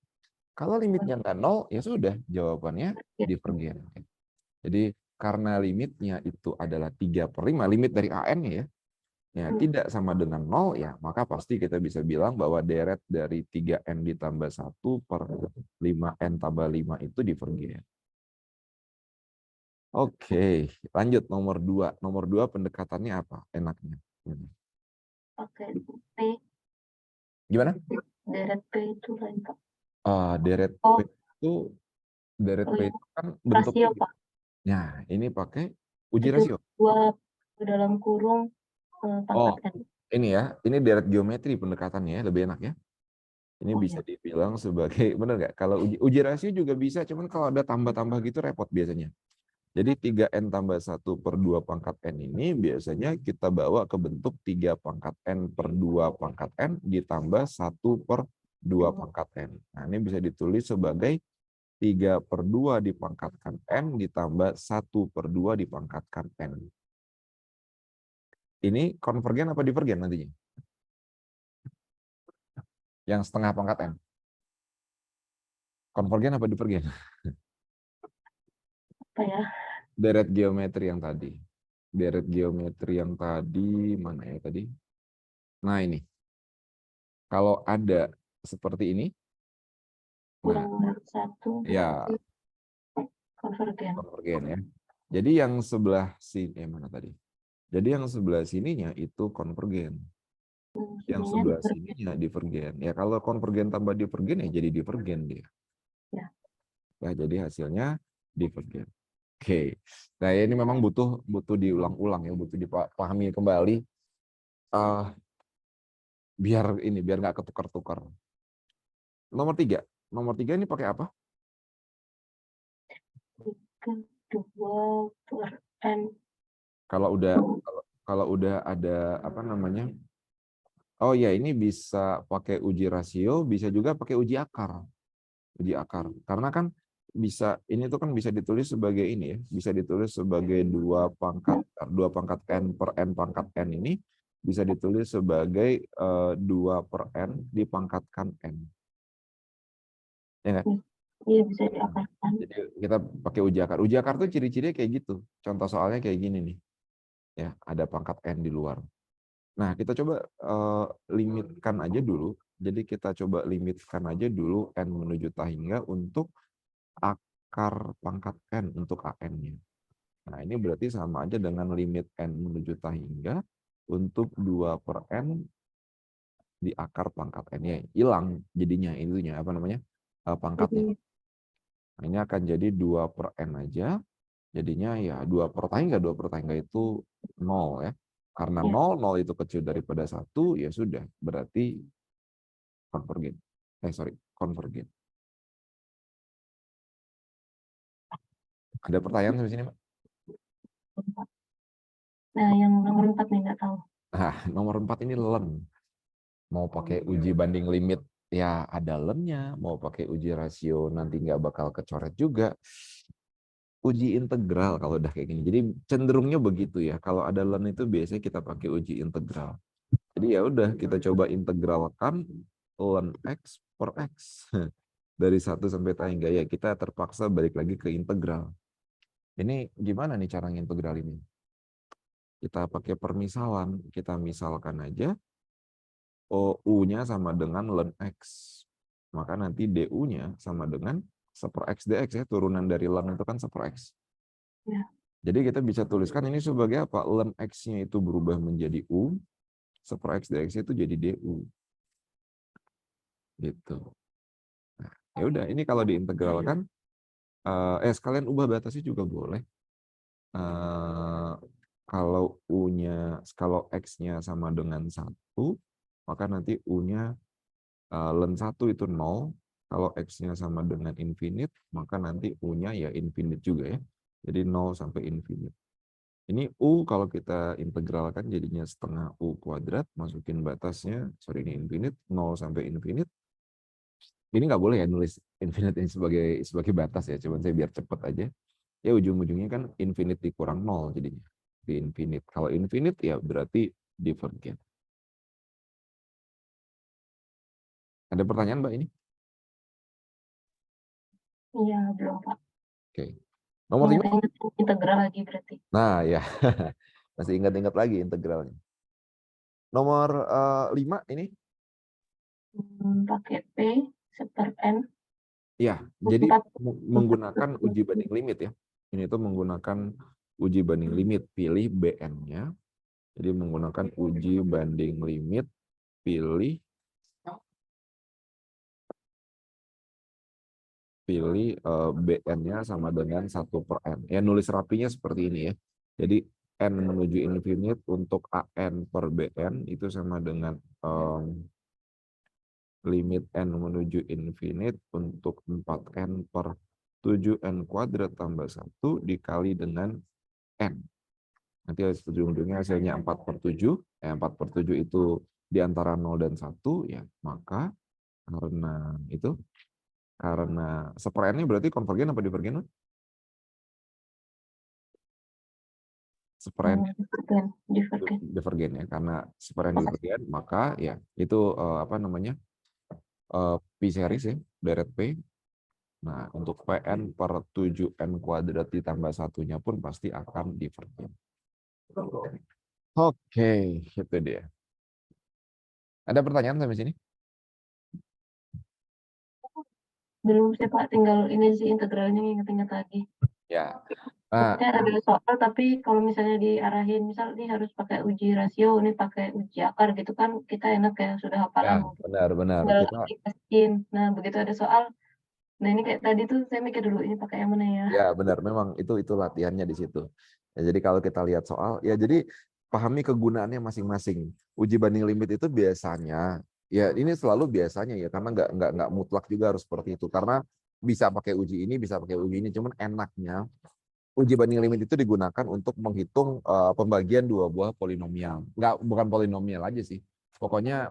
A: Kalau limitnya nggak 0, ya sudah, jawabannya divergen. Jadi karena limitnya itu adalah 3/5, limit dari AN-nya ya, tidak sama dengan 0, ya maka pasti kita bisa bilang bahwa deret dari 3N ditambah 1 per 5N tambah 5 itu divergen. Oke, lanjut nomor 2. Nomor 2 pendekatannya apa enaknya?
B: pakai P.
A: Gimana?
B: Deret P itu lain, Pak.
A: Deret
B: Oh,
A: P itu deret P
B: iya.
A: itu kan
B: Rasio,
A: bentuknya.
B: Pak.
A: Nah, ini pakai uji
B: Itu
A: rasio.
B: 2 dalam kurung pangkat N.
A: Ini ya, ini deret geometri pendekatannya ya, lebih enak ya. Ini bisa dibilang sebagai, benar nggak? Kalau uji rasio juga bisa, cuman kalau ada tambah-tambah gitu repot biasanya. Jadi 3N tambah 1 per 2 pangkat N ini biasanya kita bawa ke bentuk 3 pangkat N per 2 pangkat N ditambah 1 per 2 pangkat N. Nah, ini bisa ditulis sebagai 3/2 dipangkatkan N ditambah 1/2 dipangkatkan N. Ini konvergen apa divergen nantinya? Yang setengah pangkat N. Konvergen apa divergen?
B: Apa ya?
A: Deret geometri yang tadi. Deret geometri yang tadi, mana ya tadi? Nah ini. Kalau ada seperti ini, nah,
B: Kurang dari 1
A: ya
B: konvergen.
A: konvergen ya. Jadi yang sebelah sini, mana tadi? Jadi yang sebelah sininya itu konvergen. Yang sebelah sininya divergen. Ya kalau konvergen tambah divergen ya jadi divergen dia. Ya, jadi hasilnya divergen. Oke. Nah, ini memang butuh diulang-ulang ya, butuh dipahami kembali. Biar nggak ketukar-tukar. Nomor 3. Nomor 3 ini pakai apa?
B: 3/2 per N.
A: Kalau udah ada apa namanya? Oh ya, ini bisa pakai uji rasio, bisa juga pakai uji akar. Uji akar. Karena kan ini tuh kan bisa ditulis sebagai ini ya, bisa ditulis sebagai 2 pangkat N per N pangkat N ini bisa ditulis sebagai 2 per N dipangkatkan N. Ya nggak?
B: Iya, bisa diakarkan.
A: Jadi kita pakai uji akar. Uji akar tuh ciri-cirinya kayak gitu. Contoh soalnya kayak gini nih. Ya, ada pangkat N di luar. Nah, kita coba limitkan aja dulu. Jadi kita coba limitkan aja dulu N menuju tahingga untuk akar pangkat N untuk AN-nya. Nah, ini berarti sama aja dengan limit N menuju tahingga untuk 2 per N di akar pangkat N-nya. Hilang jadinya, itunya, apa namanya, pangkatnya. Nah, ini akan jadi 2 per N aja. Jadinya ya 2 per tahingga. 2 per tahingga itu 0 ya. Karena 0 itu kecil daripada 1, ya sudah. Berarti konvergen. Konvergen. Ada pertanyaan sampai sini, Mbak?
B: Nah, yang nomor 4 nih nggak tahu.
A: Nah, nomor 4 ini lem. Mau pakai uji banding limit ya ada len-nya, mau pakai uji rasio nanti nggak bakal kecoret juga. Uji integral kalau udah kayak gini. Jadi cenderungnya begitu ya. Kalau ada len itu biasanya kita pakai uji integral. Jadi ya udah kita coba integralkan len X per X. Dari 1 sampai tangga ya kita terpaksa balik lagi ke integral. Ini gimana nih cara integral ini? Kita pakai permisalan. Kita misalkan aja U-nya sama dengan len X. Maka nanti DU-nya sama dengan 1/X dx ya. Turunan dari len itu kan 1/X.
B: Ya.
A: Jadi kita bisa tuliskan ini sebagai apa? Len X-nya itu berubah menjadi U. 1/X dx itu jadi DU. Gitu. Nah, ya udah ini kalau diintegralkan sekalian ubah batasnya juga boleh. Kalau kalau X-nya sama dengan 1, maka nanti U-nya len 1 itu 0. Kalau X-nya sama dengan infinite, maka nanti U-nya ya infinite juga ya. Jadi 0 sampai infinite. Ini U kalau kita integralkan jadinya setengah U kuadrat, masukin batasnya, sorry ini infinite, 0 sampai infinite. Ini nggak boleh ya nulis infinite ini sebagai batas ya, cuman saya biar cepet aja. Ya ujung-ujungnya kan infinite dikurang 0 jadinya. Di infinite. Kalau infinite ya berarti divergent. Ada pertanyaan Mbak ini?
B: Iya, belum Pak.
A: Oke. Nomor 5.
B: Ingat integral lagi berarti.
A: Nah ya, masih ingat-ingat lagi integralnya. Nomor 5 ini?
B: Pakai P per N.
A: Ya, jadi menggunakan uji banding limit ya. Ini tuh menggunakan uji banding limit, pilih BN-nya. Jadi menggunakan uji banding limit, pilih BN-nya sama dengan 1/N. Ya, nulis rapinya seperti ini ya. Jadi N menuju infinite untuk AN per BN itu sama dengan limit N menuju infinite untuk 4N per 7N kuadrat tambah 1 dikali dengan N. Nanti ujung-ujungnya hasilnya 4/7. 4/7 itu di antara 0 dan 1, ya maka karena 1/N ini berarti konvergen apa divergen? 1/N divergen ya, karena 1/N divergen maka ya itu P series ya, deret P. Nah, untuk Pn per 7N kuadrat ditambah satunya pun pasti akan divergen. Oke, itu dia. Ada pertanyaan sampai sini?
B: Belum sih Pak, tinggal ini sih integralnya ingat-ingat lagi.
A: Ya.
B: Ada soal tapi kalau misalnya diarahin, misal ini harus pakai uji rasio, ini pakai uji akar gitu kan, kita enak ya sudah hafalan.
A: Ya, benar.
B: Nah, begitu ada soal, nah ini kayak tadi tuh saya mikir dulu ini pakai yang mana ya.
A: Ya, benar. Memang itu latihannya di situ. Ya, jadi kalau kita lihat soal, ya jadi pahami kegunaannya masing-masing. Uji banding limit itu biasanya, ya ini selalu biasanya ya, karena nggak mutlak juga harus seperti itu. Karena bisa pakai uji ini, bisa pakai uji ini. Cuman enaknya uji banding limit itu digunakan untuk menghitung pembagian dua buah polinomial. Bukan polinomial aja sih. Pokoknya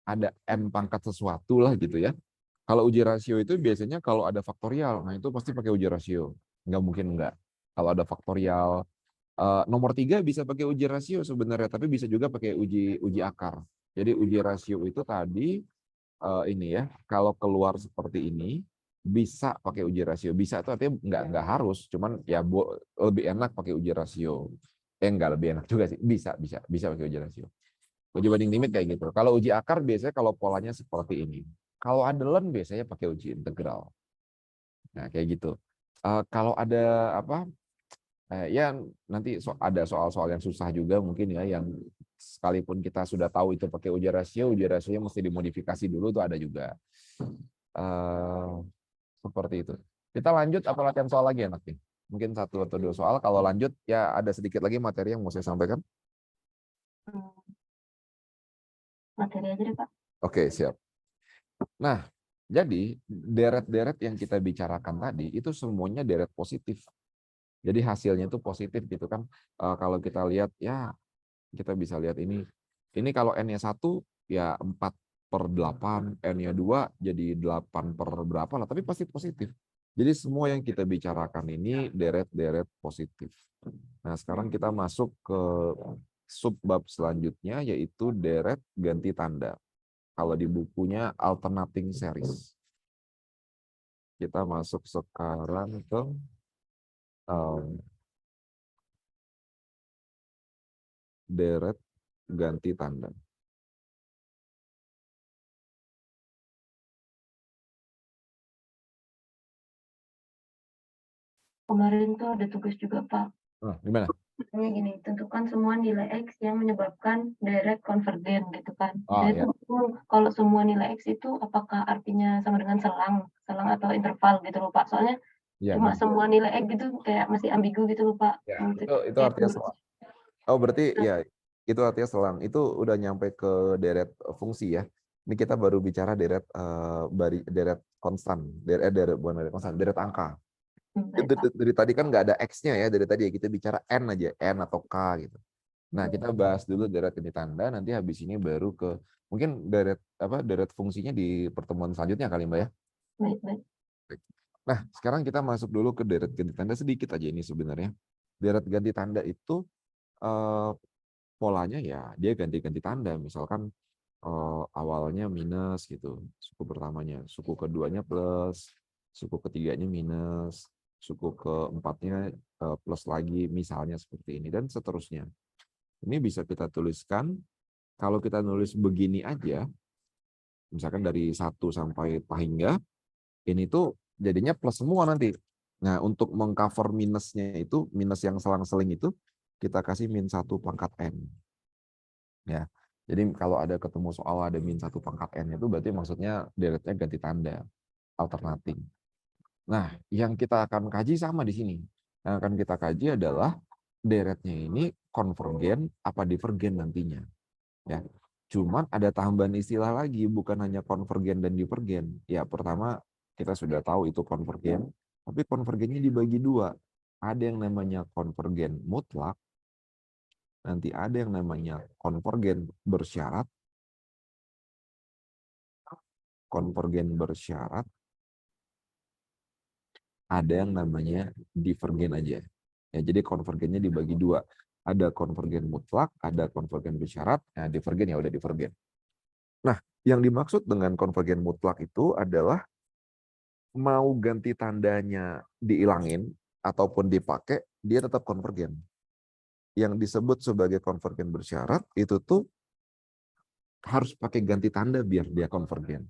A: ada M pangkat sesuatu lah gitu ya. Kalau uji rasio itu biasanya kalau ada faktorial, nah itu pasti pakai uji rasio. Nggak mungkin enggak. Kalau ada faktorial, nomor 3 bisa pakai uji rasio sebenarnya, tapi bisa juga pakai uji akar. Jadi uji rasio itu tadi ini ya, kalau keluar seperti ini bisa pakai uji rasio. Bisa itu artinya nggak harus, cuman ya lebih enak pakai uji rasio. Nggak lebih enak juga sih, bisa pakai uji rasio. Uji banding limit kayak gitu. Kalau uji akar biasanya kalau polanya seperti ini. Kalau ada len biasanya pakai uji integral. Nah, kayak gitu. Kalau ada ya nanti ada soal-soal yang susah juga mungkin ya, yang sekalipun kita sudah tahu itu pakai uji rasionya mesti dimodifikasi dulu, tuh ada juga. Seperti itu. Kita lanjut atau latihan soal lagi enaknya? Mungkin 1 atau 2 soal. Kalau lanjut ya ada sedikit lagi materi yang mau saya sampaikan.
B: Materi aja deh Pak.
A: Oke, siap. Nah, jadi deret-deret yang kita bicarakan tadi itu semuanya deret positif. Jadi hasilnya itu positif gitu kan. Kalau kita lihat ya kita bisa lihat ini kalau N-nya 1 ya 4 per 8, N-nya 2 jadi 8 per berapa lah, tapi pasti positif. Jadi semua yang kita bicarakan ini deret-deret positif. Nah, sekarang kita masuk ke subbab selanjutnya, yaitu deret ganti tanda. Kalau di bukunya alternating series. Kita masuk sekarang ke deret ganti tanda.
B: Kemarin tuh ada tugas juga, Pak.
A: Gimana?
B: Misalnya gini, tentukan semua nilai X yang menyebabkan deret konvergen gitu kan.
A: Ya.
B: Kalau semua nilai X itu apakah artinya sama dengan selang atau interval gitu loh, Pak. Soalnya
A: Ya,
B: cuma semua nilai X gitu kayak masih ambigu gitu loh, Pak.
A: Ya, itu artinya selang. Oh, berarti ya itu artinya selang. Itu udah nyampe ke deret fungsi ya. Ini kita baru bicara deret deret konstan, bukan deret konstan, deret angka. Dari tadi kan nggak ada X-nya ya, dari tadi ya kita bicara N aja, N atau K gitu. Nah, kita bahas dulu deret ganti tanda, nanti habis ini baru ke mungkin deret fungsinya di pertemuan selanjutnya kali Mbak ya.
B: Baik.
A: Nah, sekarang kita masuk dulu ke deret ganti tanda sedikit aja ini sebenarnya. Deret ganti tanda itu polanya ya dia ganti-ganti tanda. Misalkan awalnya minus gitu, suku pertamanya, suku keduanya plus, suku ketiganya minus, suku keempatnya plus lagi, misalnya seperti ini, dan seterusnya. Ini bisa kita tuliskan, kalau kita nulis begini aja, misalkan dari 1 sampai hingga, ini tuh jadinya plus semua nanti. Nah, untuk mengcover minusnya itu, minus yang selang-seling itu, kita kasih min 1 pangkat N. Ya, jadi kalau ada ketemu soal ada min 1 pangkat N itu berarti maksudnya deretnya ganti tanda, alternating. Nah, yang kita akan kaji sama di sini. Yang akan kita kaji adalah deretnya ini konvergen apa divergen nantinya. Ya, cuman ada tambahan istilah lagi, bukan hanya konvergen dan divergen. Ya, pertama kita sudah tahu itu konvergen, tapi konvergennya dibagi 2. Ada yang namanya konvergen mutlak, nanti ada yang namanya konvergen bersyarat, ada yang namanya divergen aja. Ya, jadi konvergennya dibagi 2. Ada konvergen mutlak, ada konvergen bersyarat. Nah, divergen ya udah divergen. Nah, yang dimaksud dengan konvergen mutlak itu adalah mau ganti tandanya dihilangin ataupun dipakai, dia tetap konvergen. Yang disebut sebagai konvergen bersyarat itu tuh harus pakai ganti tanda biar dia konvergen.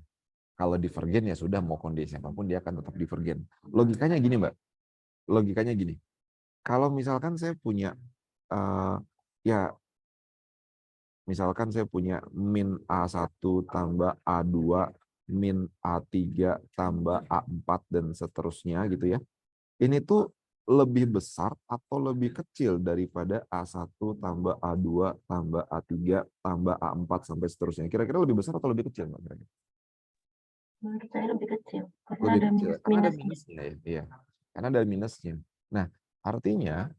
A: Kalau divergen ya sudah, mau kondisi apapun dia akan tetap divergen. Logikanya gini, Mbak. Logikanya gini. Kalau misalkan saya punya ya misalkan saya punya min A1 tambah A2 min A3 tambah A4 dan seterusnya gitu ya. Ini tuh lebih besar atau lebih kecil daripada A1 tambah A2 tambah A3 tambah A4 sampai seterusnya. Kira-kira lebih besar atau lebih kecil, Mbak?
B: Menurut saya lebih kecil karena
A: Lebih
B: ada
A: kecil. Karena ada
B: minusnya.
A: minusnya ya. Iya. Karena ada minusnya. Nah, artinya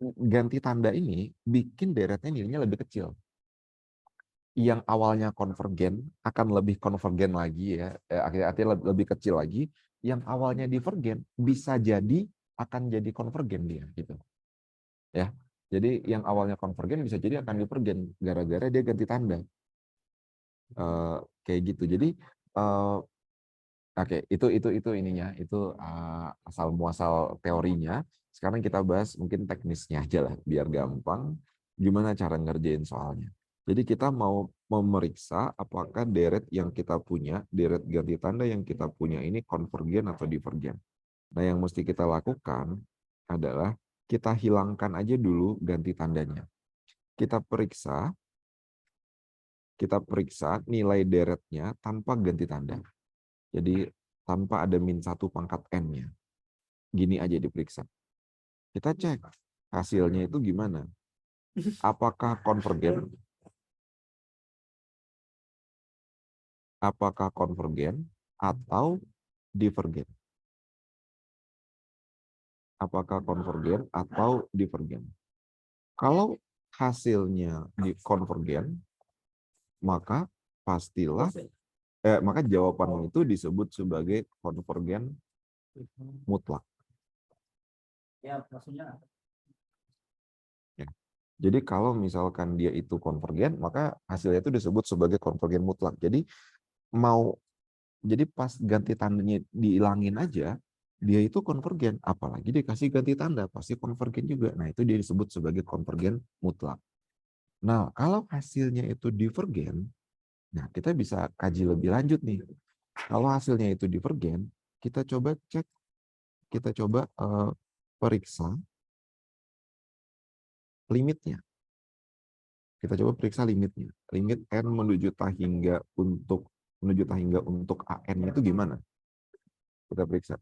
A: ganti tanda ini bikin deretnya nilainya lebih kecil. Yang awalnya konvergen akan lebih konvergen lagi ya, artinya lebih kecil lagi. Yang awalnya divergen bisa jadi akan jadi konvergen dia gitu. Ya. Jadi yang awalnya konvergen bisa jadi akan divergen gara-gara dia ganti tanda. Kayak gitu. Jadi oke, itu ininya, itu asal muasal teorinya. Sekarang kita bahas mungkin teknisnya aja lah, biar gampang. Gimana cara ngerjain soalnya. Jadi kita mau memeriksa apakah deret yang kita punya, deret ganti tanda yang kita punya ini konvergen atau divergen. Nah, yang mesti kita lakukan adalah kita hilangkan aja dulu ganti tandanya. Kita periksa nilai deretnya tanpa ganti tanda. Jadi tanpa ada min 1 pangkat N-nya. Gini aja diperiksa. Kita cek hasilnya itu gimana. Apakah konvergen? Apakah konvergen atau divergen? Apakah konvergen atau divergen? Kalau hasilnya di konvergen, maka pastilah maka jawabanmu itu disebut sebagai konvergen mutlak.
D: Ya, maksudnya
A: Ya. Jadi kalau misalkan dia itu konvergen, maka hasilnya itu disebut sebagai konvergen mutlak. Jadi pas ganti tandanya dihilangin aja, dia itu konvergen. Apalagi dikasih ganti tanda, pasti konvergen juga. Nah, itu dia disebut sebagai konvergen mutlak. Nah, kalau hasilnya itu divergen, nah kita bisa kaji lebih lanjut nih. Kalau hasilnya itu divergen, kita coba cek, kita coba periksa limitnya. Kita coba periksa limitnya. Limit n menuju hingga untuk AN itu gimana? Kita periksa.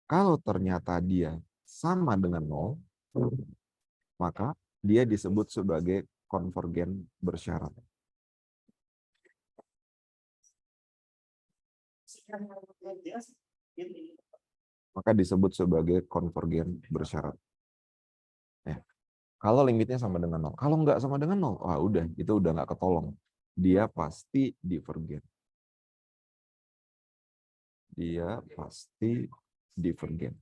A: Kalau ternyata dia sama dengan 0, maka dia disebut sebagai konvergen bersyarat. Maka disebut sebagai konvergen bersyarat. Ya. Kalau limitnya sama dengan 0. Kalau nggak sama dengan 0, udah, itu udah nggak ketolong. Dia pasti divergen. Dia pasti divergen.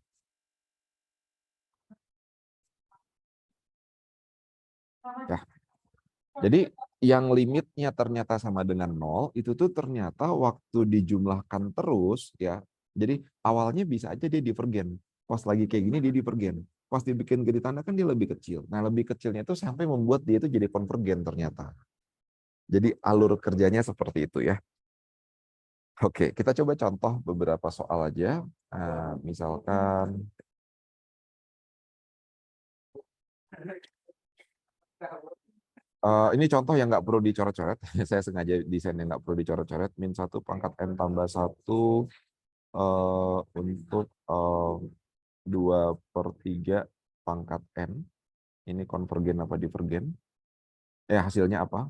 A: Ya. Jadi yang limitnya ternyata sama dengan 0, itu tuh ternyata waktu dijumlahkan terus, ya. Jadi awalnya bisa aja dia divergen. Pas lagi kayak gini dia divergen. Pas dibikin ganti tanda kan dia lebih kecil. Nah, lebih kecilnya itu sampai membuat dia itu jadi konvergen ternyata. Jadi alur kerjanya seperti itu ya. Oke, kita coba contoh beberapa soal aja. Misalkan ini contoh yang nggak perlu dicoret-coret. Saya sengaja desain yang nggak perlu dicoret-coret. Min 1 pangkat n tambah 1 untuk 2/3 pangkat n. Ini konvergen apa divergen? Hasilnya apa?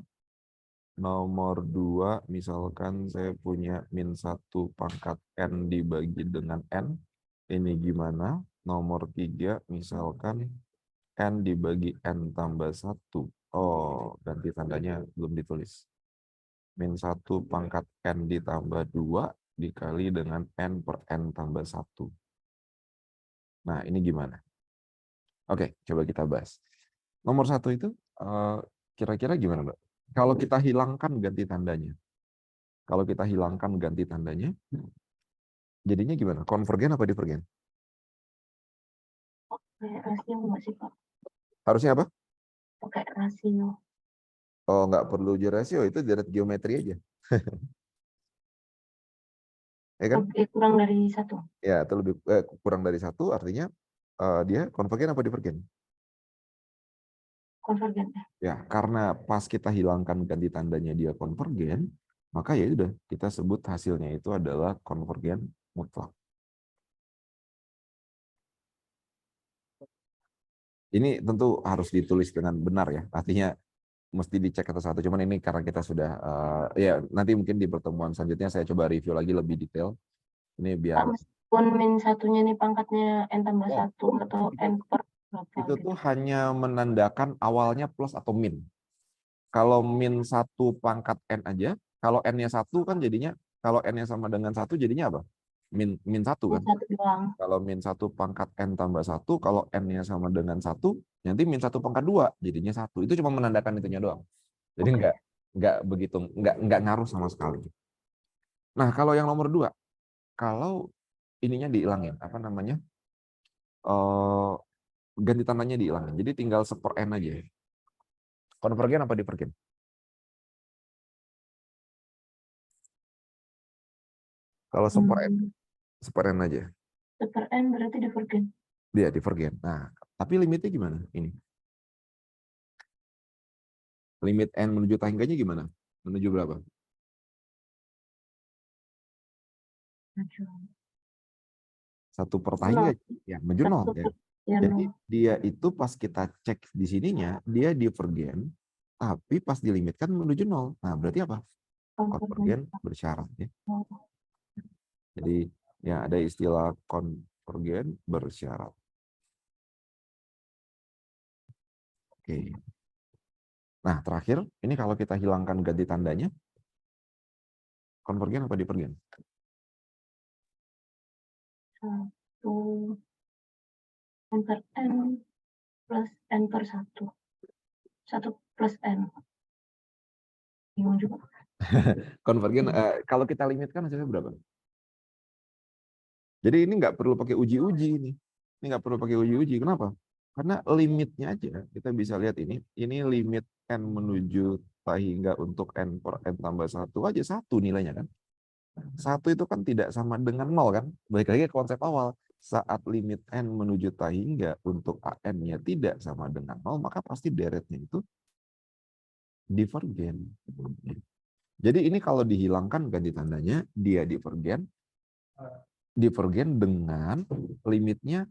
A: Nomor 2, misalkan saya punya min 1 pangkat n dibagi dengan n. Ini gimana? Nomor 3, misalkan n dibagi n tambah 1. Oh, ganti tandanya belum ditulis. Min 1 pangkat n ditambah 2 dikali dengan n per n tambah 1. Nah, ini gimana? Oke, coba kita bahas. Nomor 1 itu kira-kira gimana, Mbak? Kalau kita hilangkan ganti tandanya. Kalau kita hilangkan ganti tandanya, jadinya gimana? Konvergen apa divergen?
B: Pakai rasio nggak sih, Pak?
A: Harusnya apa?
B: Pakai rasio.
A: Oh, nggak perlu uji rasio, itu dari geometri aja. Ya kan?
B: Lebih kurang dari 1.
A: Ya, itu lebih kurang dari 1, artinya dia konvergen apa divergen?
B: Konvergen.
A: Ya, karena pas kita hilangkan ganti tandanya dia konvergen, maka ya udah kita sebut hasilnya itu adalah konvergen mutlak. Ini tentu harus ditulis dengan benar ya, artinya mesti dicek satu-satu. Cuman ini karena kita sudah ya nanti mungkin di pertemuan selanjutnya saya coba review lagi lebih detail. Ini biar
B: Pak, meskipun min satunya nih pangkatnya n tambah 1 atau n per berapa
A: itu
B: gitu.
A: tuh hanya menandakan awalnya plus atau min. Kalau min 1 pangkat n aja, kalau n-nya 1 kan jadinya, kalau n-nya sama dengan 1 jadinya apa? Min 1
B: Min
A: kan?
B: 1 doang.
A: Kalau min 1 pangkat n tambah 1, kalau n-nya sama dengan 1, nanti min 1 pangkat 2 jadinya 1. Itu cuma menandakan itunya doang. Jadi nggak begitu, nggak ngaruh sama sekali. Nah, kalau yang nomor 2, kalau ininya dihilangin, apa namanya? Ganti tandanya dihilangin. Jadi tinggal 1/n aja. Konvergen apa divergen? Kalau 1/n aja.
B: 1/n berarti divergen.
A: Dia divergen. Nah, tapi limitnya gimana? Ini. Limit n menuju tangganya gimana? Menuju berapa? 1 per tangga. Ya, menuju 0. Ya. Jadi dia itu pas kita cek di sininya, dia divergen, tapi pas dilimitkan menuju 0. Nah, berarti apa? Konvergen bersyarat. Ya. Jadi ya ada istilah konvergen bersyarat. Oke. Nah, terakhir, ini kalau kita hilangkan ganti tandanya, Konvergen apa divergen?
B: 1 N per N plus N per 1. 1 plus N. Bingung juga.
A: Konvergen, kalau kita limitkan hasilnya berapa? Jadi ini nggak perlu pakai uji-uji ini. Ini nggak perlu pakai uji-uji. Kenapa? Karena limitnya aja. Kita bisa lihat ini. Ini limit N menuju hingga untuk N per N tambah 1 aja 1 nilainya kan. 1 itu kan tidak sama dengan 0 kan. Balik lagi ke konsep awal. Saat limit N menuju hingga untuk AN-nya tidak sama dengan 0, maka pasti deretnya itu divergen. Jadi ini kalau dihilangkan ganti tandanya, dia divergen dengan limitnya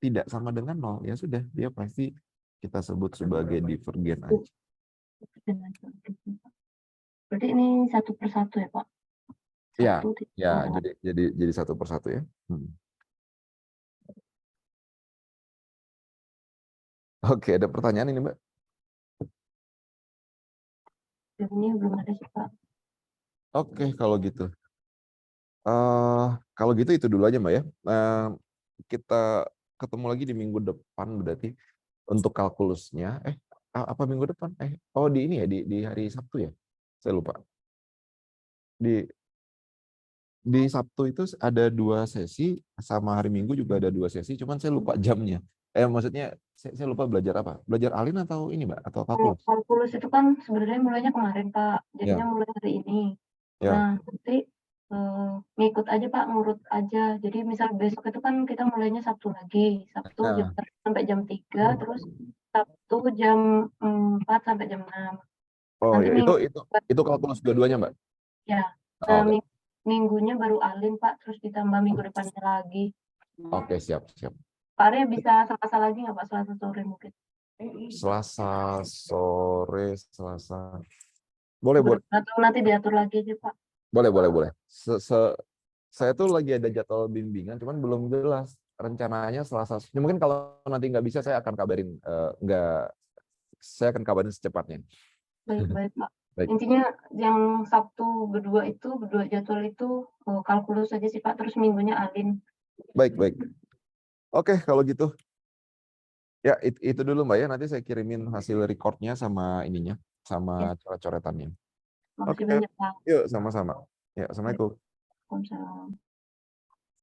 A: tidak sama dengan 0. Ya sudah, dia pasti kita sebut sebagai divergen aja.
B: Berarti ini 1 per 1 ya, Pak?
A: Ya,
B: 1
A: ya, jadi 1 per 1 ya. Oke, ada pertanyaan ini, Mbak?
B: Ini belum ada sih, Pak.
A: Oke, kalau gitu. Kalau gitu itu dulu aja, Mbak ya. Kita ketemu lagi di minggu depan berarti untuk kalkulusnya. Apa minggu depan? Oh di ini ya, di hari Sabtu ya? Saya lupa. Di Sabtu itu ada 2 sesi, sama hari Minggu juga ada 2 sesi, cuman saya lupa jamnya. Maksudnya saya lupa belajar apa? Belajar alin atau ini, Mbak? Atau
B: Kalau
A: kalkulus?
B: kalkulus itu kan sebenarnya mulainya kemarin, Pak. Jadinya
A: Ya,
B: mulai hari ini.
A: ya.
B: Nah, nanti ngikut aja, Pak, ngurut aja. Jadi misal besok itu kan kita mulainya Sabtu lagi. Sabtu jam
A: Nah,
B: 1 sampai jam 3, terus Sabtu jam 4 sampai jam 6.
A: oh
B: Nanti
A: ya,
B: minggu
A: itu kalkulus dua-duanya, Mbak?
B: ya.
A: Oh,
B: Nah,
A: oke.
B: minggunya baru alin, Pak, terus ditambah minggu depannya lagi.
A: Oke, siap.
B: Pak Arya bisa Selasa lagi nggak, Pak? Selasa sore mungkin.
A: Selasa sore, Selasa. Boleh.
B: Atau nanti diatur lagi aja, Pak.
A: Boleh. Saya tuh lagi ada jadwal bimbingan, cuman belum jelas rencananya Selasa. Ya, mungkin kalau nanti nggak bisa, saya akan kabarin. Saya akan kabarin secepatnya.
B: Baik, Pak.
A: Baik.
B: Intinya yang Sabtu berdua jadwal itu kalkulus saja sih, Pak. Terus minggunya alin.
A: Baik. Oke, kalau gitu. Ya, itu dulu, Mbak ya. Nanti saya kirimin hasil recordnya sama ininya, sama coret-coretannya.
B: Makasih
A: Oke,
B: banyak, Pak.
A: yuk sama-sama. Ya, Assalamualaikum.
B: Waalaikumsalam.